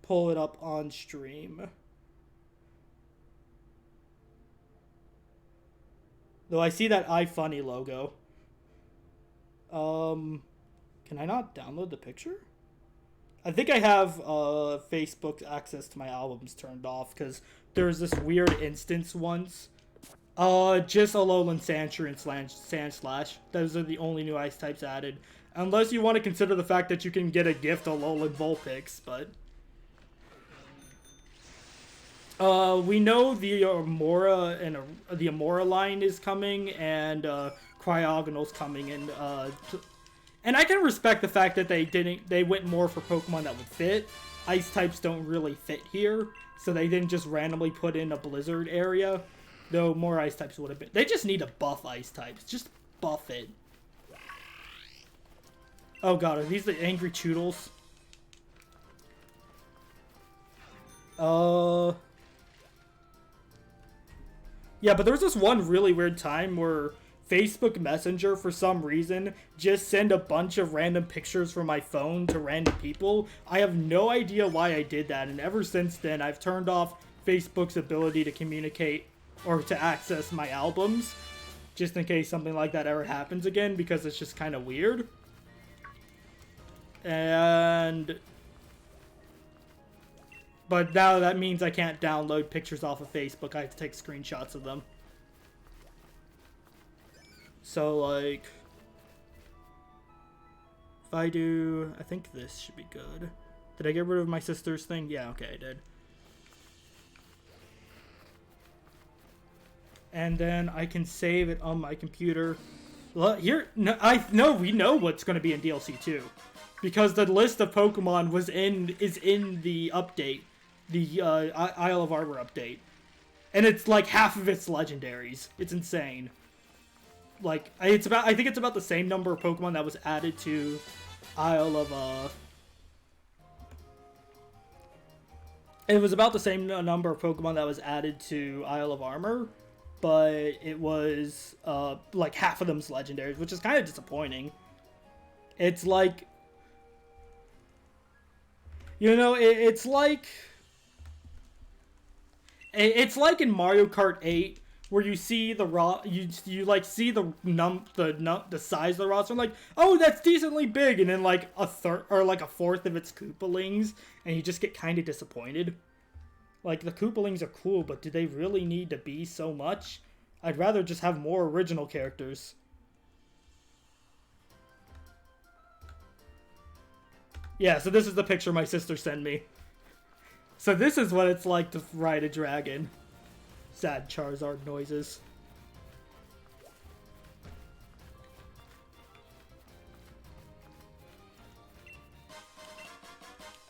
pull it up on stream. Though I see that iFunny logo. Can I not download the picture? I think I have Facebook access to my albums turned off because there was this weird instance once. Just Alolan Sandshrew and Sandslash. Those are the only new ice types added. Unless you want to consider the fact that you can get a gift Alolan Vulpix, but... we know the Amora and the Amora line is coming, and Cryogonal's coming, and I can respect the fact that they went more for Pokemon that would fit. Ice types don't really fit here, so they didn't just randomly put in a Blizzard area. Though more ice types would have been. They just need to buff ice types. Just buff it. Oh god, are these the angry Choodles? Yeah, but there was this one really weird time where Facebook Messenger, for some reason, just sent a bunch of random pictures from my phone to random people. I have no idea why I did that, and ever since then, I've turned off Facebook's ability to communicate or to access my albums, just in case something like that ever happens again, because it's just kind of weird. But now that means I can't download pictures off of Facebook. I have to take screenshots of them. So, like, if I do, I think this should be good. Did I get rid of my sister's thing? Yeah, okay, I did. And then I can save it on my computer. Here, no, we know what's going to be in DLC 2. Because the list of Pokemon is in the update. The Isle of Armor update. And it's like half of it's legendaries. It's insane. Like, I think it's about the same number of Pokemon that was added to Isle of, It was about the same number of Pokemon that was added to Isle of Armor, but it was, like, half of them's legendaries, which is kind of disappointing. It's like... You know, it's like... It's like in Mario Kart 8, where you see the you like see the size of the roster, like, oh, that's decently big, and then like a third or like a fourth of its Koopalings, and you just get kind of disappointed. Like, the Koopalings are cool, but do they really need to be so much? I'd rather just have more original characters. Yeah, so this is the picture my sister sent me. So this is what it's like to ride a dragon. Sad Charizard noises.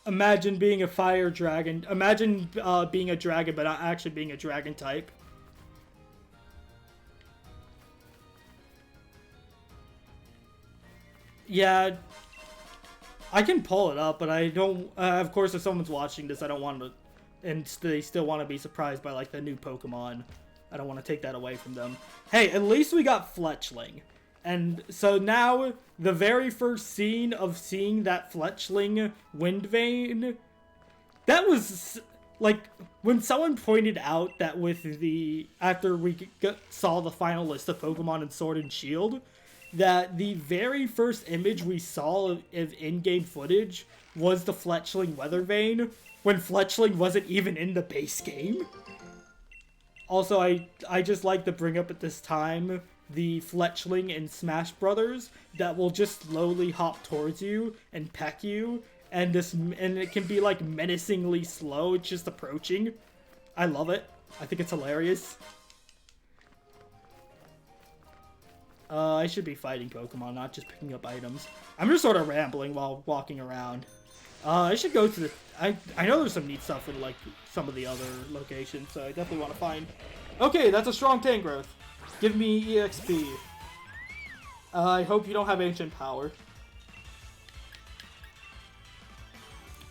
Imagine being a fire dragon. Imagine being a dragon, but not actually being a dragon type. Yeah, I can pull it up, but I don't... of course, if someone's watching this, I don't want to... And they still want to be surprised by, like, the new Pokemon. I don't want to take that away from them. Hey, at least we got Fletchling. And so now, the very first scene of seeing that Fletchling Wind Vein... That was... Like, when someone pointed out that with the... After we saw the final list of Pokemon in Sword and Shield... That the very first image we saw of in-game footage was the Fletchling Weather Vane, when Fletchling wasn't even in the base game. Also, I just like to bring up at this time the Fletchling in Smash Brothers that will just slowly hop towards you and peck you, and it can be like menacingly slow, it's just approaching. I love it. I think it's hilarious. I should be fighting Pokemon, not just picking up items. I'm just sort of rambling while walking around. I should go to the... I know there's some neat stuff in, like, some of the other locations, so I definitely want to find... Okay, that's a strong Tangrowth. Give me EXP. I hope you don't have Ancient Power.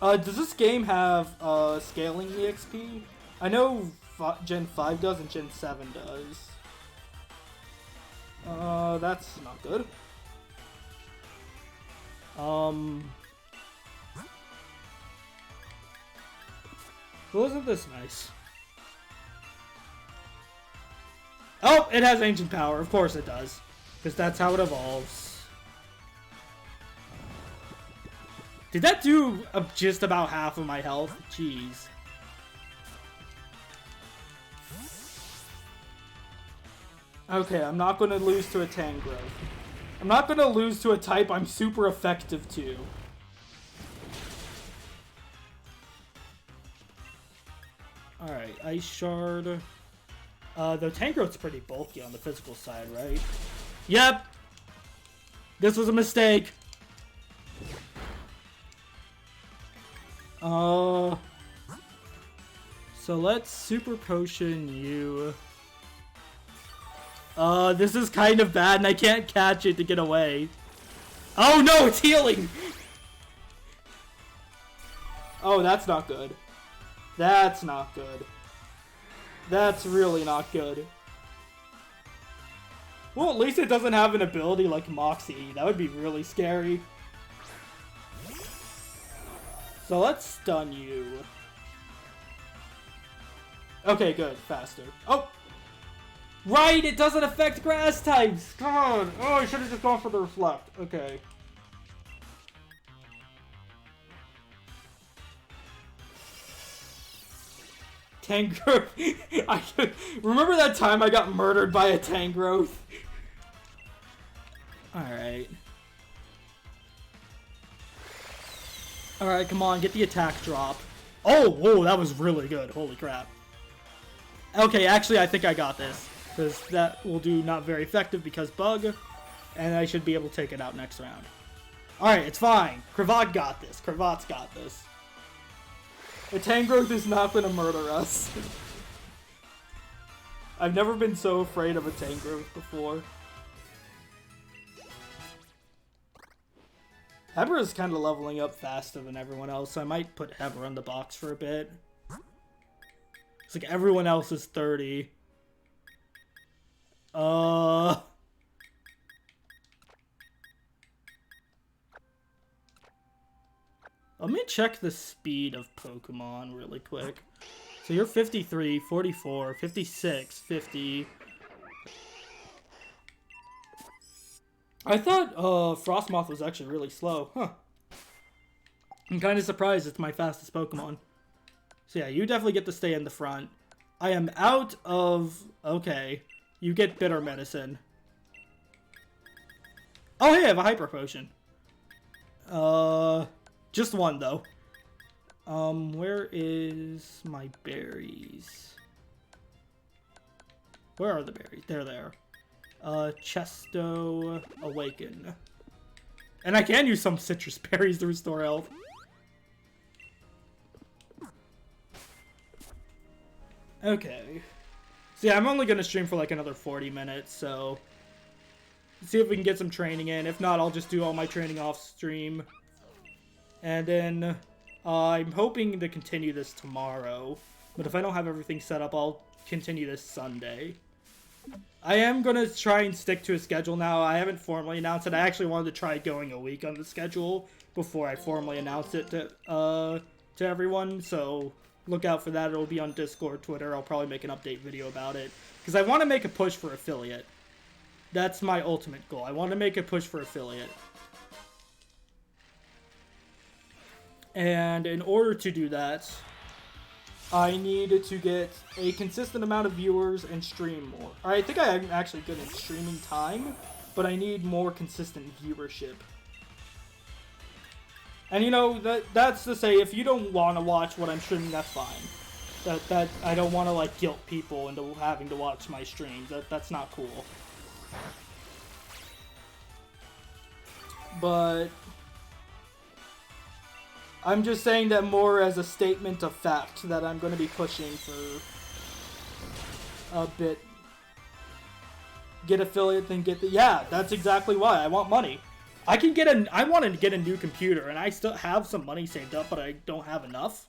Does this game have, scaling EXP? I know Gen 5 does and Gen 7 does. That's not good. Wasn't this nice? Oh, it has Ancient Power. Of course it does. Because that's how it evolves. Did that do just about half of my health? Jeez. Okay, I'm not going to lose to a Tangrowth. I'm not going to lose to a type I'm super effective to. Alright, Ice Shard. The Tangrowth's pretty bulky on the physical side, right? Yep! This was a mistake! So let's Super Potion you. This is kind of bad and I can't catch it to get away. Oh no, it's healing! Oh, that's not good. That's not good. That's really not good. Well, at least it doesn't have an ability like Moxie. That would be really scary. So let's stun you. Okay, good. Faster. Oh! Right! It doesn't affect grass types! God! Oh, I should have just gone for the Reflect. Okay. Tangrowth. Remember that time I got murdered by a Tangrowth? Alright. Alright, come on, get the attack drop. Oh, whoa, that was really good. Holy crap. Okay, actually, I think I got this. Because that will do not very effective because bug. and I should be able to take it out next round. Alright, it's fine. Cravat got this. Cravat's got this. The Tangrowth is not going to murder us. I've never been so afraid of a Tangrowth before. Heber is kind of leveling up faster than everyone else, so I might put Heber on the box for a bit. It's like everyone else is 30. Let me check the speed of Pokemon really quick. So you're 53, 44, 56, 50. I thought Frostmoth was actually really slow. Huh. I'm kind of surprised it's my fastest Pokemon. So yeah, you definitely get to stay in the front. I am out of... Okay. You get Bitter Medicine. Oh hey, I have a Hyper Potion. Just one though. Where is my berries? Where are the berries? They're there. Chesto Awaken. And I can use some citrus berries to restore health. Okay. So yeah, I'm only gonna stream for like another 40 minutes, so... See if we can get some training in. If not, I'll just do all my training off stream. And then... I'm hoping to continue this tomorrow, but if I don't have everything set up, I'll continue this Sunday. I am going to try and stick to a schedule now. I haven't formally announced it. I actually wanted to try going a week on the schedule before I formally announce it to everyone, so look out for that. It'll be on Discord, Twitter. I'll probably make an update video about it, because I want to make a push for affiliate. That's my ultimate goal. I want to make a push for affiliate. And in order to do that, I need to get a consistent amount of viewers and stream more. I think I am actually good at streaming time, but I need more consistent viewership. And you know, that's to say, if you don't want to watch what I'm streaming, that's fine. That I don't want to like guilt people into having to watch my streams. That's not cool. But I'm just saying that more as a statement of fact that I'm going to be pushing for a bit. Get affiliate, then get the... Yeah, that's exactly why. I want money. I wanted to get a new computer, and I still have some money saved up, but I don't have enough.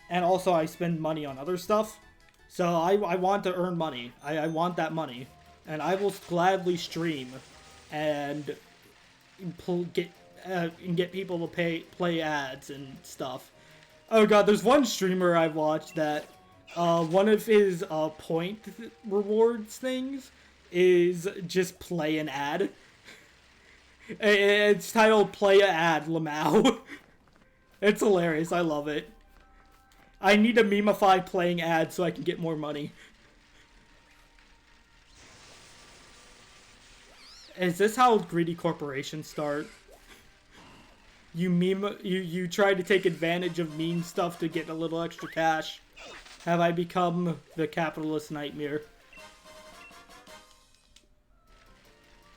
And also, I spend money on other stuff. So I want to earn money. I want that money. And I will gladly stream and get people to play ads and stuff. Oh god, there's one streamer I watched that one of his point rewards things is just play an ad. It's titled Play a Ad Lamau. It's hilarious, I love it. I need to memify playing ads so I can get more money. Is this how greedy corporations start? You try to take advantage of meme stuff to get a little extra cash. Have I become the capitalist nightmare?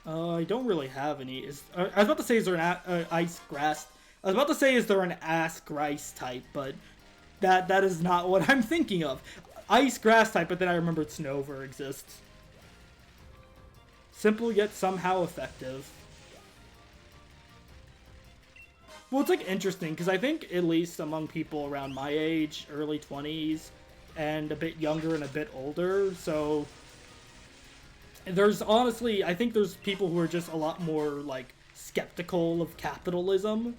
I don't really have any. I was about to say, is there an ice grass? I was about to say, is there an ask rice type, but that is not what I'm thinking of. Ice grass type, but then I remembered Snover exists. Simple yet somehow effective. Well, it's like interesting, because I think at least among people around my age, early 20s, and a bit younger and a bit older, so there's honestly, I think there's people who are just a lot more, like, skeptical of capitalism.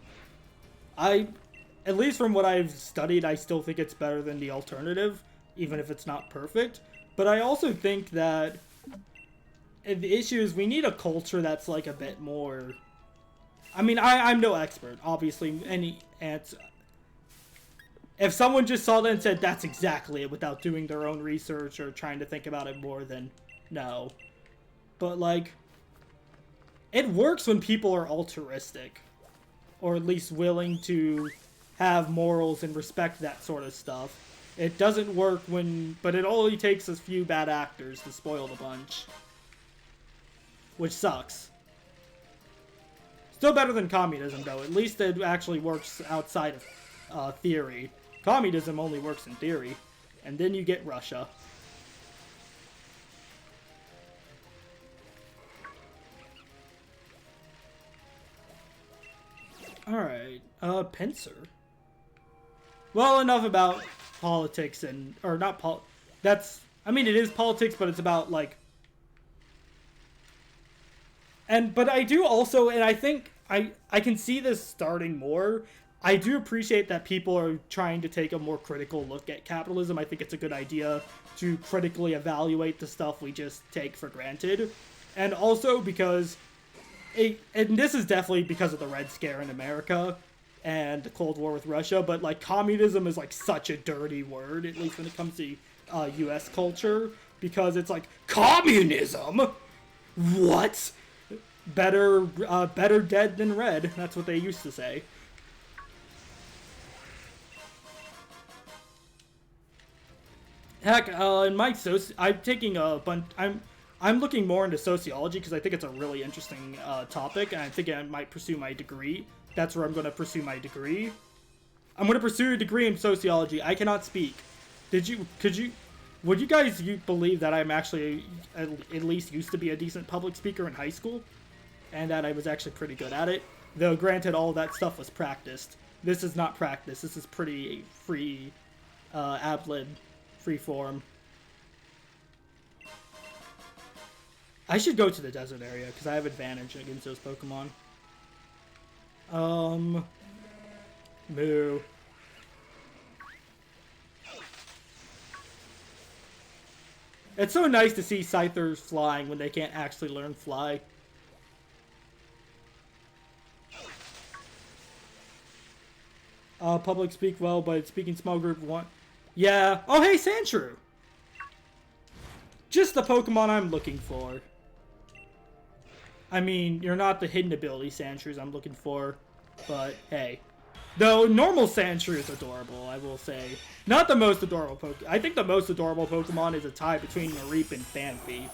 At least from what I've studied, I still think it's better than the alternative, even if it's not perfect. But I also think that the issue is we need a culture that's, like, a bit more... I mean, I'm no expert, obviously. If someone just saw that and said, that's exactly it, without doing their own research or trying to think about it more, then no. But, like, it works when people are altruistic. Or at least willing to have morals and respect that sort of stuff. It doesn't work but it only takes a few bad actors to spoil the bunch. Which sucks. Still better than communism, though. At least it actually works outside of theory. Communism only works in theory. And then you get Russia. Alright, Pincer. Well, enough about politics and, or not that's, I mean, it is politics, but it's about, like, but I do also, and I think, I can see this starting more. I do appreciate that people are trying to take a more critical look at capitalism. I think it's a good idea to critically evaluate the stuff we just take for granted. And also because, and this is definitely because of the Red Scare in America and the Cold War with Russia, but, like, communism is, like, such a dirty word, at least when it comes to U.S. culture, because it's like, communism? What? Better dead than red. That's what they used to say. Heck, in my I'm taking a bunch. I'm looking more into sociology because I think it's a really interesting topic, and I think I might pursue my degree. That's where I'm going to pursue my degree. I'm going to pursue a degree in sociology. I cannot speak. Would you guys believe that I'm actually at least used to be a decent public speaker in high school? And that I was actually pretty good at it. Though, granted, all of that stuff was practiced. This is not practice. This is pretty free, ad-lib, free form. I should go to the desert area, because I have advantage against those Pokemon. Moo. It's so nice to see Scythers flying when they can't actually learn fly. Public speak well, but speaking small group one. Yeah. Oh, hey, Sandshrew! Just the Pokemon I'm looking for. I mean, you're not the hidden ability Sandshrews I'm looking for, but hey. Though, normal Sandshrew is adorable, I will say. Not the most adorable Pokemon. I think the most adorable Pokemon is a tie between Mareep and Phanpy.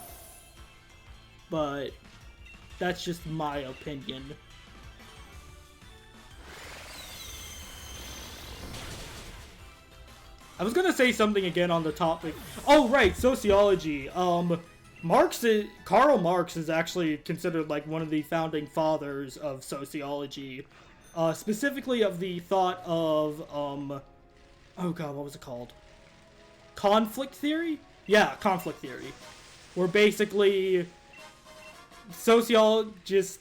But, that's just my opinion. I was gonna say something again on the topic. Oh, right, sociology. Karl Marx is actually considered like one of the founding fathers of sociology. Specifically of the thought of, oh god, what was it called? Conflict theory? Yeah, conflict theory. Where basically, sociologists,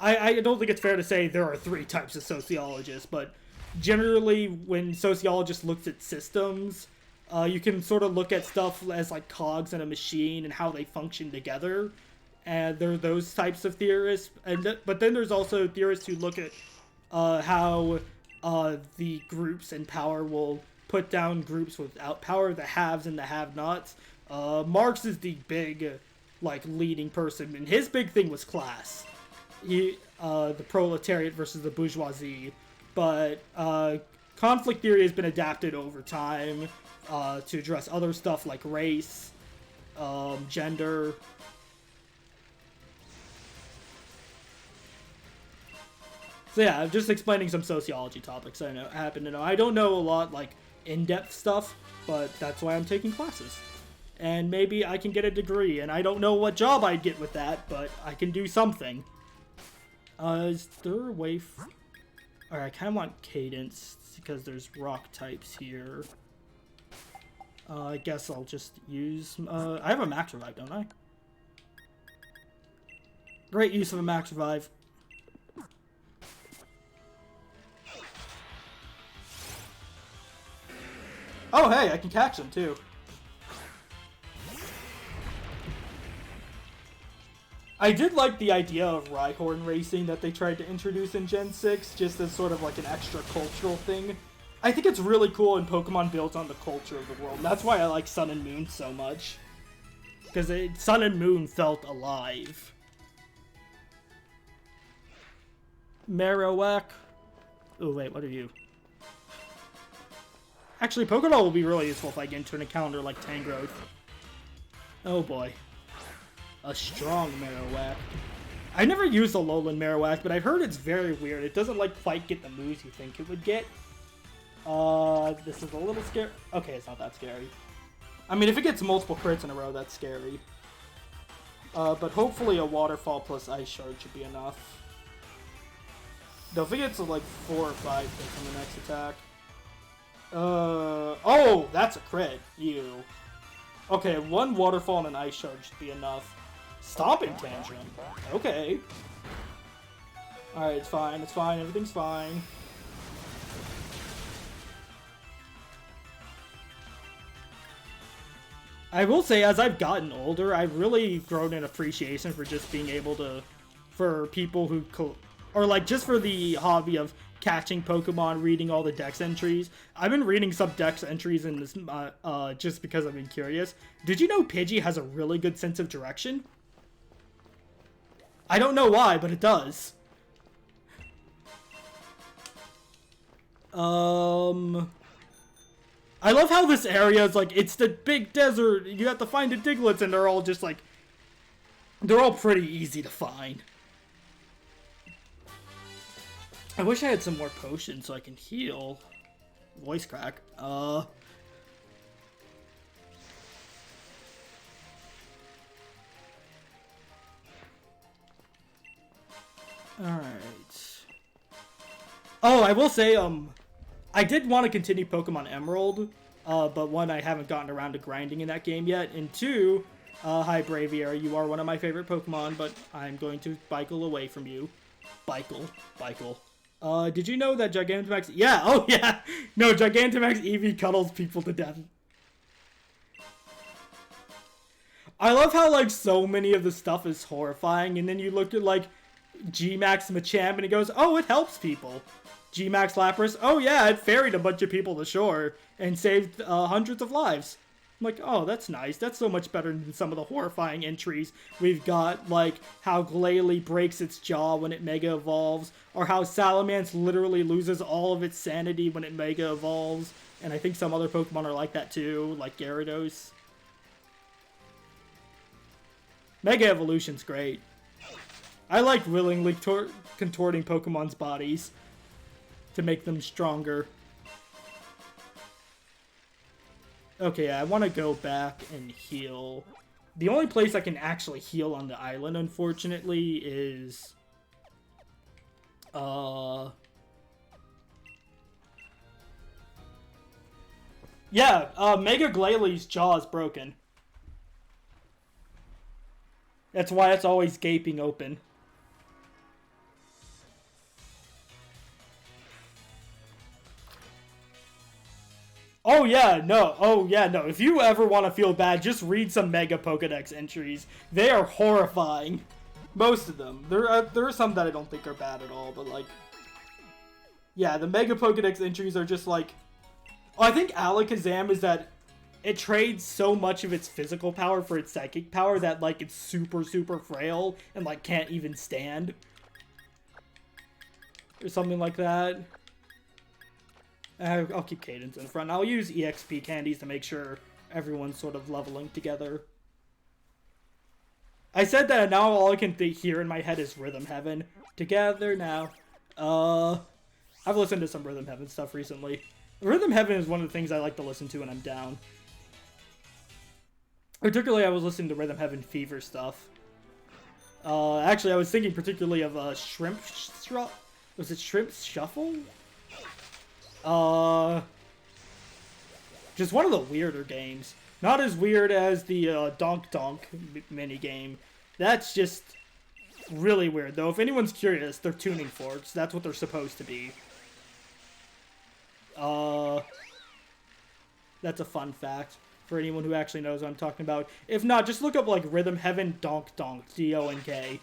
I don't think it's fair to say there are 3 types of sociologists, but generally, when sociologists looks at systems, you can sort of look at stuff as like cogs in a machine and how they function together. And there are those types of theorists. But then there's also theorists who look at how the groups in power will put down groups without power, the haves and the have-nots. Marx is the big, like, leading person, and his big thing was class. The proletariat versus the bourgeoisie. But conflict theory has been adapted over time to address other stuff like race, gender. So yeah, I'm just explaining some sociology topics I happen to know. I don't know a lot, like, in-depth stuff, but that's why I'm taking classes. And maybe I can get a degree, and I don't know what job I'd get with that, but I can do something. Is there a way... Alright, I kind of want Cadence, because there's rock types here. I guess I'll just use... I have a Max Revive, don't I? Great use of a Max Revive. Oh, hey, I can catch them, too. I did like the idea of Rhyhorn racing that they tried to introduce in Gen 6, just as sort of like an extra cultural thing. I think it's really cool and Pokemon builds on the culture of the world. That's why I like Sun and Moon so much. Because Sun and Moon felt alive. Marowak. Oh, wait, what are you? Actually, Pokeball will be really useful if I get into an encounter like Tangrowth. Oh boy. A strong Marowak. I never used Alolan Marowak, but I've heard it's very weird. It doesn't, like, quite get the moves you think it would get. This is a little scary. Okay, it's not that scary. I mean, if it gets multiple crits in a row, that's scary. But hopefully a Waterfall plus Ice Shard should be enough. Though if it gets, like, 4 or 5 hits on the next attack. Oh, that's a crit. You. Okay, 1 Waterfall and an Ice Shard should be enough. Stomping Tantrum. Okay. Alright, it's fine, everything's fine. I will say, as I've gotten older, I've really grown an appreciation for just being able to, for people who, or like just for the hobby of catching Pokemon, reading all the Dex entries. I've been reading some Dex entries in this, just because I've been curious. Did you know Pidgey has a really good sense of direction? I don't know why, but it does. I love how this area is like, it's the big desert, you have to find the Diglets, and they're all just like, they're all pretty easy to find. I wish I had some more potions so I can heal. Voice crack. Alright. Oh, I will say, I did want to continue Pokemon Emerald, but one, I haven't gotten around to grinding in that game yet, and two, hi Braviary, you are one of my favorite Pokemon, but I'm going to Bikel away from you. Bikel. Did you know that Gigantamax... Yeah, oh yeah! No, Gigantamax Eevee cuddles people to death. I love how, like, so many of the stuff is horrifying, and then you look at, like, G-Max Machamp, and he goes, oh, it helps people. G-Max Lapras, oh yeah, it ferried a bunch of people to shore, and saved hundreds of lives. I'm like, oh, that's nice. That's so much better than some of the horrifying entries we've got, like how Glalie breaks its jaw when it Mega Evolves, or how Salamence literally loses all of its sanity when it Mega Evolves, and I think some other Pokemon are like that too, like Gyarados. Mega Evolution's great. I like willingly contorting Pokemon's bodies to make them stronger. Okay, I want to go back and heal. The only place I can actually heal on the island, unfortunately, is... Yeah, Mega Glalie's jaw is broken. That's why it's always gaping open. Oh yeah, no. If you ever want to feel bad, just read some Mega Pokedex entries. They are horrifying. Most of them. There are some that I don't think are bad at all, but like... Yeah, the Mega Pokedex entries are just like... Oh, I think Alakazam is that it trades so much of its physical power for its psychic power that like it's super, super frail and like can't even stand. Or something like that. I'll keep Cadence in front. I'll use EXP candies to make sure everyone's sort of leveling together. I said that, and now all I can hear in my head is Rhythm Heaven. Together now. I've listened to some Rhythm Heaven stuff recently. Rhythm Heaven is one of the things I like to listen to when I'm down. Particularly, I was listening to Rhythm Heaven Fever stuff. Actually, I was thinking particularly of was it Shrimp Shuffle? Just one of the weirder games. Not as weird as the Donk Donk minigame. That's just really weird, though. If anyone's curious, they're tuning forks. That's what they're supposed to be. That's a fun fact for anyone who actually knows what I'm talking about. If not, just look up, like, Rhythm Heaven Donk Donk, D-O-N-K,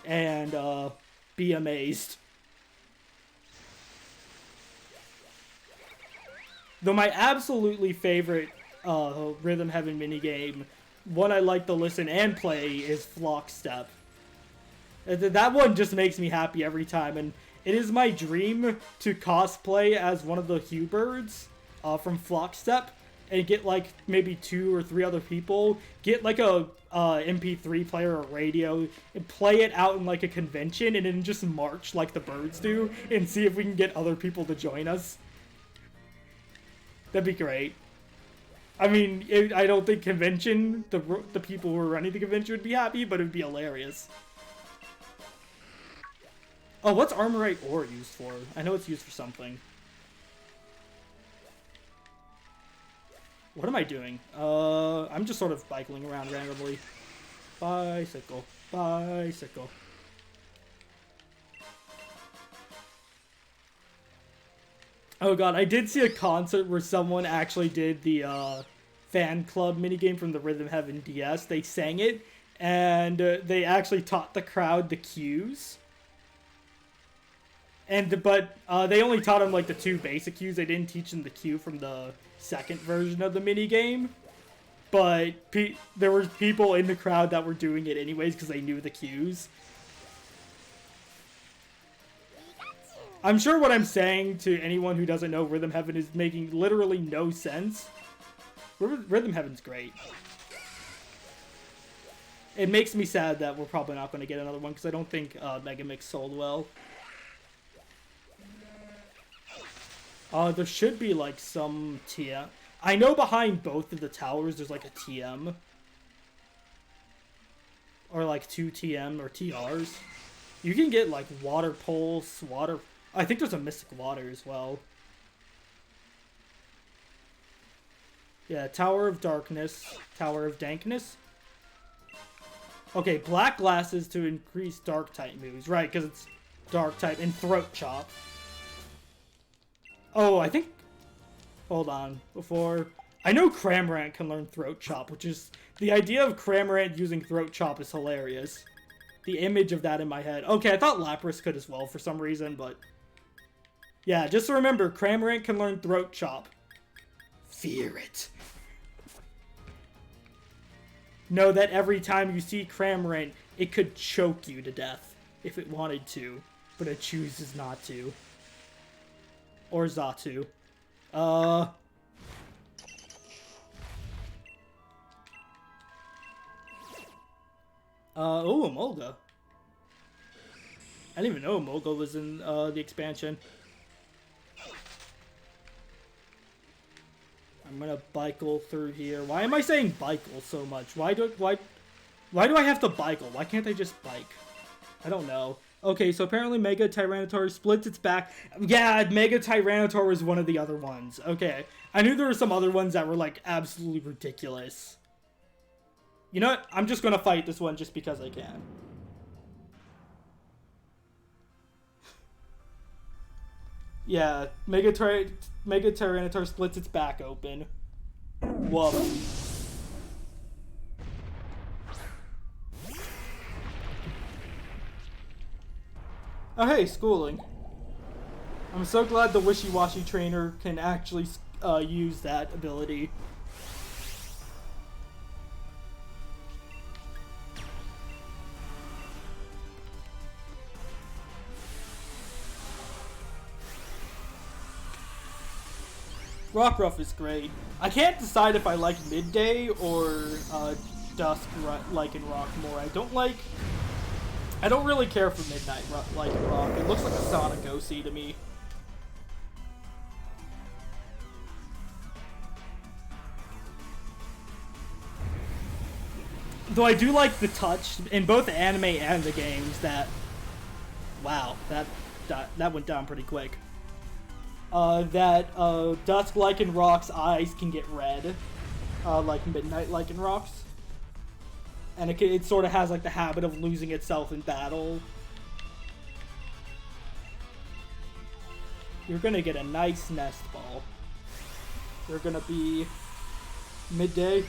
and, be amazed. Though my absolutely favorite Rhythm Heaven minigame, one I like to listen and play, is Flock Step. That one just makes me happy every time, and it is my dream to cosplay as one of the Hubirds from Flock Step. and get like maybe 2 or 3 other people, get like a MP3 player or radio, and play it out in like a convention, and then just march like the birds do, and see if we can get other people to join us. That'd be great. I mean, I don't think convention, the people who are running the convention would be happy, but it would be hilarious. Oh, what's Armorite ore used for? I know it's used for something. What am I doing? I'm just sort of cycling around randomly. Bicycle. Bicycle. Oh god, I did see a concert where someone actually did the fan club minigame from the Rhythm Heaven DS. They sang it, and they actually taught the crowd the cues. But they only taught them like the 2 basic cues. They didn't teach them the cue from the second version of the minigame. But there were people in the crowd that were doing it anyways because they knew the cues. I'm sure what I'm saying to anyone who doesn't know Rhythm Heaven is making literally no sense. Rhythm Heaven's great. It makes me sad that we're probably not going to get another one because I don't think Mega Mix sold well. There should be like some TM. I know behind both of the towers there's like a TM. Or like 2 TM or TRs. You can get like water pulse, water... I think there's a Mystic Water as well. Yeah, Tower of Darkness, Tower of Dankness. Okay, Black Glasses to increase Dark type moves. Right, because it's Dark type. And Throat Chop. Oh, I think... Hold on. Before... I know Cramorant can learn Throat Chop, which is... The idea of Cramorant using Throat Chop is hilarious. The image of that in my head. Okay, I thought Lapras could as well for some reason, but... Yeah, just remember, Cramorant can learn Throat Chop. Fear it. Know that every time you see Cramorant, it could choke you to death if it wanted to, but it chooses not to. Or Xatu. Oh, Emolga. I didn't even know Emolga was in the expansion. I'm gonna bicycle through here. Why am I saying bicycle so much? Why do I have to bicycle? Why can't I just bike? I don't know. Okay, so apparently Mega Tyranitar splits its back. Yeah, Mega Tyranitar was one of the other ones. Okay. I knew there were some other ones that were, like, absolutely ridiculous. You know what? I'm just gonna fight this one just because I can. Yeah, Mega Tyranitar splits its back open. Whoa. Oh hey, schooling. I'm so glad the Wishy-Washy trainer can actually use that ability. Rockruff is great. I can't decide if I like Midday or Dusk Lycanroc more. I don't really care for Midnight Lycanroc. It looks like a Sonic OC to me. Though I do like the touch in both the anime and the games that... Wow, that went down pretty quick. Dusk Lycanroc's eyes can get red, like Midnight Lycanroc's. And it sort of has like the habit of losing itself in battle. You're gonna get a nice nest ball. You're gonna be Midday.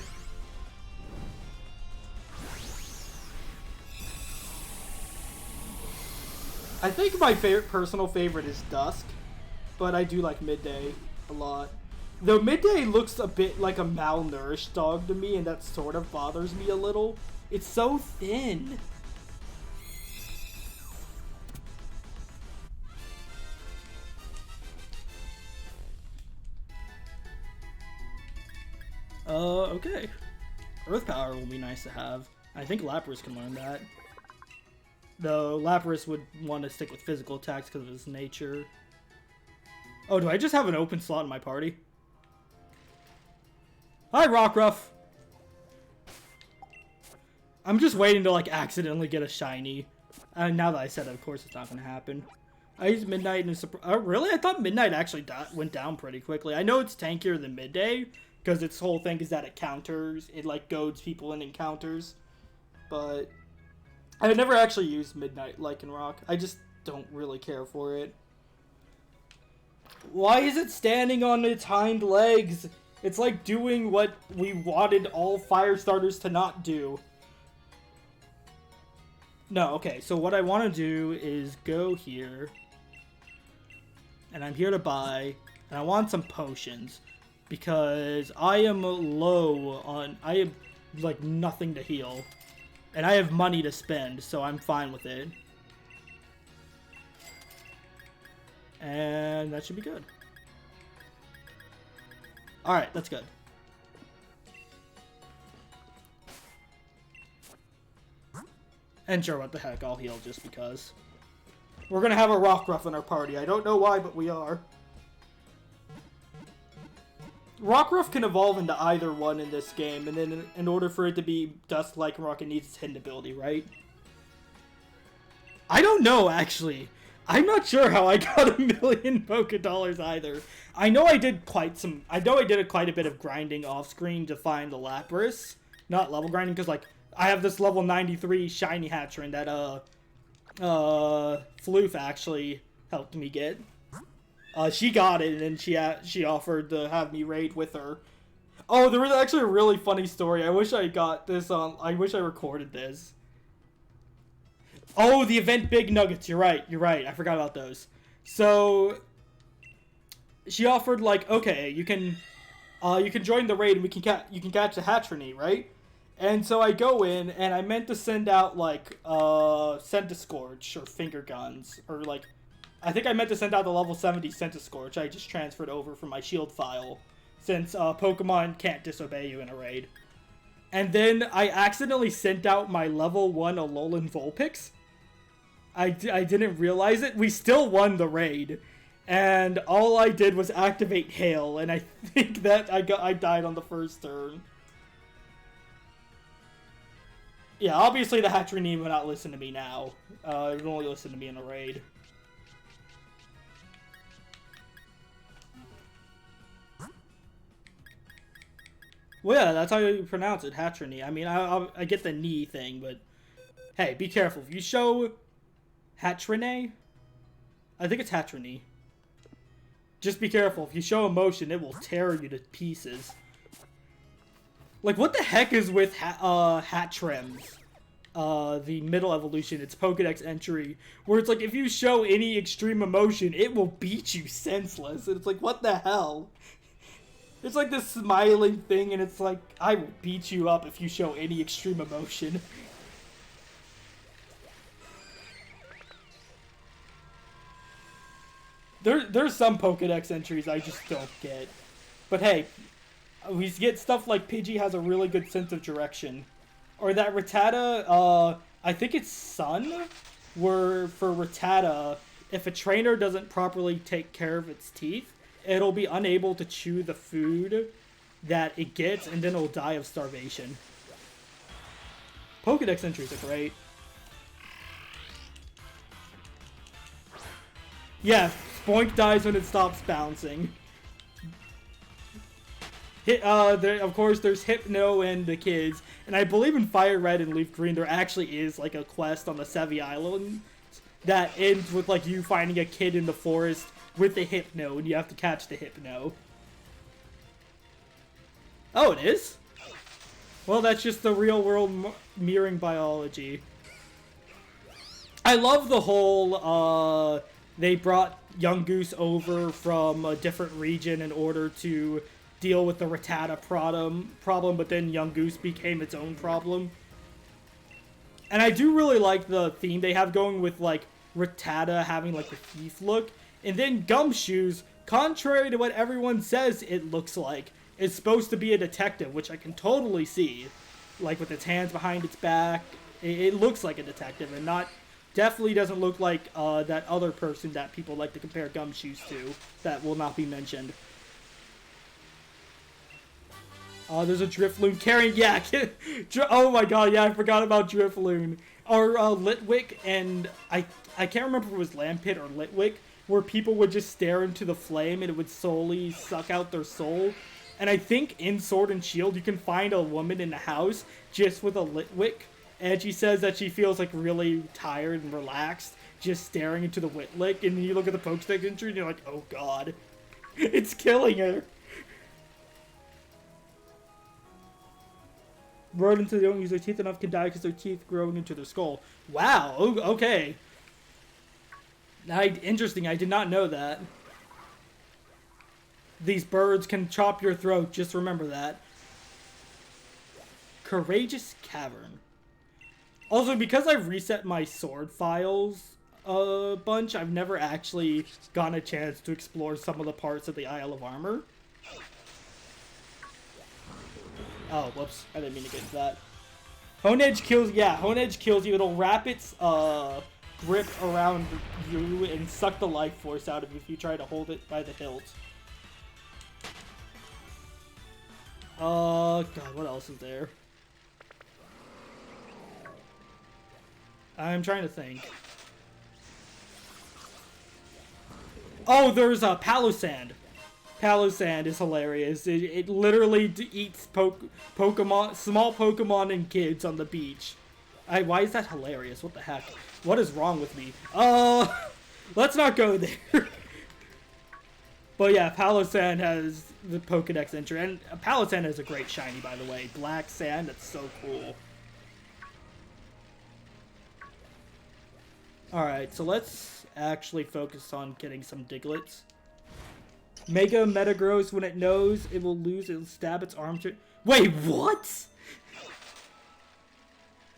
I think my personal favorite is Dusk, but I do like Midday a lot. Though Midday looks a bit like a malnourished dog to me, and that sort of bothers me a little. It's so thin. Okay. Earth Power will be nice to have. I think Lapras can learn that. Though Lapras would want to stick with physical attacks because of his nature. Oh, do I just have an open slot in my party? Hi, Rockruff! I'm just waiting to, like, accidentally get a shiny. Now that I said it, of course it's not going to happen. I used Midnight in a oh, really? I thought Midnight actually went down pretty quickly. I know it's tankier than Midday, because its whole thing is that it counters. It, like, goads people in encounters. But I've never actually used Midnight Lycanroc. I just don't really care for it. Why is it standing on its hind legs? It's like doing what we wanted all fire starters to not do. No, okay, so what I want to do is go here. And I'm here to buy. And I want some potions. Because I am low on... I have, like, nothing to heal. And I have money to spend, so I'm fine with it. And that should be good. Alright, that's good. And sure, what the heck, I'll heal just because. We're gonna have a Rockruff in our party. I don't know why, but we are. Rockruff can evolve into either one in this game, and then in order for it to be Dust Lycanroc, it needs its hidden ability, right? I don't know, actually. I'm not sure how I got 1,000,000 Poké Dollars either. I know I did quite a bit of grinding off screen to find the Lapras. Not level grinding, because, like, I have this level 93 shiny Hatchrin that, Floof actually helped me get. She got it, and she offered to have me raid with her. Oh, there was actually a really funny story. I wish I got this on... I wish I recorded this. Oh, the event Big Nuggets. You're right. I forgot about those. So, she offered, like, okay, you can join the raid and you can catch the Hatchrin, right? And so I go in, and I meant to send out, like, Centiskorch, or Finger Guns, or, like, I think I meant to send out the level 70 Centiskorch. I just transferred over from my shield file, since Pokemon can't disobey you in a raid. And then I accidentally sent out my level 1 Alolan Vulpix. I didn't realize it. We still won the raid. And all I did was activate Hail, and I think that I died on the first turn. Yeah, obviously the Hatchrin will not listen to me now. It will only listen to me in a raid. Well, yeah, that's how you pronounce it, Hatchrin. I mean, I get the knee thing, but hey, be careful. If you show Hatchrin, I think it's Hatchrin. Just be careful. If you show emotion, it will tear you to pieces. Like, what the heck is with Hattrims? The middle evolution, it's Pokedex entry, where it's like, if you show any extreme emotion, it will beat you senseless. And it's like, what the hell? It's like this smiling thing, and it's like, I will beat you up if you show any extreme emotion. There's some Pokedex entries I just don't get. But hey, we get stuff like Pidgey has a really good sense of direction. Or that Rattata, I think it's Sun, where for Rattata, if a trainer doesn't properly take care of its teeth, it'll be unable to chew the food that it gets, and then it'll die of starvation. Pokedex entries are great. Yeah, Spoink dies when it stops bouncing. Of course, there's Hypno and the kids, and I believe in Fire Red and Leaf Green there actually is, like, a quest on the Sevi Island that ends with, like, you finding a kid in the forest with the Hypno, and you have to catch the Hypno. Oh, it is? Well, that's just the real-world mirroring biology. I love the whole, they brought Young Goose over from a different region in order to deal with the Rattata problem, but then Young Goose became its own problem. And I do really like the theme they have going with, like, Rattata having, like, the thief look. And then Gumshoes, contrary to what everyone says it looks like, is supposed to be a detective, which I can totally see. Like, with its hands behind its back. It looks like a detective, and definitely doesn't look like that other person that people like to compare Gumshoes to. That will not be mentioned. There's a Drifloon carrying, yeah, oh my god, yeah, I forgot about Drifloon. Or, Litwick, and I can't remember if it was Lampit or Litwick, where people would just stare into the flame and it would slowly suck out their soul. And I think in Sword and Shield, you can find a woman in the house just with a Litwick, and she says that she feels, like, really tired and relaxed, just staring into the Whitlick, and you look at the Pokedex entry and you're like, oh god, it's killing her. Rodents that don't use their teeth enough can die because their teeth growing into their skull. Wow, okay. Interesting, I did not know that. These birds can chop your throat, just remember that. Courageous Cavern. Also, because I've reset my sword files a bunch, I've never actually gotten a chance to explore some of the parts of the Isle of Armor. Oh, whoops. I didn't mean to get to that. Hone Edge kills, yeah, Hone Edge kills you. It'll wrap its grip around you and suck the life force out of you if you try to hold it by the hilt. God, what else is there? I'm trying to think. Oh, there's a Palossand. Palossand is hilarious. It literally eats Pokemon, small Pokemon and kids on the beach. Why is that hilarious? What the heck? What is wrong with me? Let's not go there. But yeah, Palossand has the Pokedex entry, and Palossand has a great shiny, by the way. Black sand, that's so cool. Alright, so let's actually focus on getting some Digletts. Mega Metagross, when it knows it will lose, it'll stab its arm to... Wait, what?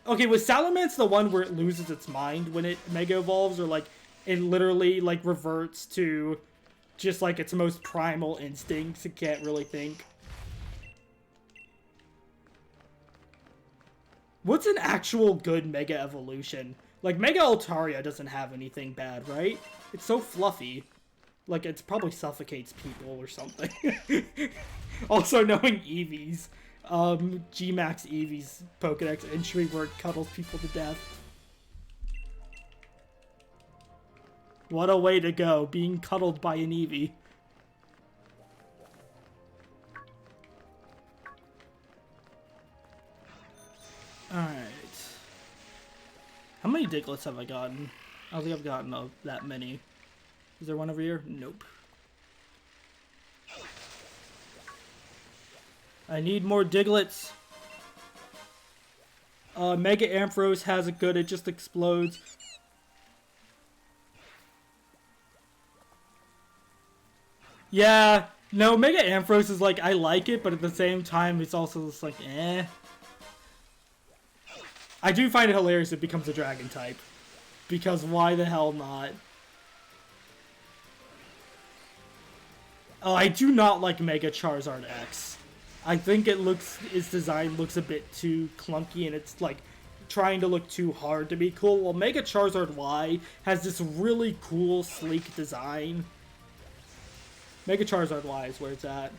Okay, was Salamence the one where it loses its mind when it Mega Evolves, or like, it literally, like, reverts to just, like, its most primal instincts? It can't really think. What's an actual good Mega Evolution? Like, Mega Altaria doesn't have anything bad, right? It's so fluffy. Like, it probably suffocates people or something. Also, knowing Eevee's, G-Max Eevee's Pokedex entry where it cuddles people to death. What a way to go, being cuddled by an Eevee. Alright. How many Digletts have I gotten? I don't think I've gotten that many. Is there one over here? Nope. I need more Digletts. Mega Ampharos has it good, it just explodes. Yeah, no, Mega Ampharos is like, I like it, but at the same time, it's also just like, eh. I do find it hilarious it becomes a dragon type. Because why the hell not? Oh, I do not like Mega Charizard X. I think its design looks a bit too clunky, and it's like trying to look too hard to be cool. While Mega Charizard Y has this really cool, sleek design. Mega Charizard Y is where it's at.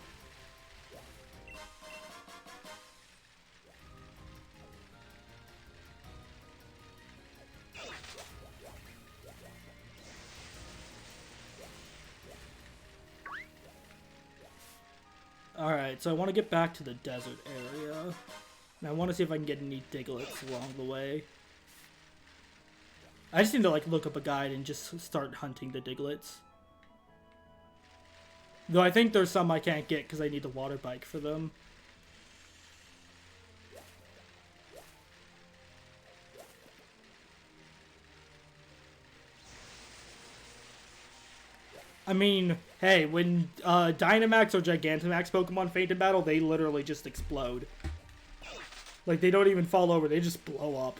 Alright, so I want to get back to the desert area. And I want to see if I can get any Digletts along the way. I just need to, like, look up a guide and just start hunting the Digletts. Though I think there's some I can't get because I need the water bike for them. I mean, hey, when Dynamax or Gigantamax Pokemon faint in battle, they literally just explode. Like, they don't even fall over, they just blow up.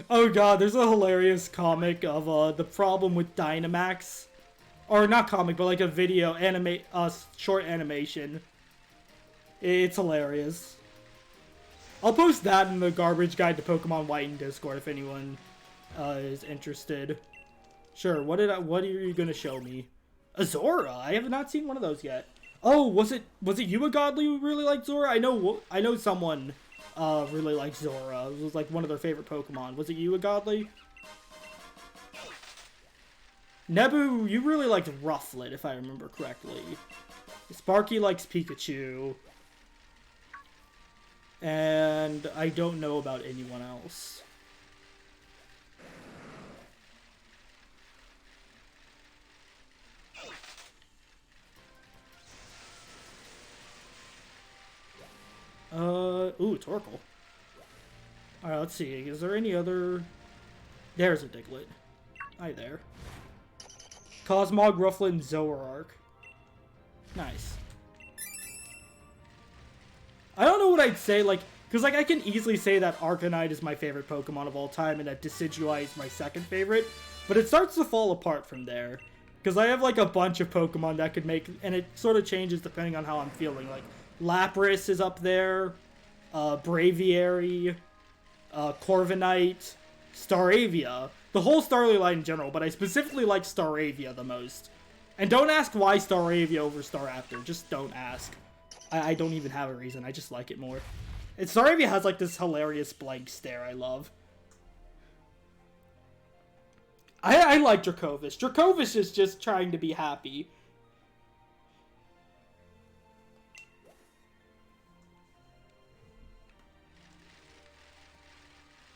Oh god, there's a hilarious comic of the problem with Dynamax. or not comic, but like a video short animation. It's hilarious. I'll post that in the Garbage Guide to Pokemon White in Discord if anyone is interested. Sure. What are you gonna show me? Azora. I have not seen one of those yet. Oh, was it you, a Godly, who really liked Zora? I know someone really liked Zora. It was like one of their favorite Pokemon. Was it you, a Godly? Nebu, you really liked Rufflet, if I remember correctly. Sparky likes Pikachu. And I don't know about anyone else. Ooh, Torkoal. Alright, let's see. Is there any other... There's a Diglett. Hi there. Cosmog, Rufflet, and Zoroark. Nice. I don't know what I'd say, like... Because, like, I can easily say that Arcanine is my favorite Pokemon of all time, and that Decidueye is my second favorite. But it starts to fall apart from there. Because I have, like, a bunch of Pokemon that could make... And it sort of changes depending on how I'm feeling. Like, Lapras is up there. Braviary, Corviknight, Staravia. The whole Starly line in general, but I specifically like Staravia the most. And don't ask why Staravia over Staraptor. Just don't ask. I don't even have a reason. I just like it more. And Staravia has like this hilarious blank stare I love. I like Dracovish. Dracovish is just trying to be happy.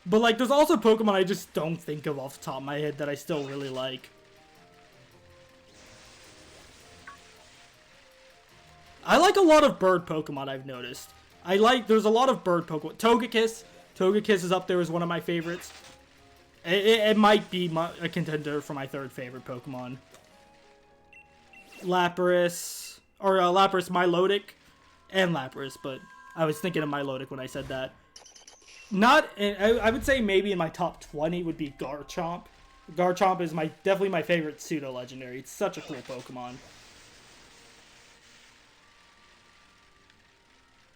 But, like, there's also Pokemon I just don't think of off the top of my head that I still really like. I like a lot of bird Pokemon, I've noticed. There's a lot of bird Pokemon. Togekiss. Togekiss is up there as one of my favorites. It might be a contender for my third favorite Pokemon. Lapras. Or, Lapras, Milotic. And Lapras, but I was thinking of Milotic when I said that. I would say maybe in my top 20 would be Garchomp. Garchomp is definitely my favorite pseudo-legendary. It's such a cool Pokemon.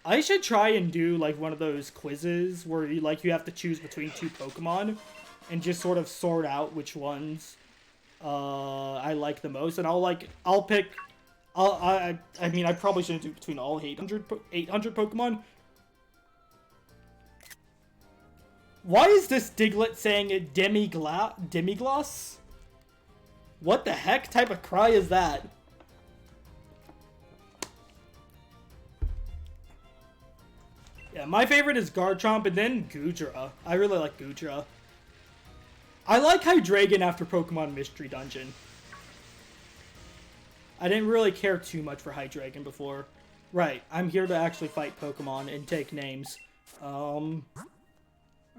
I should try and do like one of those quizzes where you have to choose between two Pokemon and just sort of sort out which ones I like the most, and I'll pick. I mean, I probably shouldn't do between all 800 Pokemon. Why is this Diglett saying demigloss? What the heck type of cry is that? Yeah, my favorite is Garchomp and then Goodra. I really like Goodra. I like Hydreigon after Pokemon Mystery Dungeon. I didn't really care too much for Hydreigon before. Right, I'm here to actually fight Pokemon and take names.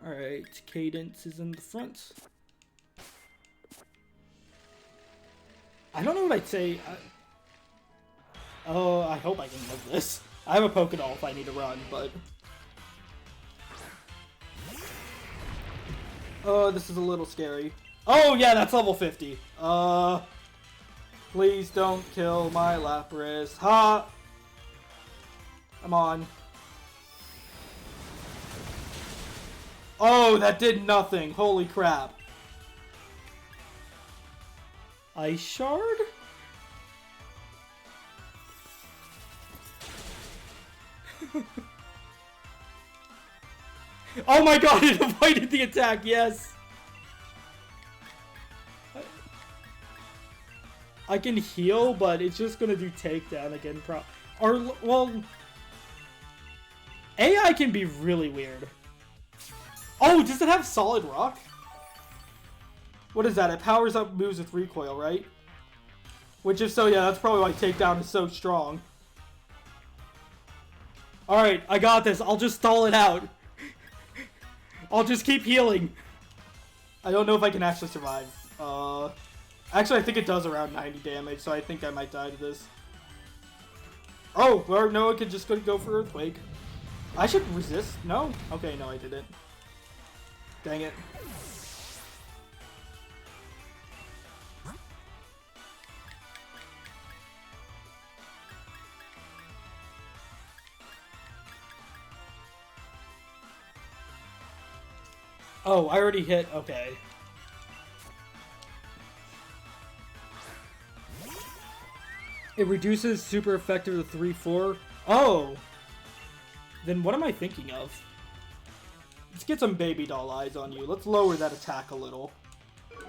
Alright, Cadence is in the front. I don't know what I'd say. Oh, I hope I can live this. I have a Pokédoll if I need to run, but... Oh, this is a little scary. Oh, yeah, that's level 50. Please don't kill my Lapras. Ha! I'm on. Oh, that did nothing. Holy crap. Ice Shard? Oh my god, it avoided the attack, yes! I can heal, but it's just gonna do takedown again, well... AI can be really weird. Oh, does it have Solid Rock? What is that? It powers up moves with recoil, right? Which, if so, yeah, that's probably why takedown is so strong. Alright, I got this. I'll just stall it out. I'll just keep healing. I don't know if I can actually survive. Actually, I think it does around 90 damage, so I think I might die to this. Oh, or no, I could just go for Earthquake. I should resist? No? Okay, no, I didn't. Dang it. Oh, I already hit. Okay. It reduces super effective to 3-4. Oh! Then what am I thinking of? Let's get some baby doll eyes on you. Let's lower that attack a little.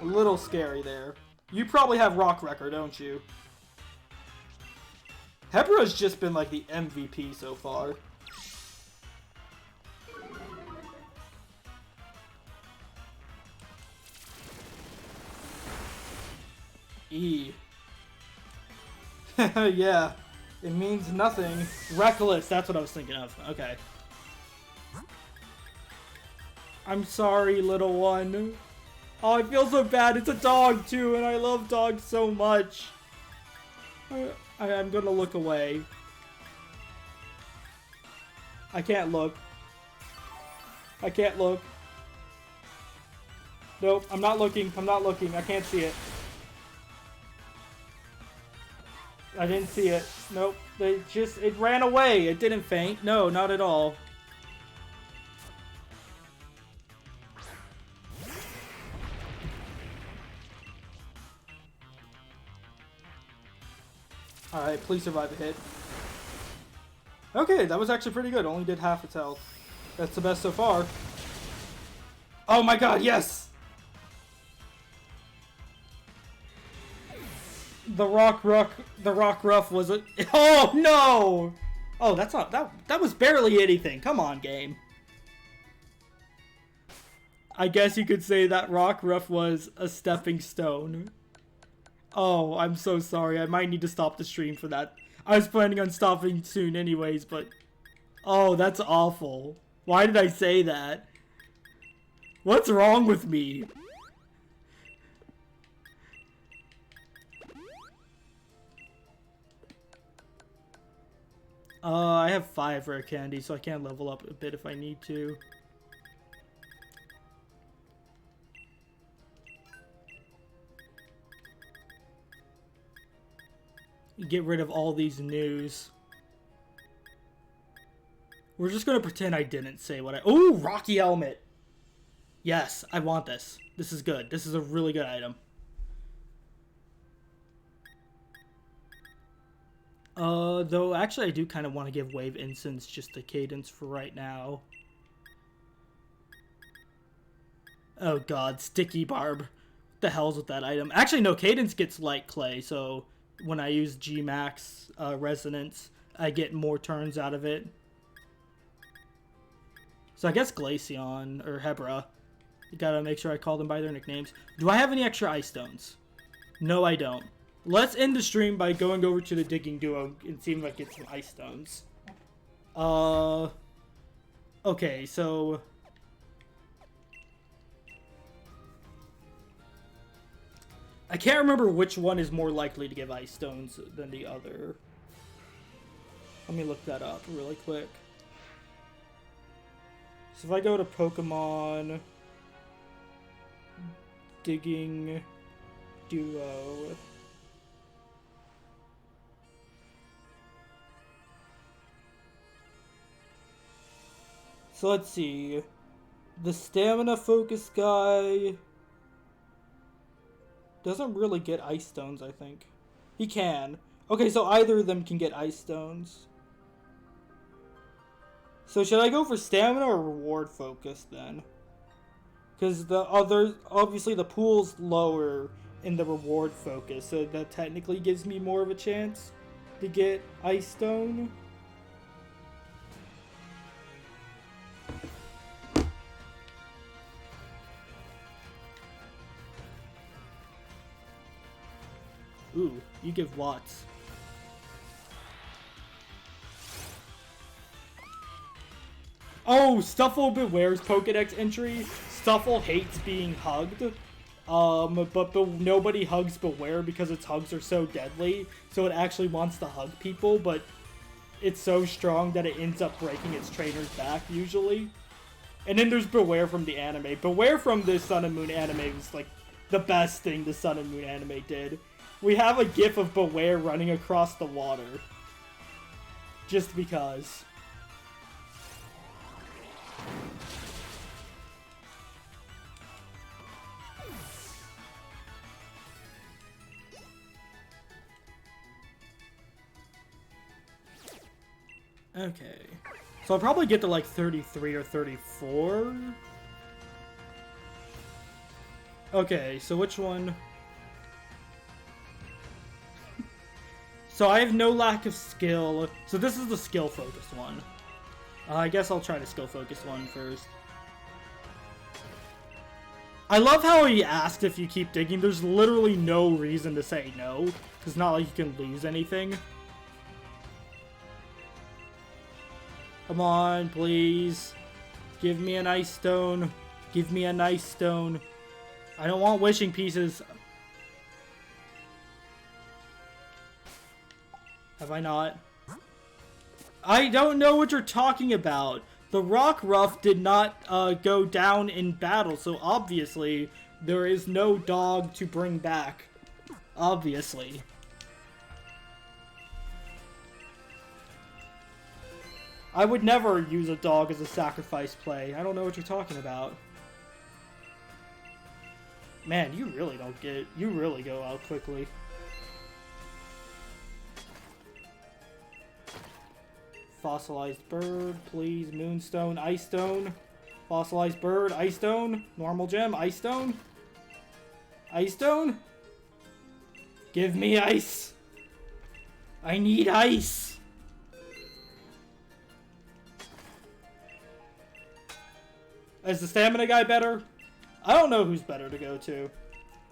A little scary there. You probably have Rock Wrecker, don't you? Hebra's just been like the MVP so far. E. Yeah. It means nothing. Reckless, that's what I was thinking of. Okay. I'm sorry, little one. Oh, I feel so bad. It's a dog, too, and I love dogs so much. I'm gonna look away. I can't look. I can't look. Nope, I'm not looking. I'm not looking. I can't see it. I didn't see it. Nope. It ran away. It didn't faint. No, not at all. Alright, please survive a hit. Okay, that was actually pretty good. Only did half its health. That's the best so far. Oh my god, yes! The rock ruff was a— oh no! Oh, that's not— that was barely anything. Come on, game. I guess you could say that rock ruff was a stepping stone. Oh, I'm so sorry. I might need to stop the stream for that. I was planning on stopping soon anyways, but... oh, that's awful. Why did I say that? What's wrong with me? I have 5 rare candy, so I can level up a bit if I need to. Get rid of all these news. We're just gonna pretend I didn't say what I— ooh, Rocky Helmet! Yes, I want this. This is good. This is a really good item. Though actually I do kind of want to give Wave Incense just to Cadence for right now. Oh god, Sticky Barb. What the hell's with that item? Actually, no, Cadence gets Light Clay, so when I use G-Max Resonance, I get more turns out of it. So I guess Glaceon, or Hebra. You gotta make sure I call them by their nicknames. Do I have any extra Ice Stones? No, I don't. Let's end the stream by going over to the Digging Duo and seeing if I get some Ice Stones. Okay, so... I can't remember which one is more likely to give Ice Stones than the other. Let me look that up really quick. So if I go to Pokemon... Digging Duo... So let's see. The stamina focus guy doesn't really get Ice Stones, I think. He can. Okay, so either of them can get Ice Stones. So should I go for stamina or reward focus then? Because the other, obviously the pool's lower in the reward focus, so that technically gives me more of a chance to get Ice Stone. Ooh, you give Watts. Oh, Stuffle Beware's Pokedex entry. Stuffle hates being hugged. But nobody hugs Beware because its hugs are so deadly. So it actually wants to hug people, but it's so strong that it ends up breaking its trainer's back, usually. And then there's Beware from the anime. Beware from the Sun and Moon anime was, like, the best thing the Sun and Moon anime did. We have a gif of Beware running across the water. Just because. Okay. So I'll probably get to like 33 or 34. Okay, so which one? So I have no lack of skill. So this is the skill-focused one. I guess I'll try the skill-focused one first. I love how he asked if you keep digging. There's literally no reason to say no. It's not like you can lose anything. Come on, please. Give me an ice stone. Give me a nice stone. I don't want wishing pieces. Have I not? I don't know what you're talking about. The rock ruff did not go down in battle, so obviously there is no dog to bring back. Obviously. I would never use a dog as a sacrifice play. I don't know what you're talking about. Man, you really don't get... You really go out quickly. Fossilized bird, please. Moonstone, ice stone. Fossilized bird, ice stone. Normal gem, ice stone. Ice stone? Give me ice. I need ice. Is the stamina guy better? I don't know who's better to go to.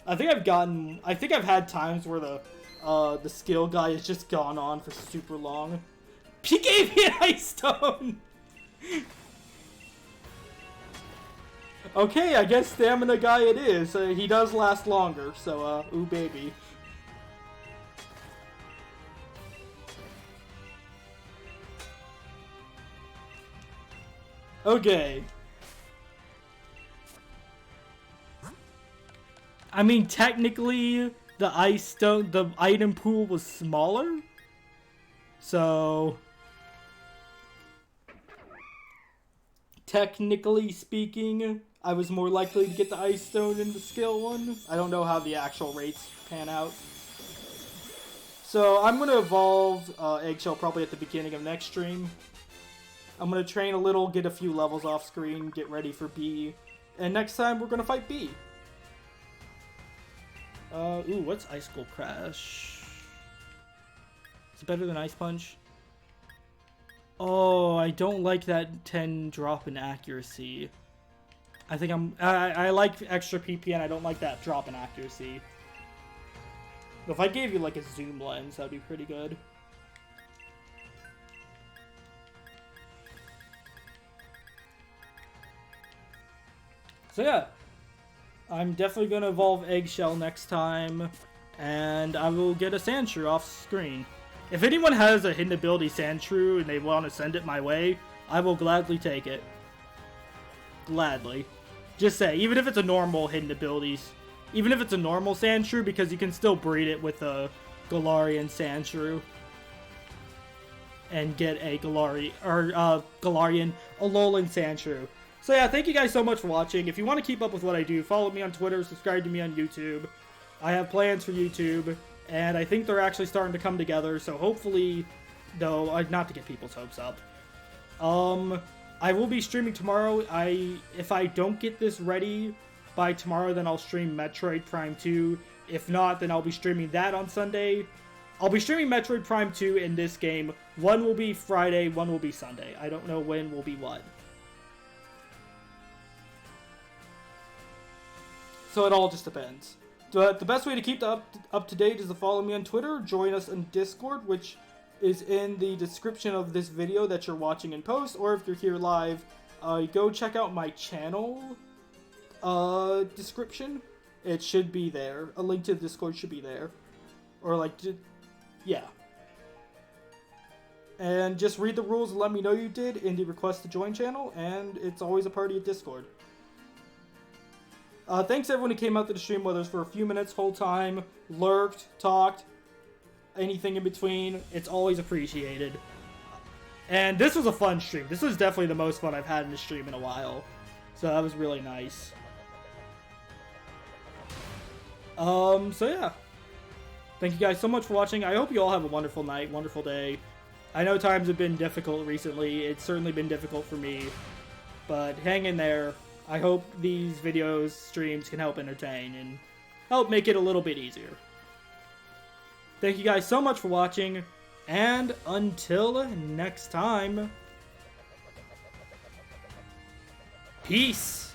I think I've had times where the skill guy has just gone on for super long. He gave me an ice stone! Okay, I guess stamina guy it is. He does last longer, so, ooh baby. Okay. I mean, technically, the item pool was smaller. So, technically speaking, I was more likely to get the ice stone in the skill one. I don't know how the actual rates pan out. So, I'm going to evolve Eggshell probably at the beginning of next stream. I'm going to train a little, get a few levels off screen, get ready for B. And next time, we're going to fight B. Ooh, what's Icicle Crash? Is it better than Ice Punch? Oh, I don't like that 10 drop in accuracy. I think I like extra PP and I don't like that drop in accuracy. But if I gave you like a zoom lens, that'd be pretty good. So yeah. I'm definitely going to evolve Eggshell next time, and I will get a Sandshrew off screen. If anyone has a hidden ability Sandshrew and they want to send it my way, I will gladly take it. Gladly. Just say, even if it's a normal hidden abilities, even if it's a normal Sandshrew, because you can still breed it with a Galarian Sandshrew. And get a Galarian Alolan Sandshrew. So yeah, thank you guys so much for watching. If you want to keep up with what I do, follow me on Twitter, subscribe to me on YouTube. I have plans for YouTube, and I think they're actually starting to come together, so hopefully, though, not to get people's hopes up. I will be streaming tomorrow. If I don't get this ready by tomorrow, then I'll stream Metroid Prime 2. If not, then I'll be streaming that on Sunday. I'll be streaming Metroid Prime 2 in this game. One will be Friday, one will be Sunday. I don't know when will be what. So it all just depends. But the best way to keep up to date is to follow me on Twitter, join us in Discord, which is in the description of this video that you're watching in post, or if you're here live, go check out my channel description. It should be there. A link to the Discord should be there. Or like, yeah. And just read the rules and let me know you did in the request to join channel, and it's always a party at Discord. Thanks everyone who came out to the stream, whether it's for a few minutes, whole time, lurked, talked, anything in between. It's always appreciated. And this was a fun stream. This was definitely the most fun I've had in the stream in a while. So that was really nice. So yeah. Thank you guys so much for watching. I hope you all have a wonderful night, wonderful day. I know times have been difficult recently. It's certainly been difficult for me. But hang in there. I hope these videos, streams can help entertain and help make it a little bit easier. Thank you guys so much for watching. And until next time, peace.